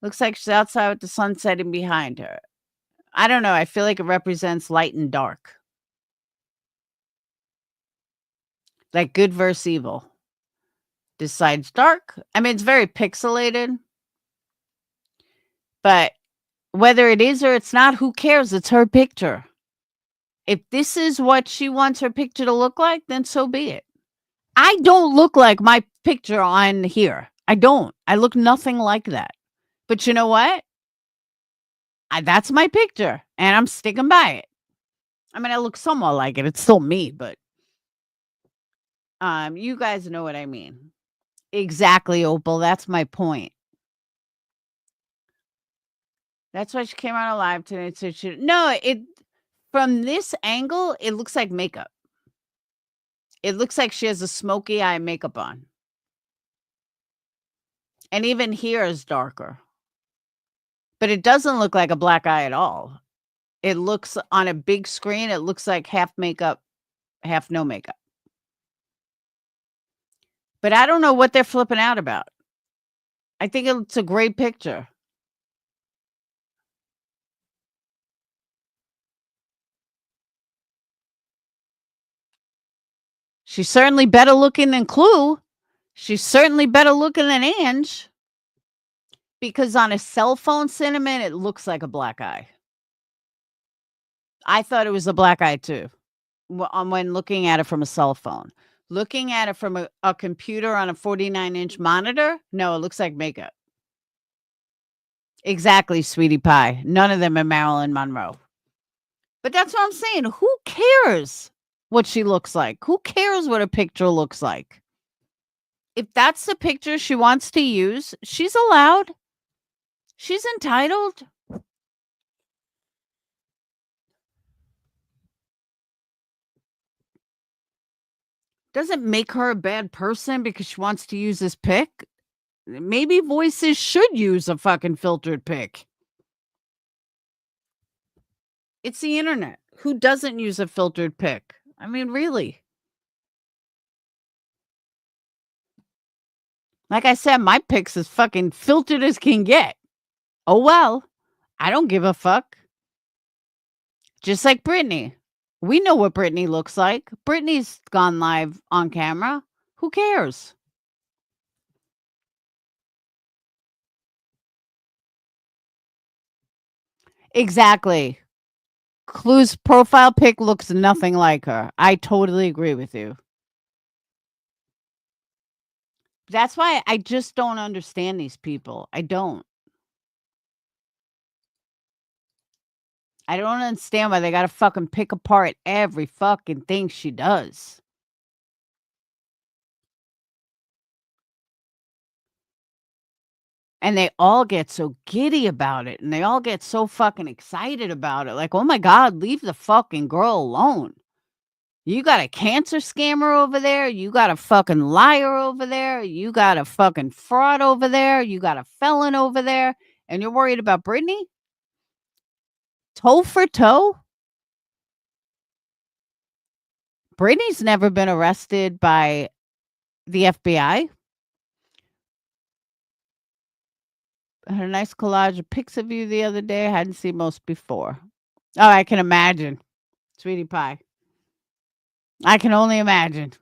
Looks like she's outside with the sun setting behind her. I don't know. I feel like it represents light and dark. Like Good versus Evil. This side's dark. I mean, it's very pixelated. But whether it is or it's not, who cares? It's her picture. If this is what she wants her picture to look like, then so be it. I don't look like my picture on here. I don't. I look nothing like that. But you know what? That's my picture, and I'm sticking by it. I mean, I look somewhat like it. It's still me, but you guys know what I mean. Exactly, Opal. That's my point. That's why she came out alive today. So from this angle, it looks like makeup. It looks like she has a smoky eye makeup on. And even here is darker. But it doesn't look like a black eye at all. It looks on a big screen, it looks like half makeup, half no makeup. But I don't know what they're flipping out about. I think it's a great picture. She's certainly better looking than Clue. She's certainly better looking than Ange. Because on a cell phone cinnamon, it looks like a black eye. I thought it was a black eye too. When looking at it from a cell phone. Looking at it from a computer on a 49-inch monitor, no, it looks like makeup. Exactly, sweetie pie. None of them are Marilyn Monroe. But that's what I'm saying. Who cares what she looks like? Who cares what a picture looks like? If that's the picture she wants to use, she's allowed. She's entitled. Doesn't make her a bad person because she wants to use this pic. Maybe voices should use a fucking filtered pic. It's the internet. Who doesn't use a filtered pic? I mean, really. Like I said, my pic's as fucking filtered as can get. Oh well. I don't give a fuck. Just like Britney. We know what Britney looks like. Britney's gone live on camera. Who cares? Exactly. Clue's profile pic looks nothing like her. I totally agree with you. That's why I just don't understand these people. I don't. I don't understand why they gotta fucking pick apart every fucking thing she does. And they all get so giddy about it, and they all get so fucking excited about it. Like, oh my God, leave the fucking girl alone. You got a cancer scammer over there. You got a fucking liar over there. You got a fucking fraud over there. You got a felon over there. And you're worried about Brittany? Toe for toe? Brittany's never been arrested by the FBI. I had a nice collage of pics of you the other day. I hadn't seen most before. Oh, I can imagine. Sweetie pie. I can only imagine.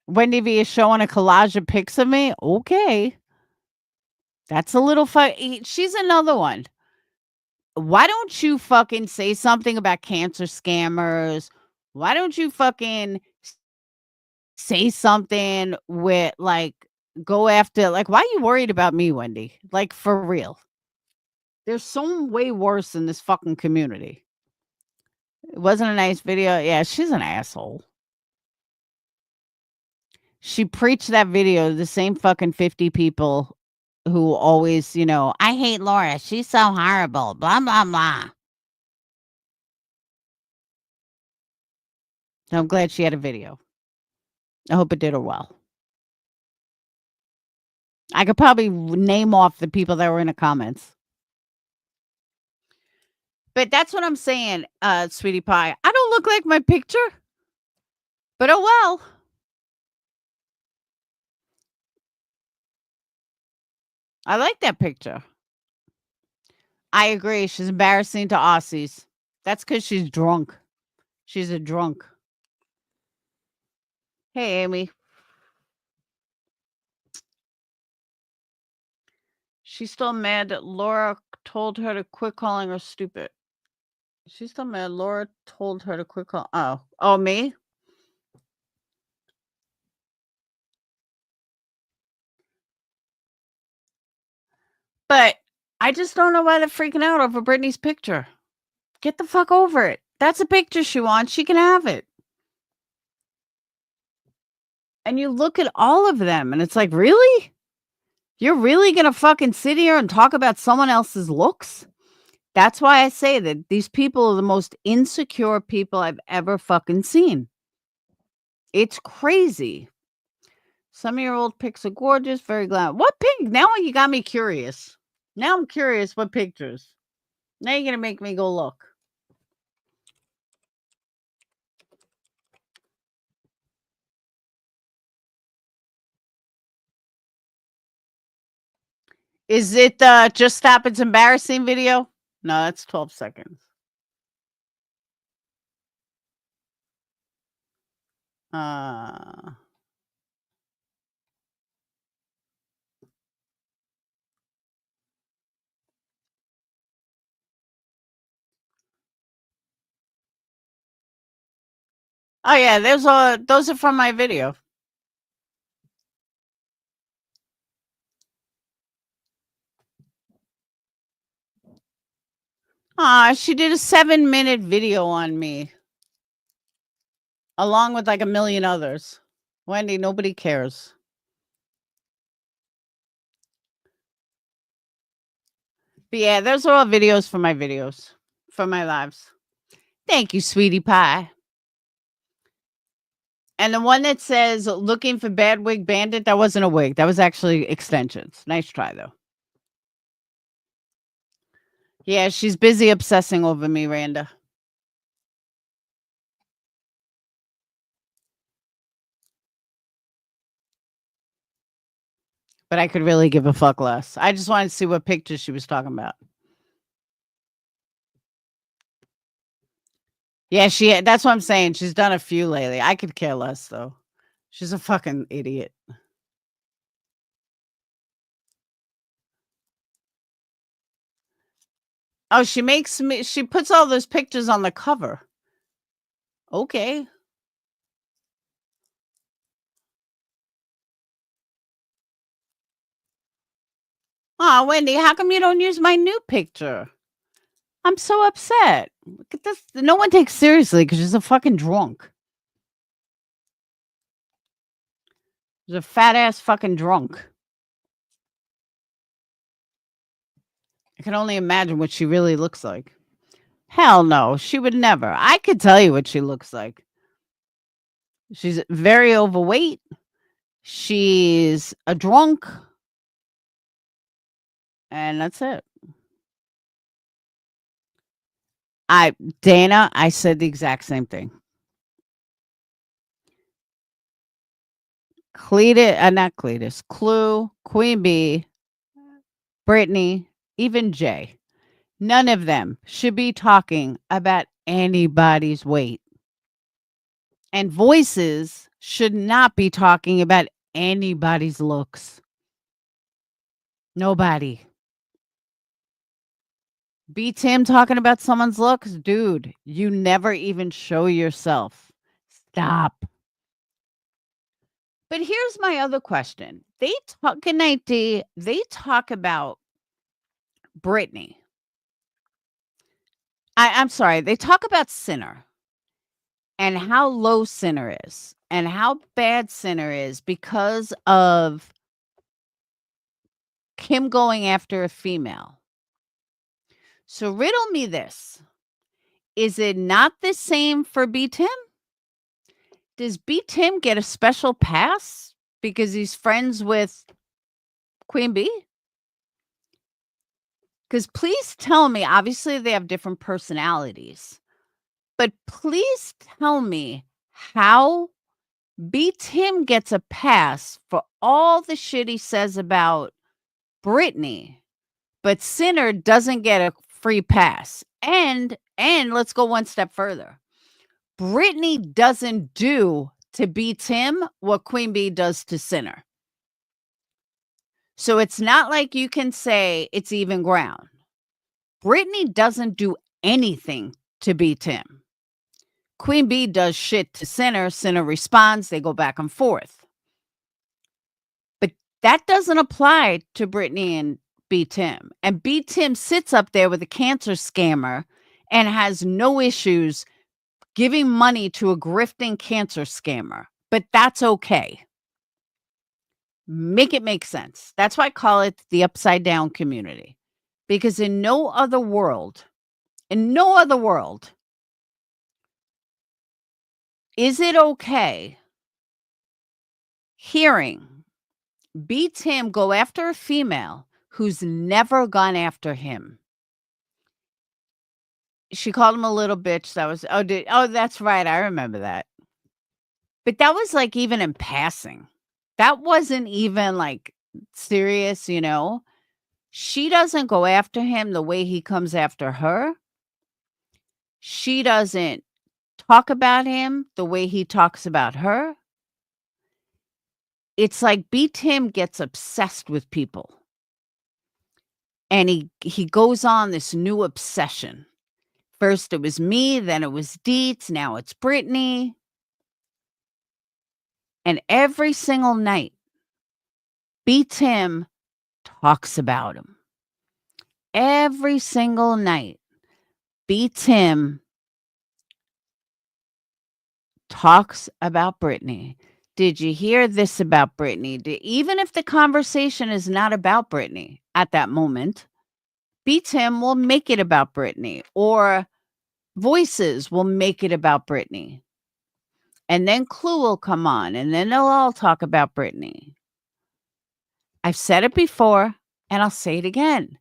Wendy V is showing a collage of pics of me. Okay. That's a little fun. She's another one. Why don't you fucking say something about cancer scammers? Why don't you fucking say something with like go after like why are you worried about me, Wendy? Like for real. There's some way worse in this fucking community. It wasn't a nice video. Yeah, she's an asshole. She preached that video to the same fucking 50 people who always, you know, I hate Laura. She's so horrible. Blah, blah, blah. So I'm glad she had a video. I hope it did her well. I could probably name off the people that were in the comments. But that's what I'm saying, Sweetie Pie. I don't look like my picture. But oh well. I like that picture. I agree. She's embarrassing to Aussies. That's because she's drunk. She's a drunk. Hey, Amy. She's still mad that Laura told her to quit calling her stupid. She's still mad. Laura told her to quit call. Oh, me? But I just don't know why they're freaking out over Brittany's picture. Get the fuck over it. That's a picture she wants. She can have it. And you look at all of them and it's like, really? You're really going to fucking sit here and talk about someone else's looks? That's why I say that these people are the most insecure people I've ever fucking seen. It's crazy. Some of your old pics are gorgeous. Very glad. What pic? Now you got me curious. Now I'm curious what pictures. Now you're going to make me go look. Is it Just Stop It's Embarrassing video? No, that's 12 seconds. Oh yeah, those are from my video. She did a 7-minute video on me. Along with like a million others. Wendy, nobody cares. But yeah, those are all videos for my videos. For my lives. Thank you, Sweetie Pie. And the one that says looking for bad wig bandit, that wasn't a wig. That was actually extensions. Nice try though. Yeah, she's busy obsessing over me, Randa. But I could really give a fuck less. I just wanted to see what picture she was talking about. Yeah, that's what I'm saying. She's done a few lately. I could care less though. She's a fucking idiot. Oh, she puts all those pictures on the cover. Okay. Oh, Wendy, how come you don't use my new picture? I'm so upset. Look at this. No one takes seriously because she's a fucking drunk. She's a fat ass fucking drunk. I can only imagine what she really looks like. Hell no, she would never. I could tell you what she looks like. She's very overweight. She's a drunk. And that's it. Dana, I said the exact same thing. Not Cletus, Clue, Queen Bee, Brittany, even Jay. None of them should be talking about anybody's weight. And Voices should not be talking about anybody's looks. Nobody. B Tim talking about someone's looks? Dude, you never even show yourself. Stop. But here's my other question. Good night, D. They talk about Brittany. I'm sorry. They talk about Sinner and how low Sinner is and how bad Sinner is because of Kim going after a female. So riddle me this. Is it not the same for B Tim? Does B Tim get a special pass because he's friends with Queen Bee? Because please tell me, obviously they have different personalities, but please tell me how B Tim gets a pass for all the shit he says about Brittany, but Sinner doesn't get a free pass. And let's go one step further. Brittany doesn't do to B Tim what Queen Bee does to Sinner. So it's not like you can say it's even ground. Brittany doesn't do anything to B Tim. Queen Bee does shit to Sinner. Sinner responds. They go back and forth. But that doesn't apply to Brittany and B Tim. And B Tim sits up there with a cancer scammer and has no issues giving money to a grifting cancer scammer. But that's okay. Make it make sense. That's why I call it the upside down community. Because in no other world, is it okay hearing B Tim go after a female who's never gone after him? She called him a little bitch. That was, that's right. I remember that. But that was like even in passing. That wasn't even like serious, you know? She doesn't go after him the way he comes after her. She doesn't talk about him the way he talks about her. It's like B Tim gets obsessed with people. And he goes on this new obsession. First it was me, then it was Dietz, now it's Brittany. And every single night, B Tim talks about him. Every single night, B Tim talks about Brittany. Did you hear this about Brittany? Even if the conversation is not about Brittany at that moment, B Tim will make it about Brittany, or Voices will make it about Brittany. And then Clue will come on, and then they'll all talk about Brittany. I've said it before, and I'll say it again.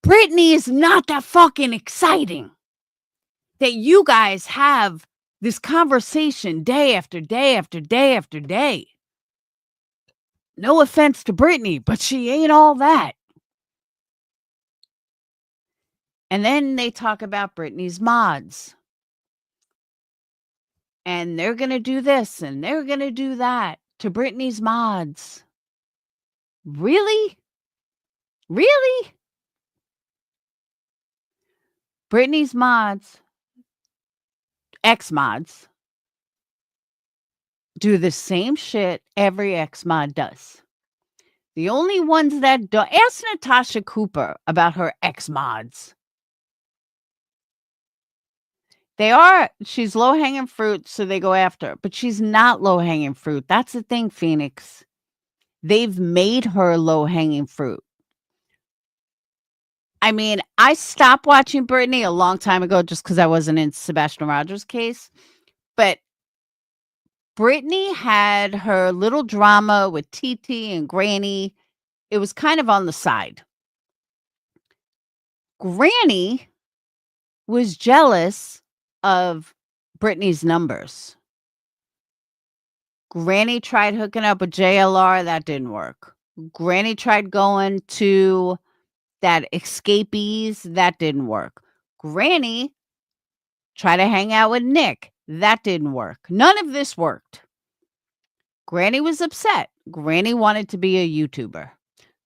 Brittany is not that fucking exciting that you guys have this conversation day after day after day after day. No offense to Brittany, but she ain't all that. And then they talk about Brittany's mods. And they're going to do this and they're going to do that to Brittany's mods. Really? Really? Brittany's mods, ex-mods, do the same shit every ex-mod does. The only ones that don't... Ask Natasha Cooper about her ex-mods. She's low-hanging fruit, so they go after her. But she's not low-hanging fruit. That's the thing, Phoenix. They've made her low-hanging fruit. I mean, I stopped watching Britney a long time ago just because I wasn't in Sebastian Rogers' case. But Britney had her little drama with TT and Granny. It was kind of on the side. Granny was jealous of Britney's numbers. Granny tried hooking up with JLR. That didn't work. Granny tried going to that escapees. That didn't work. Granny tried to hang out with Nick. That didn't work. None of this worked. Granny was upset. Granny wanted to be a YouTuber.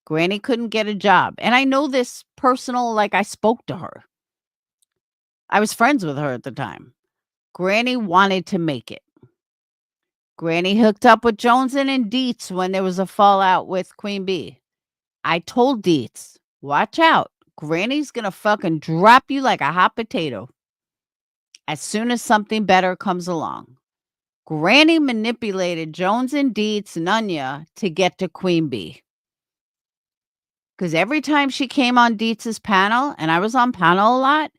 Granny couldn't get a job. And I know this personal, like I spoke to her. I was friends with her at the time. Granny wanted to make it. Granny hooked up with Joneson and Dietz when there was a fallout with Queen Bee. I told Dietz, watch out. Granny's going to fucking drop you like a hot potato as soon as something better comes along. Granny manipulated Jones and Dietz and Anya to get to Queen Bee. Because every time she came on Dietz's panel, and I was on panel a lot,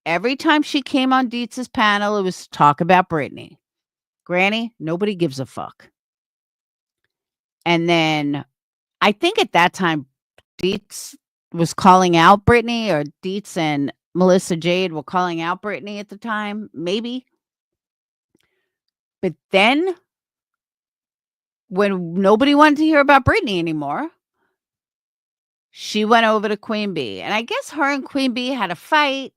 every time she came on Dietz's panel, it was talk about Britney. Granny, nobody gives a fuck. And then I think at that time, Dietz was calling out Britney, or Dietz and Melissa Jade were calling out Britney at the time, maybe. But then, when nobody wanted to hear about Britney anymore, she went over to Queen Bee. And I guess her and Queen Bee had a fight.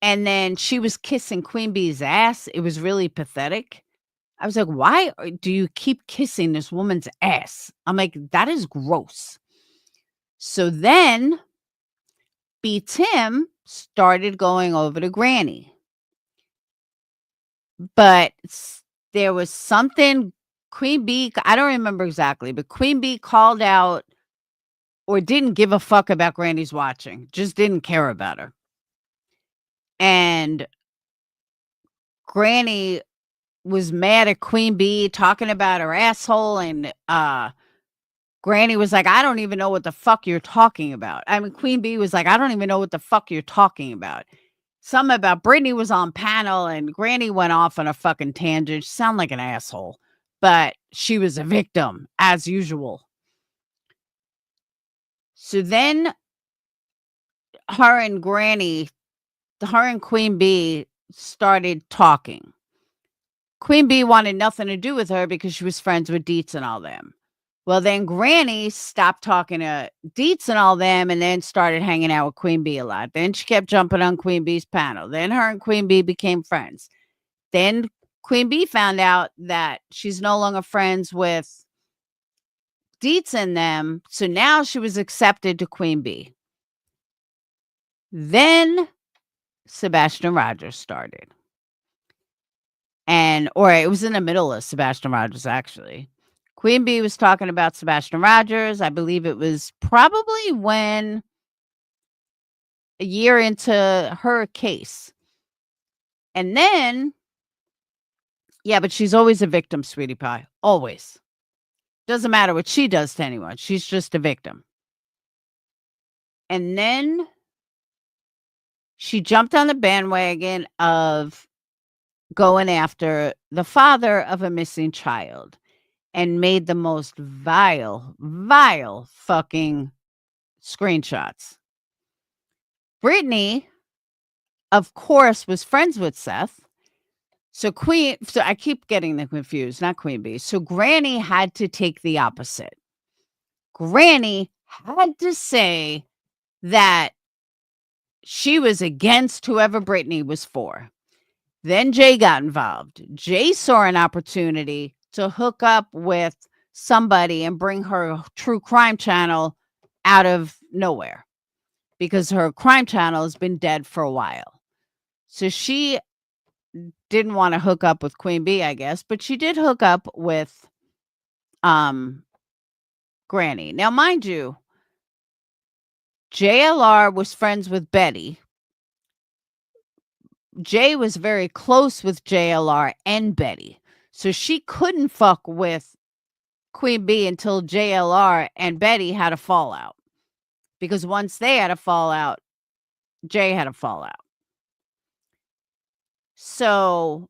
And then she was kissing Queen Bee's ass. It was really pathetic. I was like, why do you keep kissing this woman's ass? I'm like, that is gross. So then B. Tim started going over to Granny. But there was something Queen Bee, I don't remember exactly, but Queen Bee called out or didn't give a fuck about Granny's watching. Just didn't care about her. And Granny was mad at Queen Bee talking about her asshole, and Granny was like, I don't even know what the fuck you're talking about. I mean, Queen Bee was like, I don't even know what the fuck you're talking about. Something about Britney was on panel, and Granny went off on a fucking tangent. She sounded like an asshole, but she was a victim, as usual. So then her and Queen Bee started talking. Queen Bee wanted nothing to do with her because she was friends with Dietz and all them. Well, then Granny stopped talking to Dietz and all them and then started hanging out with Queen Bee a lot. Then she kept jumping on Queen Bee's panel. Then her and Queen Bee became friends. Then Queen Bee found out that she's no longer friends with Dietz and them. So now she was accepted to Queen Bee. Then Sebastian Rogers started. Or it was in the middle of Sebastian Rogers, actually. Queen Bee was talking about Sebastian Rogers. I believe it was probably when a year into her case. And then, yeah, but she's always a victim, sweetie pie. Always. Doesn't matter what she does to anyone. She's just a victim. And then she jumped on the bandwagon of going after the father of a missing child and made the most vile fucking screenshots. Britney, of course, was friends with Seth. So I keep getting them confused, not Queen Bee. So Granny had to take the opposite. Granny had to say that she was against whoever Britney was for. Then Jay got involved. Jay saw an opportunity to hook up with somebody and bring her true crime channel out of nowhere because her crime channel has been dead for a while. So she didn't want to hook up with Queen Bee, I guess, but she did hook up with Granny. Now, mind you, JLR was friends with Betty. Jay was very close with JLR and Betty. So she couldn't fuck with Queen Bee until JLR and Betty had a fallout. Because once they had a fallout, Jay had a fallout. So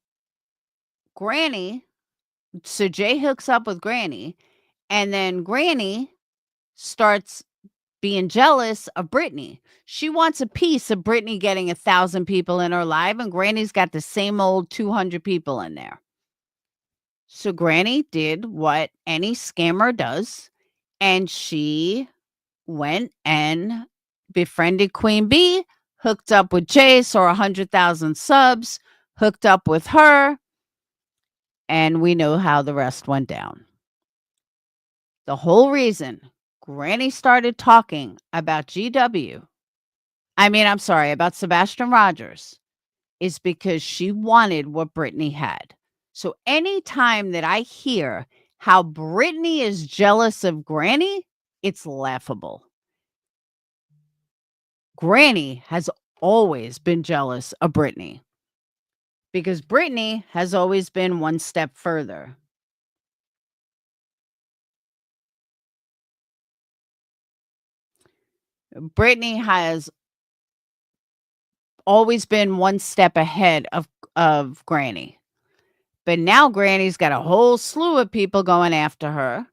Jay hooks up with Granny, and then Granny starts being jealous of Brittany. She wants a piece of Brittany getting 1,000 people in her live, and Granny's got the same old 200 people in there. So Granny did what any scammer does, and she went and befriended Queen Bee, hooked up with Jay, saw 100,000 subs, hooked up with her, and we know how the rest went down. The whole reason Granny started talking about about Sebastian Rogers, is because she wanted what Brittany had. So anytime that I hear how Brittany is jealous of Granny, it's laughable. Granny has always been jealous of Brittany because Brittany has always been one step further. Brittany has always been one step ahead of Granny. But now Granny's got a whole slew of people going after her.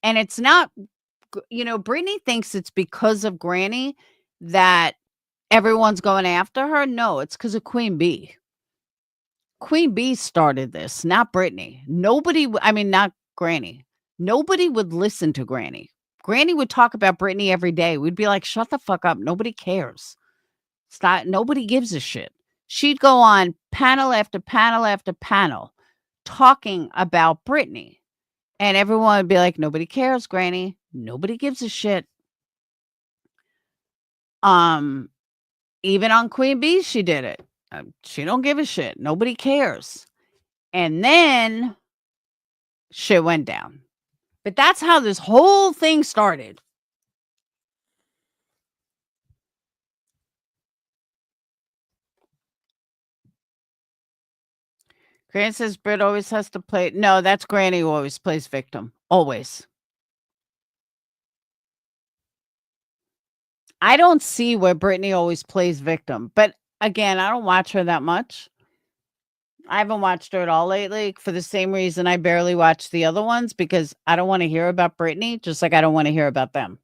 And it's not, Brittany thinks it's because of Granny that everyone's going after her. No, it's because of Queen Bee. Queen Bee started this, not Brittany. Not Granny. Nobody would listen to Granny. Granny would talk about Brittany every day. We'd be like, shut the fuck up. Nobody cares. Nobody gives a shit. She'd go on panel after panel after panel talking about Brittany. And everyone would be like, nobody cares, Granny. Nobody gives a shit. Even on Queen Bee, she did it. She don't give a shit. Nobody cares. And then shit went down. But that's how this whole thing started. Granny says Britt always has to play. No, that's Granny who always plays victim. Always. I don't see where Brittany always plays victim. But again, I don't watch her that much. I haven't watched her at all lately for the same reason I barely watch the other ones, because I don't want to hear about Brittany, just like I don't want to hear about them.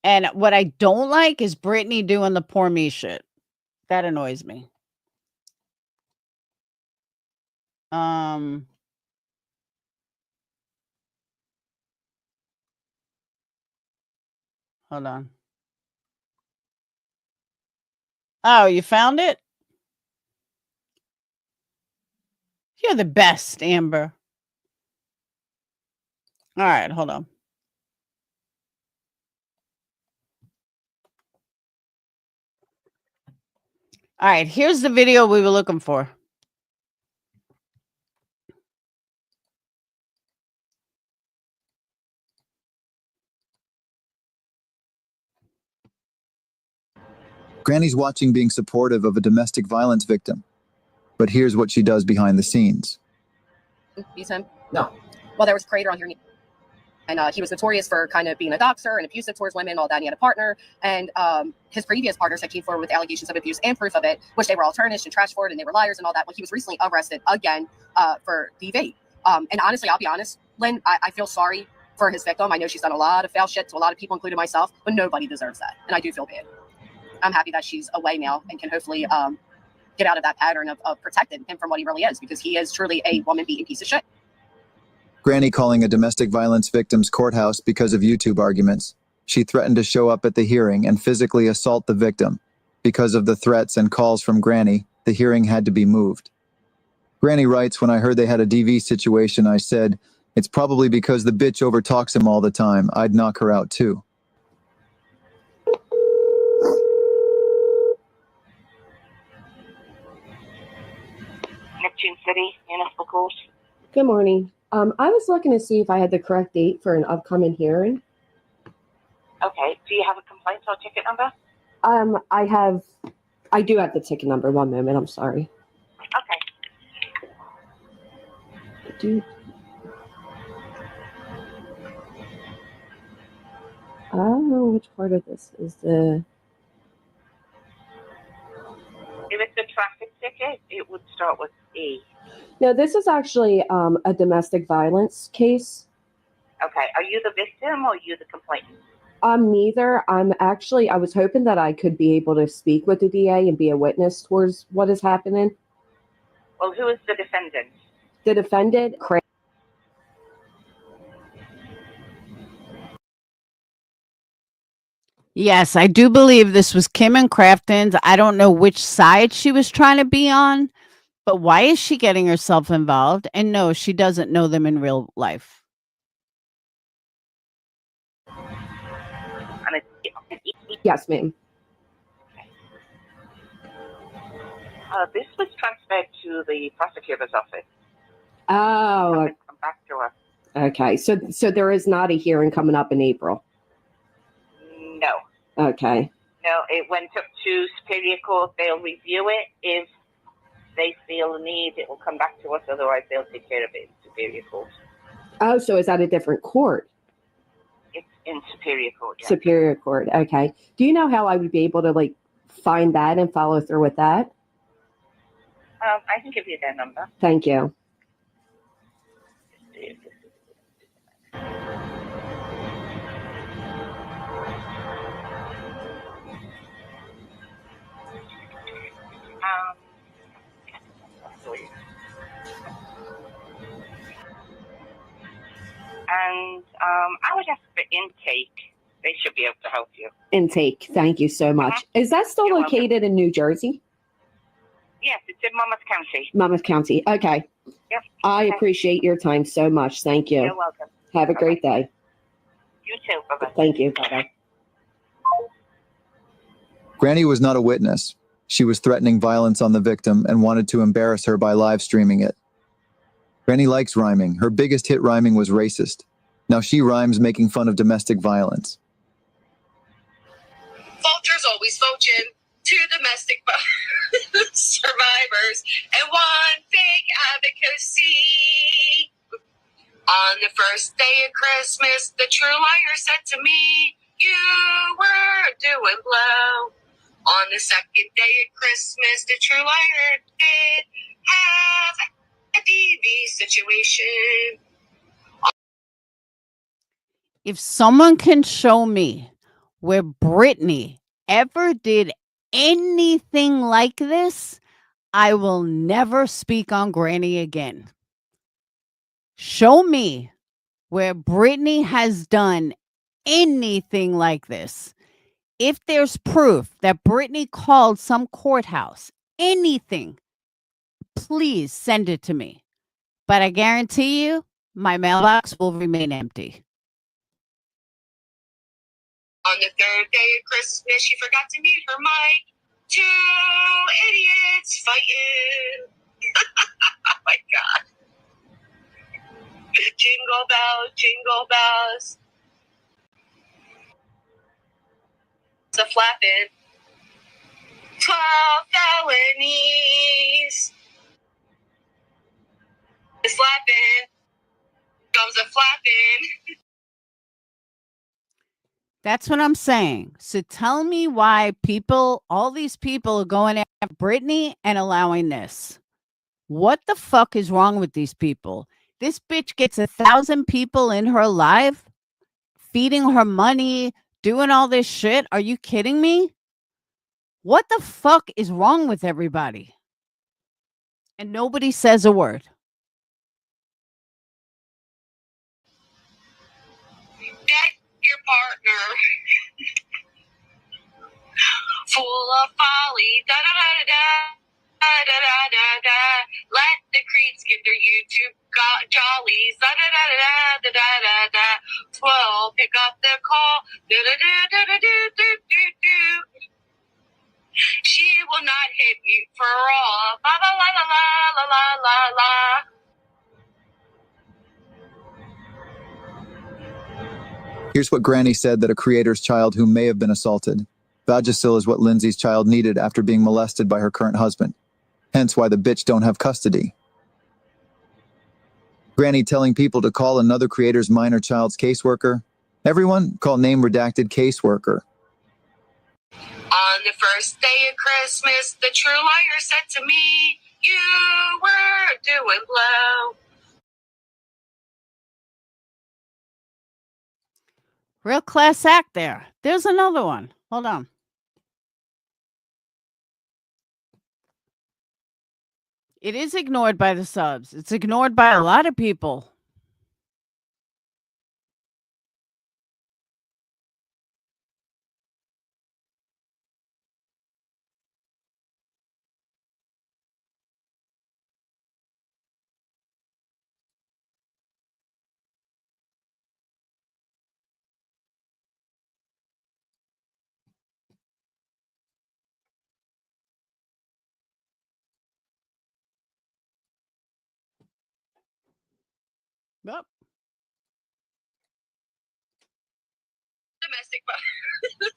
And what I don't like is Brittany doing the poor me shit. That annoys me. Hold on. Oh, you found it? You're the best, Amber. All right, hold on. All right, here's the video we were looking for. Granny's watching being supportive of a domestic violence victim. But here's what she does behind the scenes. Use him? No. Well, there was a creator on here, and he was notorious for kind of being a doxer and abusive towards women, all that. And he had a partner, and his previous partners had came forward with allegations of abuse and proof of it, which they were all tarnished and trashed for it, and they were liars and all that. Well, he was recently arrested again for DV. And honestly, I'll be honest, Lynn, I feel sorry for his victim. I know she's done a lot of foul shit to a lot of people, including myself, but nobody deserves that. And I do feel bad. I'm happy that she's away now and can hopefully get out of that pattern of protecting him from what he really is, because he is truly a woman-beating piece of shit. Granny calling a domestic violence victim's courthouse because of YouTube arguments. She threatened to show up at the hearing and physically assault the victim. Because of the threats and calls from Granny, the hearing had to be moved. Granny writes, when I heard they had a DV situation, I said, it's probably because the bitch overtalks him all the time. I'd knock her out too. Neptune City, Municipal Court. Good morning. I was looking to see if I had the correct date for an upcoming hearing. Okay. Do you have a complaint or ticket number? I do have the ticket number. One moment. I'm sorry. Okay. I don't know which part of this is the. If it's a traffic ticket, it would start with E. No, this is actually a domestic violence case. Okay. Are you the victim or are you the complainant? I'm neither. I was hoping that I could be able to speak with the DA and be a witness towards what is happening. Well, who is the defendant? The defendant, Yes, I do believe this was Kim and Crafton's. I don't know which side she was trying to be on, but why is she getting herself involved? And no, she doesn't know them in real life. Yes, ma'am. This was transferred to the prosecutor's office. Oh, Come back to us. okay. So there is not a hearing coming up in April. No. Okay. No, it went up to Superior Court. They'll review it. If they feel a need, it will come back to us. Otherwise, they'll take care of it in Superior Court. Oh, so is that a different court? It's in Superior Court, yeah. Superior Court. Okay. Do you know how I would be able to find that and follow through with that? I can give you their number. Thank you. And I would ask for intake. They should be able to help you. Intake. Thank you so much. Is that still located in New Jersey? Yes, it's in Monmouth County. Monmouth County. Okay. Yep. I appreciate your time so much. Thank you. You're welcome. Have a great day. You too. Bye-bye. Thank you. Bye-bye. Granny was not a witness. She was threatening violence on the victim and wanted to embarrass her by live streaming it. Granny likes rhyming. Her biggest hit rhyming was racist. Now she rhymes making fun of domestic violence. Vultures always vulture to domestic survivors and one big advocacy. On the first day of Christmas, the true liar said to me, "You were doing blow." On the second day of Christmas, the true liar did have a DV situation. If someone can show me where Britney ever did anything like this, I will never speak on Granny again. Show me where Britney has done anything like this. If there's proof that Britney called some courthouse, anything, please send it to me. But I guarantee you, my mailbox will remain empty. On the third day of Christmas, she forgot to mute her mic. Two idiots fighting. Oh my God. Jingle bells, jingle bells. The flapping. 12 felonies. The slapping. Comes a flapping. That's what I'm saying. So tell me why all these people are going after Britney and allowing this. What the fuck is wrong with these people? This bitch gets 1,000 people in her live, feeding her money, doing all this shit. Are you kidding me? What the fuck is wrong with everybody? And nobody says a word. Deck your partner. Full of folly. Da da da da da. Da da da da da. Let the creeps get their YouTube jollies. Da da da da da da da da. 12 pick up the call. Da da da da da do do do do. She will not hit you for all. La la la la la la la la. Here's what Granny said that a creator's child who may have been assaulted. Vagisil is what Lindsay's child needed after being molested by her current husband. Hence why the bitch don't have custody. Granny telling people to call another creator's minor child's caseworker. Everyone, call name redacted caseworker. On the first day of Christmas, the true liar said to me, you were doing blow. Real class act there. There's another one. Hold on. It is ignored by the subs. It's ignored by a lot of people. Yep. Domestic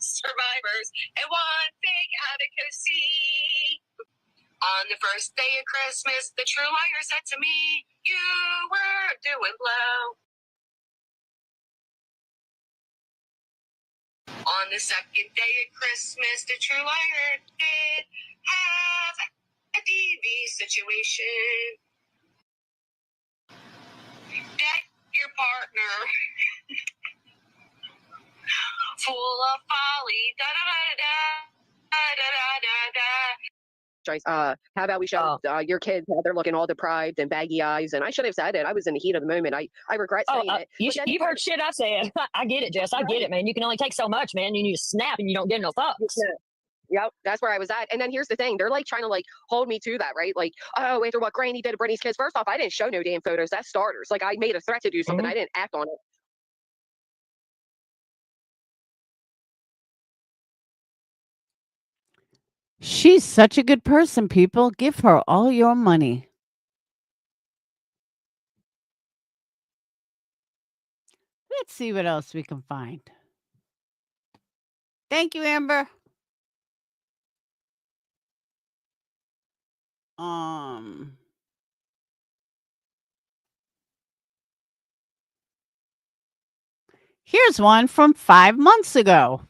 survivors and one big advocacy. On the first day of Christmas, the true liar said to me, you were doing blow. On the second day of Christmas, the true liar did have a DV situation. That your partner full of folly, da da da da da da da da. How about we show your kids how they're looking all deprived and baggy eyes? And I should have said it. I was in the heat of the moment. I regret saying it. You've heard shit I said. I get it, Jess. I get it, man. You can only take so much, man. You just snap and you don't get no thoughts. Yep, that's where I was at. And then here's the thing. They're like trying to like hold me to that, right? Like, oh, after what Granny did to Brittany's kids. First off, I didn't show no damn photos. That's starters. Like, I made a threat to do something. I didn't act on it. She's such a good person, people. Give her all your money. Let's see what else we can find. Thank you, Amber. Here's one from 5 months ago.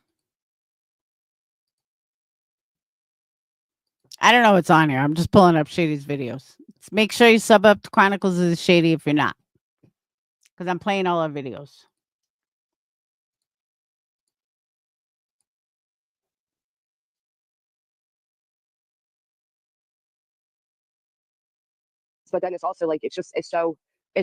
I don't know what's on here. I'm just pulling up Shady's videos. Make sure you sub up to Chronicles of the Shady if you're not. Because I'm playing all our videos. But then it's also like it's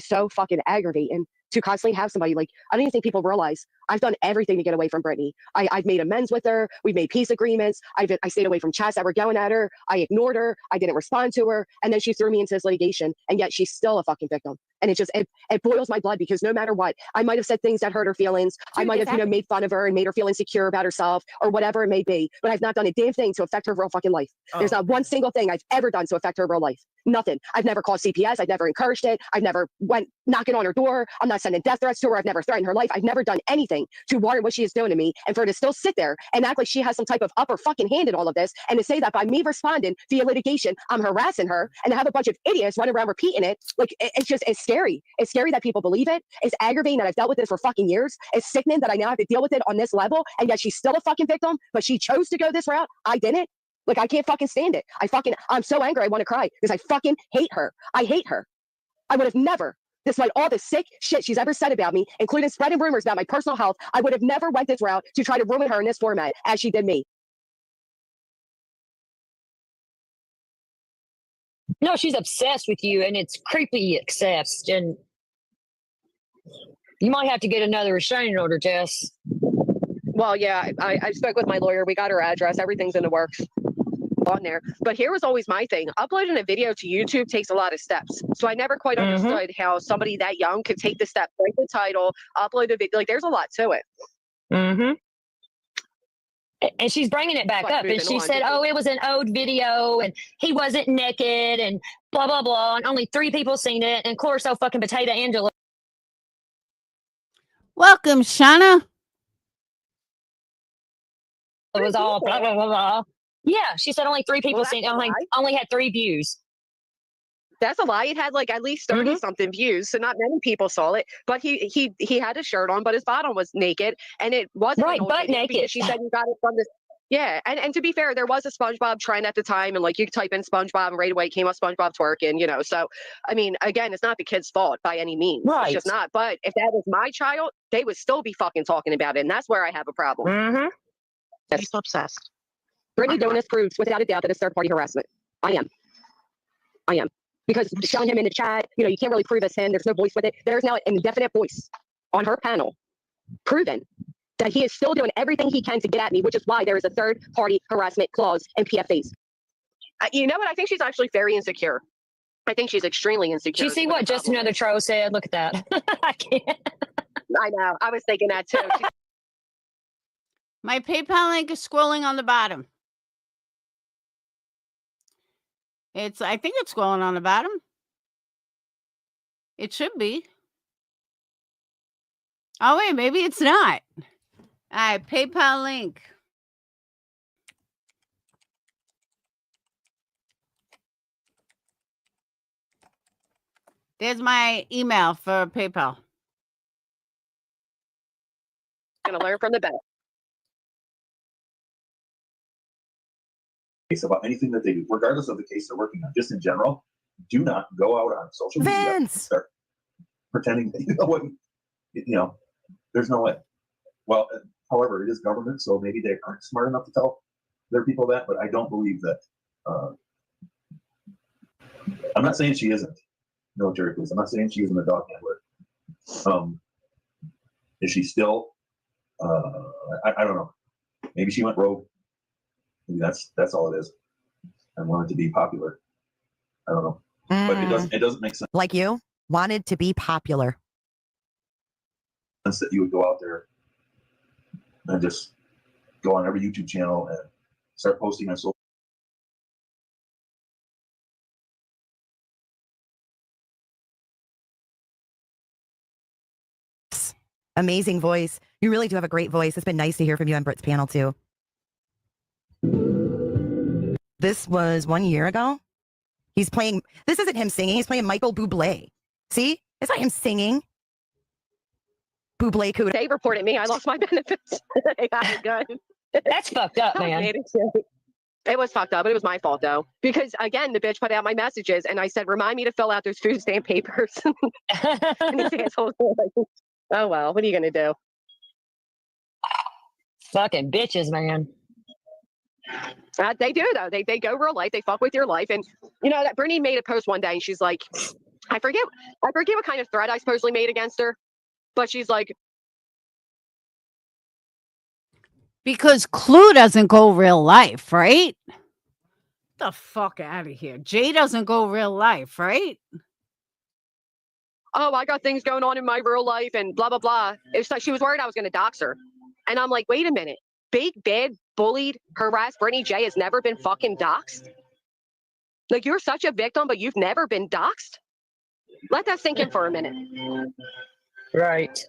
so fucking aggravating to constantly have somebody like I don't even think people realize I've done everything to get away from Brittany. I've made amends with her. We've made peace agreements. I stayed away from chats that were going at her. I ignored her. I didn't respond to her. And then she threw me into this litigation. And yet she's still a fucking victim. And it boils my blood because no matter what, I might have said things that hurt her feelings. I might have, made fun of her and made her feel insecure about herself or whatever it may be. But I've not done a damn thing to affect her real fucking life. There's not one single thing I've ever done to affect her real life. Nothing. I've never called CPS. I've never encouraged it. I've never went knocking on her door. I'm not sending death threats to her. I've never threatened her life. I've never done anything to warrant what she is doing to me. And for her to still sit there and act like she has some type of upper fucking hand in all of this and to say that by me responding via litigation, I'm harassing her and to have a bunch of idiots running around repeating it. Like, it's scary. It's scary that people believe it. It's aggravating that I've dealt with this for fucking years. It's sickening that I now have to deal with it on this level. And yet she's still a fucking victim, but she chose to go this route. I didn't. Like, I can't fucking stand it. I'm so angry I want to cry because I fucking hate her. I hate her. I would have never, despite all the sick shit she's ever said about me, including spreading rumors about my personal health, I would have never went this route to try to ruin her in this format as she did me. No, she's obsessed with you, and it's creepy obsessed. And you might have to get another restraining order, Jess. Well, yeah, I spoke with my lawyer. We got her address. Everything's in the works on there. But here was always my thing. Uploading a video to YouTube takes a lot of steps. So I never quite understood how somebody that young could take the step, write the title, upload a video. Like, there's a lot to it. And she's bringing it back up. And she said, oh, it was an old video and he wasn't naked and blah, blah, blah. And only 3 people seen it. And of course, so fucking Potato Angela. Welcome, Shauna. It was all blah, blah, blah, blah. Yeah, she said only 3 people seen it. Only had 3 views. That's a lie. It had like at least 30 something views, so not many people saw it. But he had a shirt on, but his bottom was naked, and it wasn't Right, an old butt video naked. because she said you got it from this. Yeah, and to be fair, there was a SpongeBob trend at the time, and like you type in SpongeBob, and right away came up SpongeBob twerking, you know. So, I mean, again, it's not the kid's fault by any means. Right. It's just not. But if that was my child, they would still be fucking talking about it, and that's where I have a problem. Mm-hmm. He's so obsessed. Brittany doing this proves without a doubt that it's third-party harassment. I am. Because showing him in the chat, you know, you can't really prove it's him. There's no voice with it. There's now an indefinite voice on her panel proven that he is still doing everything he can to get at me, which is why there is a third-party harassment clause in PFAs. You know what? I think she's actually very insecure. I think she's extremely insecure. Did you see what just another troll said? Look at that. I can't. I know. I was thinking that too. My PayPal link is scrolling on the bottom. I think it's scrolling on the bottom. It should be. Oh, wait, maybe it's not. All right, PayPal link. There's my email for PayPal. Gonna learn from the best. About anything that they do, regardless of the case they're working on, just in general, do not go out on social media and start pretending that you know what, you know, there's no way. Well, however, it is government, so maybe they aren't smart enough to tell their people that, but I don't believe that. I'm not saying she isn't military police. I'm not saying she isn't a dog handler. Is she still? I don't know. Maybe she went rogue. Maybe that's all it is. I wanted to be popular. I don't know, but it doesn't make sense. Like you wanted to be popular. That you would go out there and just go on every YouTube channel and start posting on social. Amazing voice. You really do have a great voice. It's been nice to hear from you on Britt's panel too. This was 1 year ago. He's playing, this isn't him singing, he's playing Michael Bublé. See? It's not him singing. Bublé Cuda. They reported me. I lost my benefits. They got it good. That's fucked up, man. It was fucked up, but it was my fault though. Because again, the bitch put out my messages and I said, remind me to fill out those food stamp papers. And these assholes were like, oh well, what are you gonna do? Fucking bitches, man. They do though. They go real life. They fuck with your life. And you know that Brittany made a post one day and she's like, I forget what kind of threat I supposedly made against her, but she's like, because Clue doesn't go real life, right? Get the fuck out of here. Jay doesn't go real life, right? oh, I got things going on in my real life and blah blah blah. It's like she was worried I was gonna dox her, and I'm like, wait a minute, big bad bullied, harassed Brittany J has never been fucking doxed. Like you're such a victim, but you've never been doxed. Let that sink in for a minute. Right.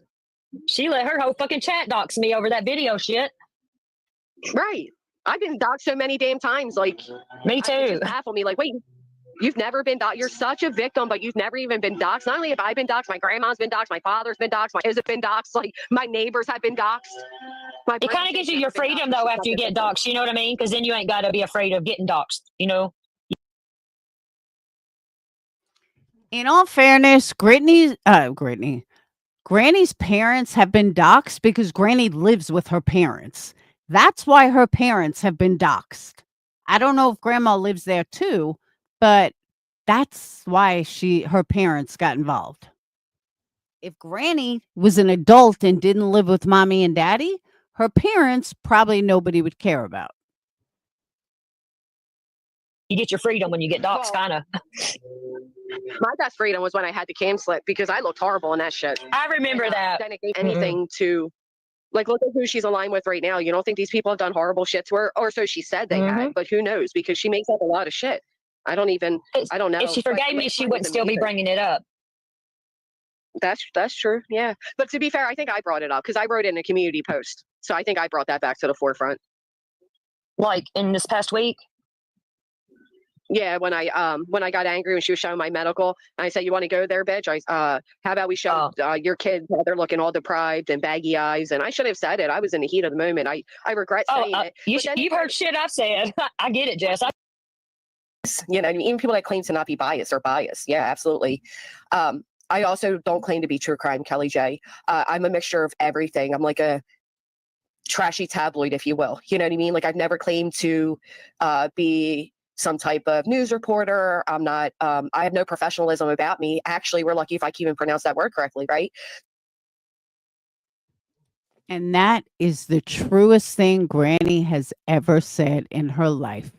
She let her whole fucking chat dox me over that video shit. Right. I've been doxed so many damn times. Like me too. It just baffled me. Like, wait, you've never been doxed. You're such a victim, but you've never even been doxed. Not only have I been doxed, my grandma's been doxed, my father's been doxed, my kids have been doxed, like my neighbors have been doxed. It kind of gives you your freedom though after you get doxed. You know what I mean? Because then you ain't got to be afraid of getting doxed. You know. In all fairness, Granny's parents have been doxxed because Granny lives with her parents. That's why her parents have been doxxed. I don't know if Grandma lives there too, but that's why her parents got involved. If Granny was an adult and didn't live with Mommy and Daddy, her parents probably nobody would care about. You get your freedom when you get doxxed, kind of. My best freedom was when I had the cam slip because I looked horrible in that shit. I remember that. Then it gave anything to, like, look at who she's aligned with right now. You don't think these people have done horrible shit to her? Or so she said they had, but who knows? Because she makes up a lot of shit. I don't know. If she forgave me, she wouldn't still be bringing it up. That's true. Yeah. But to be fair, I think I brought it up because I wrote it in a community post. So I think I brought that back to the forefront. Like in this past week? Yeah, when I got angry when she was showing my medical, and I said, "You want to go there, bitch?" How about we show your kids while they're looking all deprived and baggy eyes? And I should have said it. I was in the heat of the moment. I regret saying it. You've heard shit I've said. I get it, Jess. You know, even people that claim to not be biased are biased. Yeah, absolutely. I also don't claim to be true crime, Kelly J. I'm a mixture of everything. I'm like a trashy tabloid, if you will. You know what I mean? Like I've never claimed to be some type of news reporter. I'm not. I have no professionalism about me. Actually, we're lucky if I can even pronounce that word correctly, right? And that is the truest thing Granny has ever said in her life.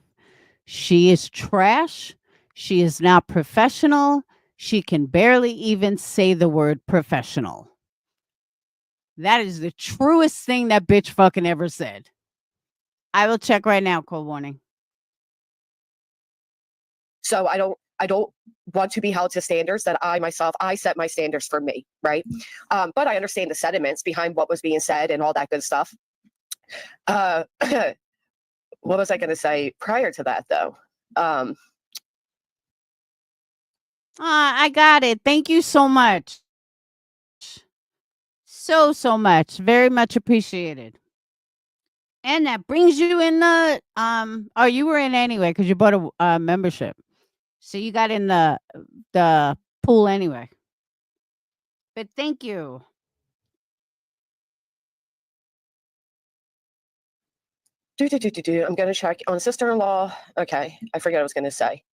She is trash. She is not professional. She can barely even say the word professional. That is the truest thing that bitch fucking ever said. I will check right now, cold warning. So I don't want to be held to standards that I set my standards for me, right? But I understand the sentiments behind what was being said and all that good stuff. What was I going to say prior to that, though? I got it. Thank you so much. So much. Very much appreciated. And that brings you in the oh, you were in anyway because you bought a membership. So you got in the pool anyway. But thank you. I'm going to check on sister-in-law. Okay, I forget what I was going to say.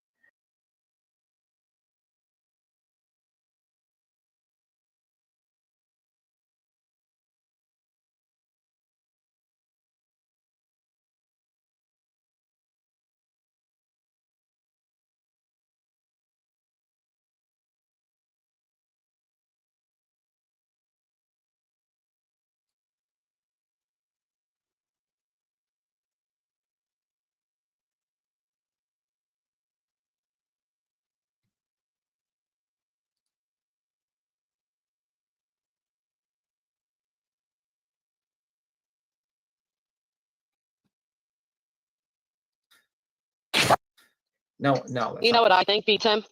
No. You know what I think, B-Tim?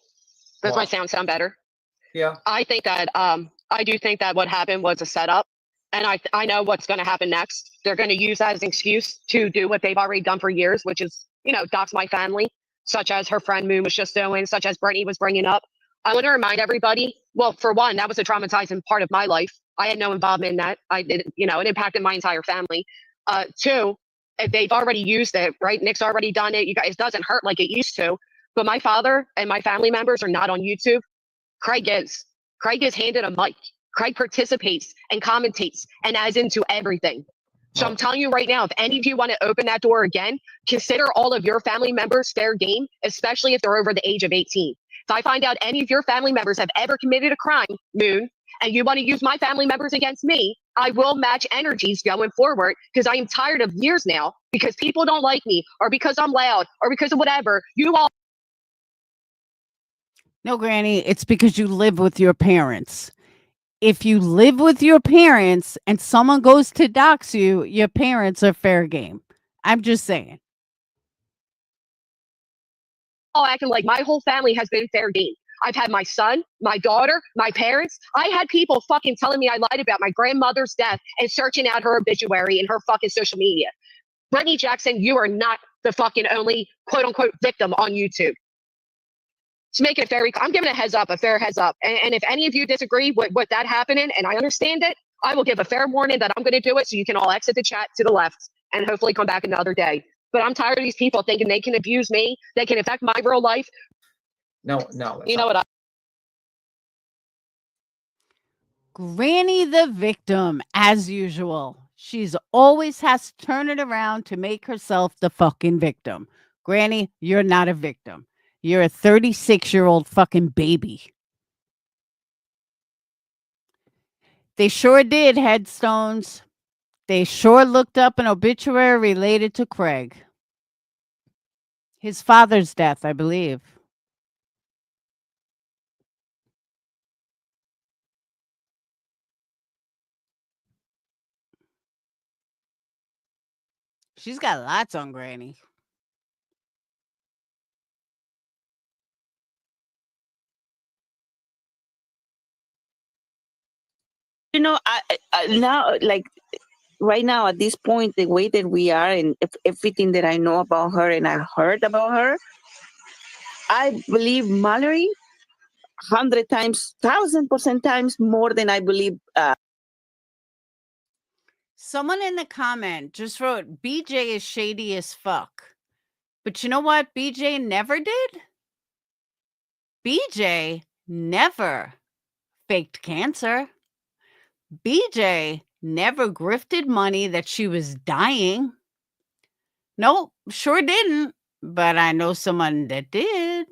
Does my sound better? Yeah. I think that I do think that what happened was a setup, and I know what's going to happen next. They're going to use that as an excuse to do what they've already done for years, which is dox my family, such as her friend Moon was just doing, such as Brittany was bringing up. I want to remind everybody. Well, for one, that was a traumatizing part of my life. I had no involvement in that. I did, it impacted my entire family. Two, if they've already used it, right? Nick's already done it. You guys, it doesn't hurt like it used to. But my father and my family members are not on YouTube. Craig is. Craig is handed a mic. Craig participates and commentates and adds into everything. So I'm telling you right now, if any of you want to open that door again, consider all of your family members fair game, especially if they're over the age of 18. If I find out any of your family members have ever committed a crime, Moon, and you want to use my family members against me, I will match energies going forward because I am tired of years now because people don't like me or because I'm loud or because of whatever. You all. No, Granny, it's because you live with your parents. If you live with your parents and someone goes to dox you, your parents are fair game. I'm just saying. All acting like my whole family has been fair game. I've had my son, my daughter, my parents. I had people fucking telling me I lied about my grandmother's death and searching out her obituary in her fucking social media. Brittany Jackson, you are not the fucking only quote unquote victim on YouTube. To make it very, I'm giving a heads up, a fair heads up. And if any of you disagree with that happening, and I understand it, I will give a fair warning that I'm going to do it so you can all exit the chat to the left and hopefully come back another day. But I'm tired of these people thinking they can abuse me, they can affect my real life. No. You know what I. Granny the victim, as usual. She's always has to turn it around to make herself the fucking victim. Granny, you're not a victim. You're a 36-year-old fucking baby. They sure did headstones. They sure looked up an obituary related to Craig. His father's death, I believe. She's got lots on Granny. know, now, like right now at this point, the way that we are and everything that I know about her and I heard about her, I believe Mallory 100 times, 1,000% times more than I believe. Someone in the comment just wrote, BJ is shady as fuck. But you know what BJ never did? BJ never faked cancer. BJ never grifted money that she was dying. Nope, sure didn't. But I know someone that did.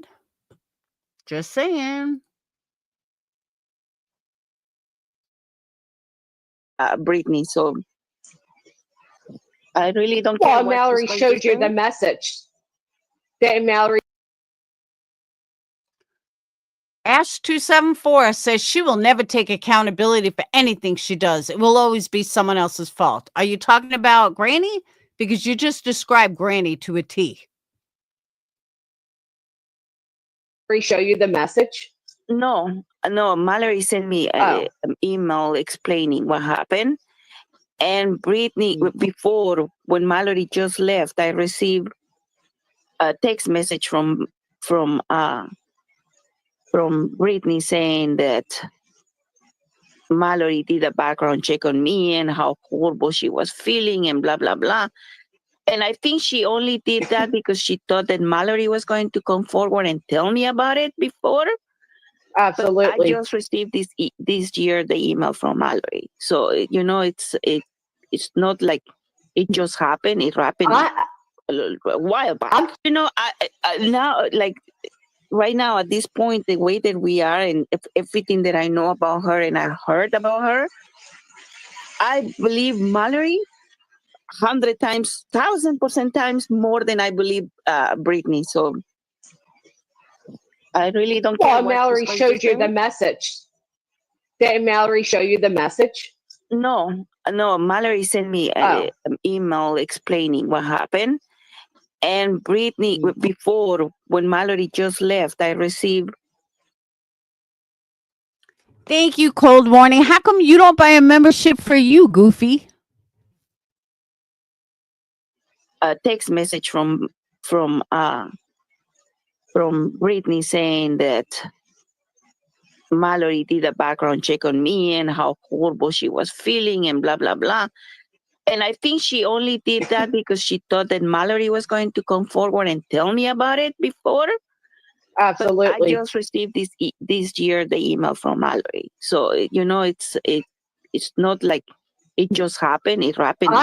Just saying. Brittany, so I really don't care. Well, what Mallory she's going to showed you the say. message. That Mallory. Ash274 says she will never take accountability for anything she does. It will always be someone else's fault. Are you talking about Granny? Because you just described Granny to a T. Show you the message? No, Mallory sent me an email explaining what happened. And Brittany, before, when Mallory just left, I received a text message from Brittany saying that Mallory did a background check on me and how horrible she was feeling and blah, blah, blah. And I think she only did that because she thought that Mallory was going to come forward and tell me about it before. Absolutely. But I just received this year the email from Mallory. So, you know, it's not like it just happened. It happened a while back. You know, I now, like, right now at this point, the way that we are and everything that I know about her and I heard about her, I believe Mallory 100 times, 1,000% times more than I believe Brittany. So I really don't care. Well, what Mallory she's going to showed you say. the message. Did Mallory show you the message? No, Mallory sent me an email explaining what happened. And Brittany, before, when Mallory just left, I received. Thank you, Cold Warning. How come you don't buy a membership for you, Goofy? A text message from Brittany saying that Mallory did a background check on me and how horrible she was feeling and blah, blah, blah. And I think she only did that because she thought that Mallory was going to come forward and tell me about it before. Absolutely. But I just received this year the email from Mallory. So, you know, it's not like it just happened. It happened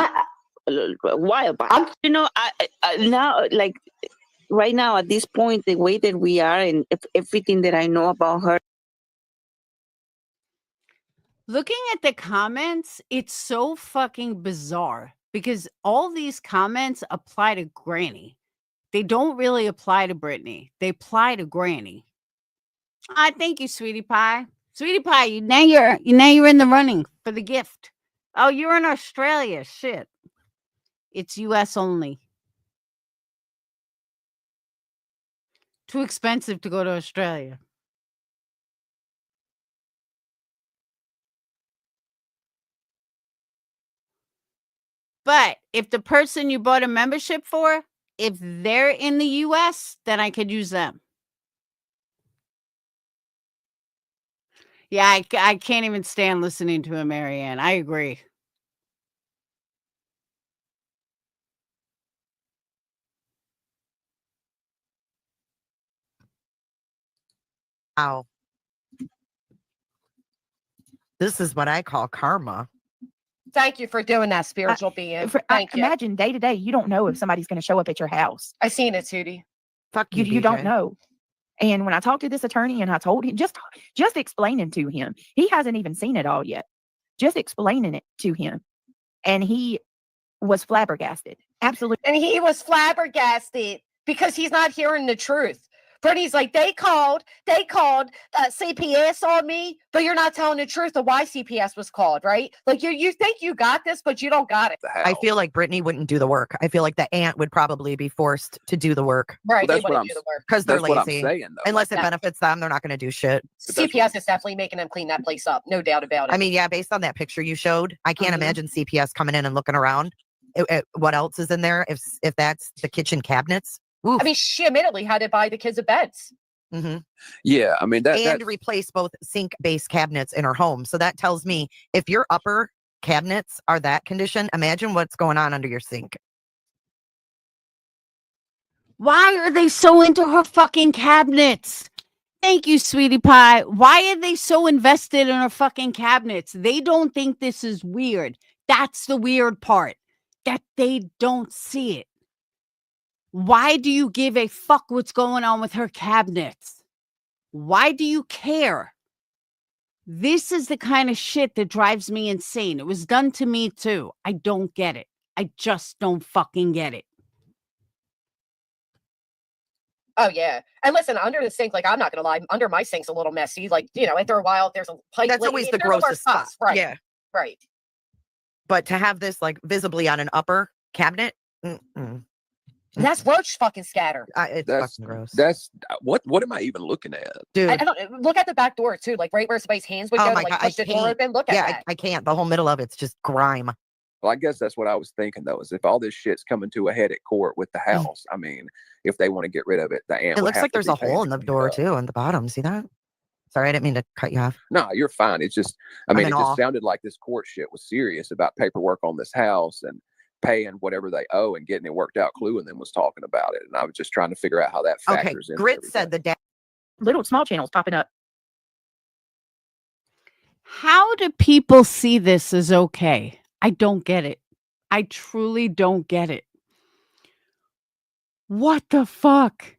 a while back. You know, I now, like, right now at this point, the way that we are and everything that I know about her. Looking at the comments, it's so fucking bizarre because all these comments apply to Granny. They don't really apply to Brittany. They apply to Granny. Thank you, Sweetie Pie. Sweetie Pie, now you're in the running for the gift. Oh, you're in Australia. Shit. It's US only. Too expensive to go to Australia. But if the person you bought a membership for, if they're in the US, then I could use them. Yeah, I can't even stand listening to him, Marianne. I agree. Ow. This is what I call karma. Thank you for doing that, spiritual being. Thank you. Imagine day to day, you don't know if somebody's going to show up at your house. I seen it, Tootie. Fuck you. You don't know. And when I talked to this attorney and I told him, just explaining to him, he hasn't even seen it all yet. Just explaining it to him, and he was flabbergasted. Absolutely. And he was flabbergasted because he's not hearing the truth Brittany's like, they called CPS on me, but you're not telling the truth of why CPS was called, right? Like you think you got this, but you don't got it. I feel like Brittany wouldn't do the work. I feel like the aunt would probably be forced to do the work. Right, Well, they wouldn't do the work. Because they're that's what I'm lazy. saying, though. Unless it Yeah. benefits them, they're not going to do shit. CPS is definitely making them clean that place up, no doubt about it. I mean, yeah, based on that picture you showed, I can't imagine CPS coming in and looking around. What else is in there? If that's the kitchen cabinets. Oof. I mean, she admittedly had to buy the kids a beds. Mm-hmm. Yeah, I mean and replace both sink-based cabinets in her home. So that tells me if your upper cabinets are that condition, imagine what's going on under your sink. Why are they so into her fucking cabinets? Thank you, sweetie pie. Why are they so invested in her fucking cabinets? They don't think this is weird. That's the weird part, that they don't see it. Why do you give a fuck what's going on with her cabinets? Why do you care? This is the kind of shit that drives me insane. It was done to me too. I don't get it. I just don't fucking get it. Oh yeah, and listen, under the sink, like I'm not gonna lie, under my sink's a little messy. Like after a while, if there's a pipe. That's always the grossest spot. Right. Yeah. Right. But to have this like visibly on an upper cabinet, that's roach fucking scatter. It's fucking gross. That's what am I even looking at, dude? I don't, look at the back door too, like right where somebody's hands would go to like push the door open. Look at that. I can't. The whole middle of it's just grime. Well, I guess that's what I was thinking though, is if all this shit's coming to a head at court with the house, I mean, if they want to get rid of it, the aunt. It looks like there's a hole in the door too, on the bottom. See that? Sorry, I didn't mean to cut you off. No, you're fine. It's just, I mean, I'm it in just awe. sounded like this court shit was serious about paperwork on this house and paying whatever they owe and getting it worked out. Clue and then was talking about it, and I was just trying to figure out how that factors in. Grit said the little small channels popping up. How do people see this as okay? I don't get it. I truly don't get it. What the fuck?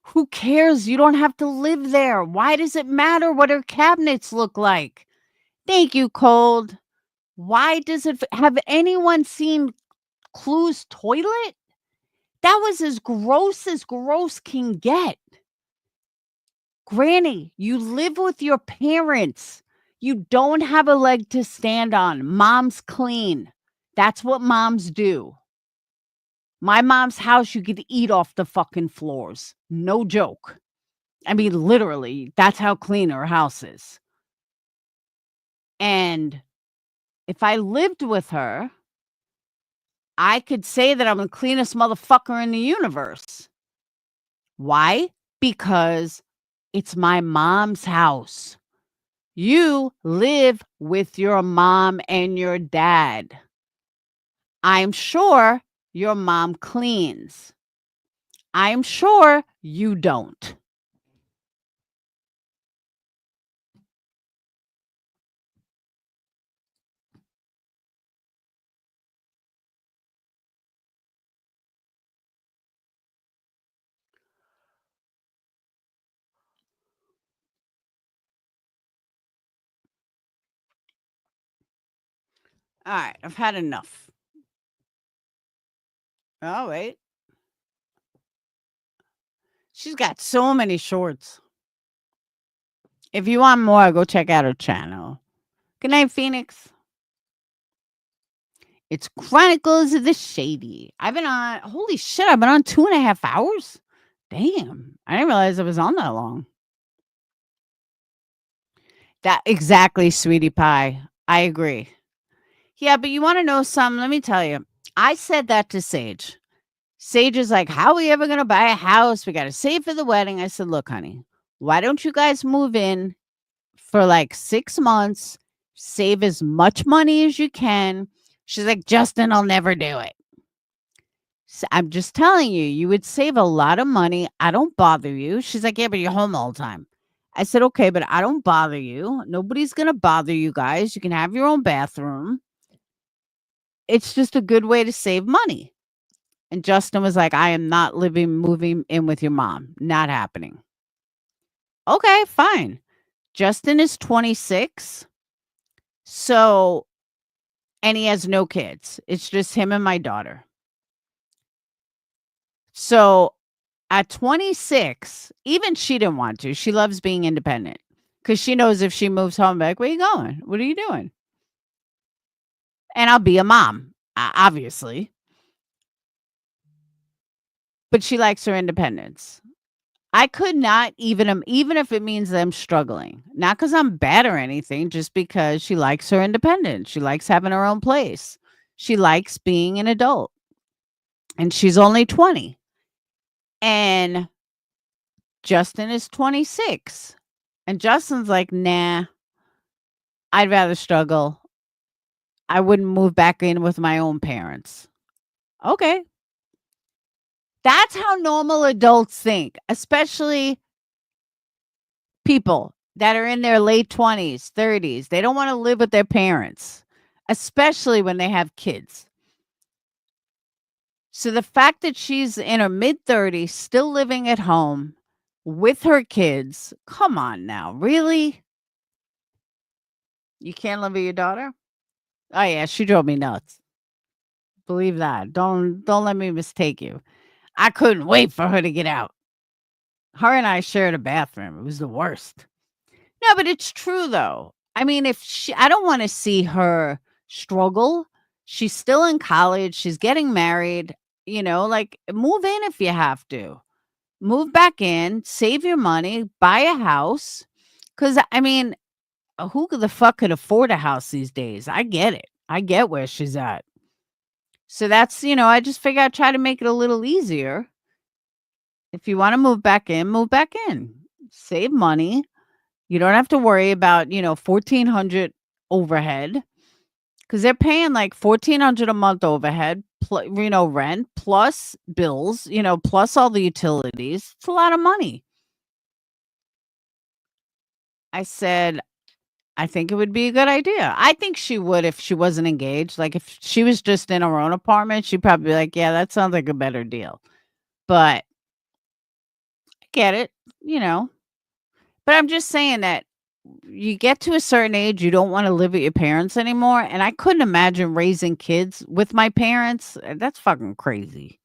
Who cares? You don't have to live there. Why does it matter what her cabinets look like? Thank you, Cold. Why does it have anyone seen Clue's toilet? That was as gross can get. Granny, you live with your parents. You don't have a leg to stand on. Mom's clean. That's what moms do. My mom's house, you could eat off the fucking floors. No joke. I mean, literally, that's how clean her house is. And if I lived with her, I could say that I'm the cleanest motherfucker in the universe. Why? Because it's my mom's house. You live with your mom and your dad. I'm sure your mom cleans. I'm sure you don't. All right, I've had enough. Oh, wait. She's got so many shorts. If you want more, go check out her channel. Good night, Phoenix. It's Chronicles of the Shady. I've been on, holy shit, I've been on 2.5 hours. Damn, I didn't realize I was on that long. That exactly, sweetie pie. I agree. Yeah, but you want to know something? Let me tell you. I said that to Sage. Sage is like, how are we ever going to buy a house? We got to save for the wedding. I said, look, honey, why don't you guys move in for like 6 months, save as much money as you can? She's like, Justin, I'll never do it. So I'm just telling you, you would save a lot of money. I don't bother you. She's like, yeah, but you're home all the time. I said, okay, but I don't bother you. Nobody's going to bother you guys. You can have your own bathroom. It's just a good way to save money. And Justin was like, I am not moving in with your mom. Not happening. Okay, fine. Justin is 26. So, and he has no kids. It's just him and my daughter. So At 26, even she didn't want to. She loves being independent because she knows if she moves home, like, where are you going? What are you doing? And I'll be a mom, obviously. But she likes her independence. I could not even if it means that I'm struggling, not because I'm bad or anything, just because she likes her independence. She likes having her own place. She likes being an adult. And she's only 20. And Justin is 26. And Justin's like, nah, I'd rather struggle. I wouldn't move back in with my own parents. Okay. That's how normal adults think, especially people that are in their late 20s, 30s. They don't want to live with their parents, especially when they have kids. So the fact that she's in her mid 30s, still living at home with her kids, come on now, really? You can't live with your daughter? Oh yeah, she drove me nuts. Believe that. Don't let me mistake you. I couldn't wait for her to get out. Her and I shared a bathroom. It was the worst. No, but it's true though. I mean, I don't want to see her struggle. She's still in college. She's getting married. Like, move in if you have to. Move back in, save your money, buy a house. Because, I mean, who the fuck could afford a house these days? I get it. I get where she's at. So that's, I just figure I'd try to make it a little easier. If you want to move back in, move back in. Save money. You don't have to worry about, $1,400 overhead. Because they're paying like $1,400 a month overhead, rent, plus bills, plus all the utilities. It's a lot of money. I said, I think it would be a good idea. I think she would if she wasn't engaged. Like, if she was just in her own apartment, she'd probably be like, yeah, that sounds like a better deal. But I get it, But I'm just saying that you get to a certain age, you don't want to live with your parents anymore. And I couldn't imagine raising kids with my parents. That's fucking crazy.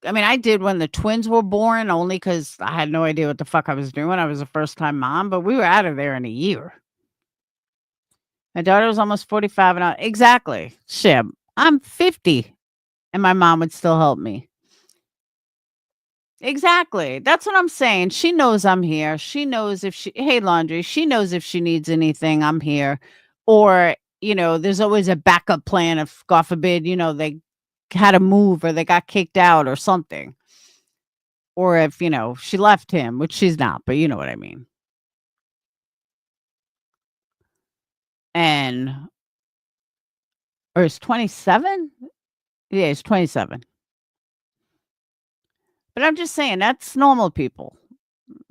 I mean, I did when the twins were born, only because I had no idea what the fuck I was doing. I was a first-time mom, but we were out of there in a year. My daughter was almost 45 and exactly. Shit, I'm 50 and my mom would still help me. Exactly. That's what I'm saying. She knows I'm here. She knows hey, Laundry, she knows if she needs anything, I'm here. Or, there's always a backup plan if, God forbid, they had to move or they got kicked out or something. Or if, she left him, which she's not, but you know what I mean. Or is 27? Yeah, it's 27. But I'm just saying, that's normal people.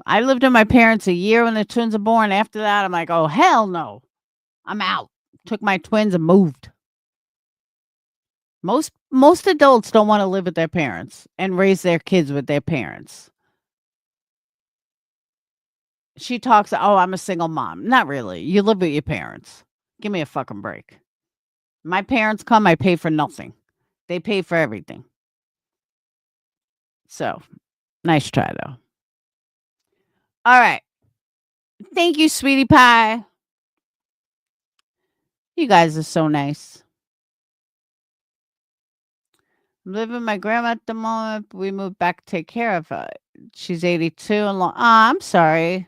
I lived with my parents a year when the twins are born. After that, I'm like, oh, hell no. I'm out. Took my twins and moved. Most adults don't want to live with their parents and raise their kids with their parents. She talks, oh, I'm a single mom. Not really. You live with your parents. Give me a fucking break. My parents come, I pay for nothing. They pay for everything. So, nice try, though. All right. Thank you, sweetie pie. You guys are so nice. I'm living with my grandma at the moment. We moved back to take care of her. She's 82 and long. I'm sorry.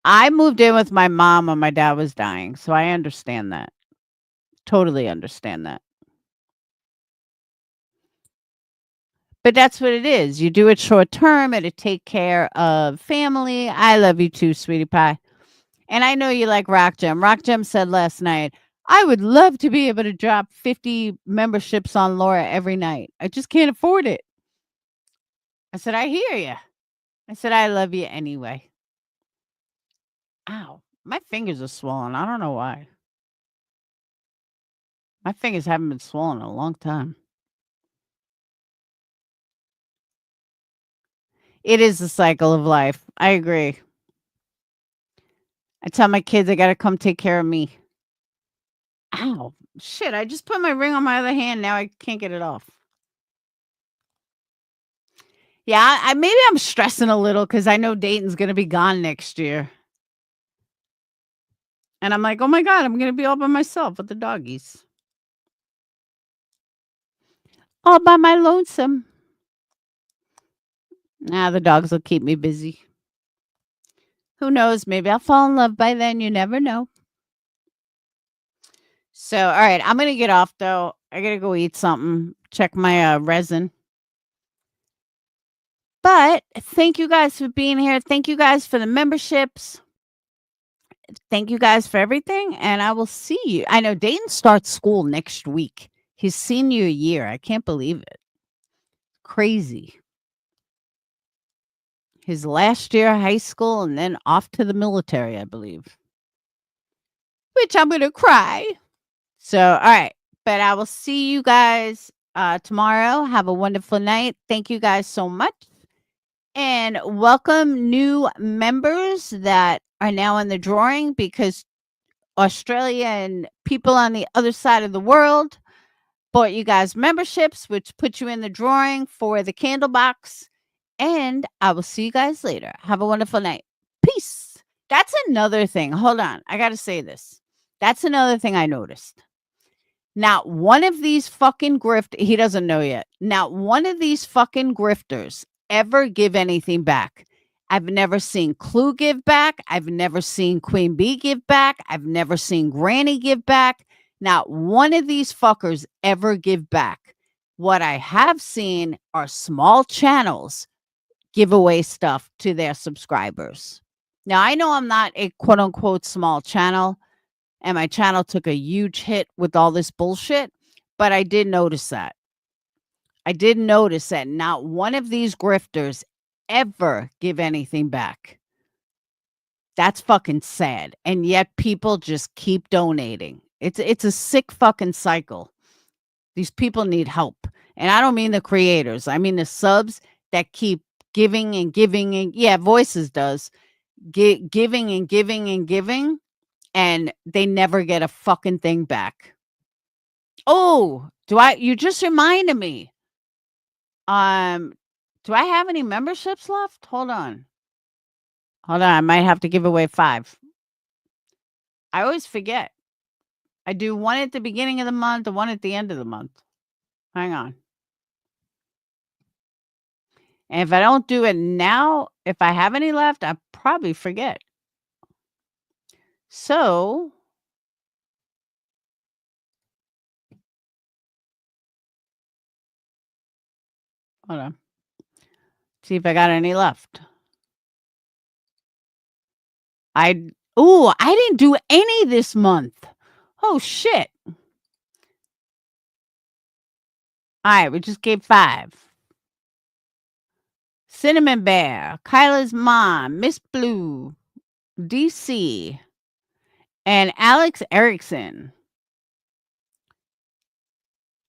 I moved in with my mom when my dad was dying, so I understand that. Totally understand that. But that's what it is. You do it short term and to take care of family. I love you too, sweetie pie. And I know you like Rock Gem. Rock Gem said last night, I would love to be able to drop 50 memberships on Laura every night. I just can't afford it. I said, I hear you. I said, I love you anyway. Ow. My fingers are swollen. I don't know why. My fingers haven't been swollen in a long time. It is the cycle of life. I agree. I tell my kids they got to come take care of me. Ow. Shit, I just put my ring on my other hand. Now I can't get it off. Yeah, maybe I'm stressing a little because I know Dayton's going to be gone next year. And I'm like, oh my God, I'm going to be all by myself with the doggies. All by my lonesome. Nah, the dogs will keep me busy. Who knows? Maybe I'll fall in love by then. You never know. So, all right, I'm going to get off, though. I got to go eat something. Check my resin. But thank you guys for being here. Thank you guys for the memberships. Thank you guys for everything. And I will see you. I know Dayton starts school next week. His senior year. I can't believe it. Crazy. His last year of high school and then off to the military, I believe. Which I'm going to cry. So, all right. But I will see you guys tomorrow. Have a wonderful night. Thank you guys so much. And welcome new members that are now in the drawing because Australia and people on the other side of the world bought you guys memberships, which put you in the drawing for the candle box. And I will see you guys later. Have a wonderful night. Peace. That's another thing. Hold on. I got to say this. That's another thing I noticed. Not one of these fucking he doesn't know yet. Not one of these fucking grifters ever give anything back. I've never seen Clue give back. I've never seen Queen Bee give back. I've never seen Granny give back. Not one of these fuckers ever give back. What I have seen are small channels give away stuff to their subscribers. Now, I know I'm not a quote unquote small channel, and my channel took a huge hit with all this bullshit, but I did notice that. I did notice that not one of these grifters ever give anything back. That's fucking sad. And yet people just keep donating. It's a sick fucking cycle. These people need help. And I don't mean the creators. I mean the subs that keep giving and giving and yeah, Voices does. Giving and giving and giving, and they never get a fucking thing back. Oh, you just reminded me. Do I have any memberships left? Hold on. I might have to give away 5. I always forget. I do one at the beginning of the month and one at the end of the month. Hang on. And if I don't do it now, if I have any left, I probably forget. So hold on. See if I got any left. I didn't do any this month. Oh shit. All right, we just gave 5. Cinnamon Bear, Kyla's mom, Miss Blue, DC, and Alex Erickson.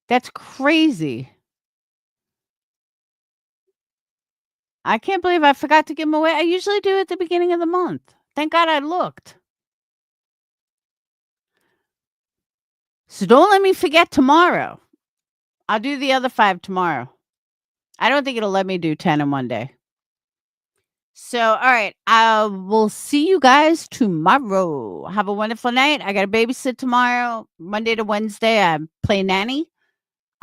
That's crazy. I can't believe I forgot to give them away. I usually do at the beginning of the month. Thank God I looked. So don't let me forget tomorrow. I'll do the other 5 tomorrow. I don't think it'll let me do 10 in one day. So, all right. I will see you guys tomorrow. Have a wonderful night. I got to babysit tomorrow, Monday to Wednesday. I play nanny.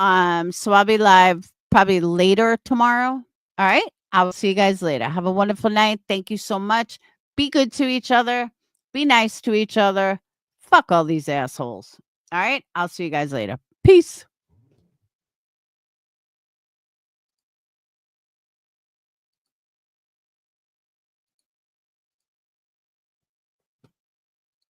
So I'll be live probably later tomorrow. All right. I will see you guys later. Have a wonderful night. Thank you so much. Be good to each other. Be nice to each other. Fuck all these assholes. All right. I'll see you guys later. Peace.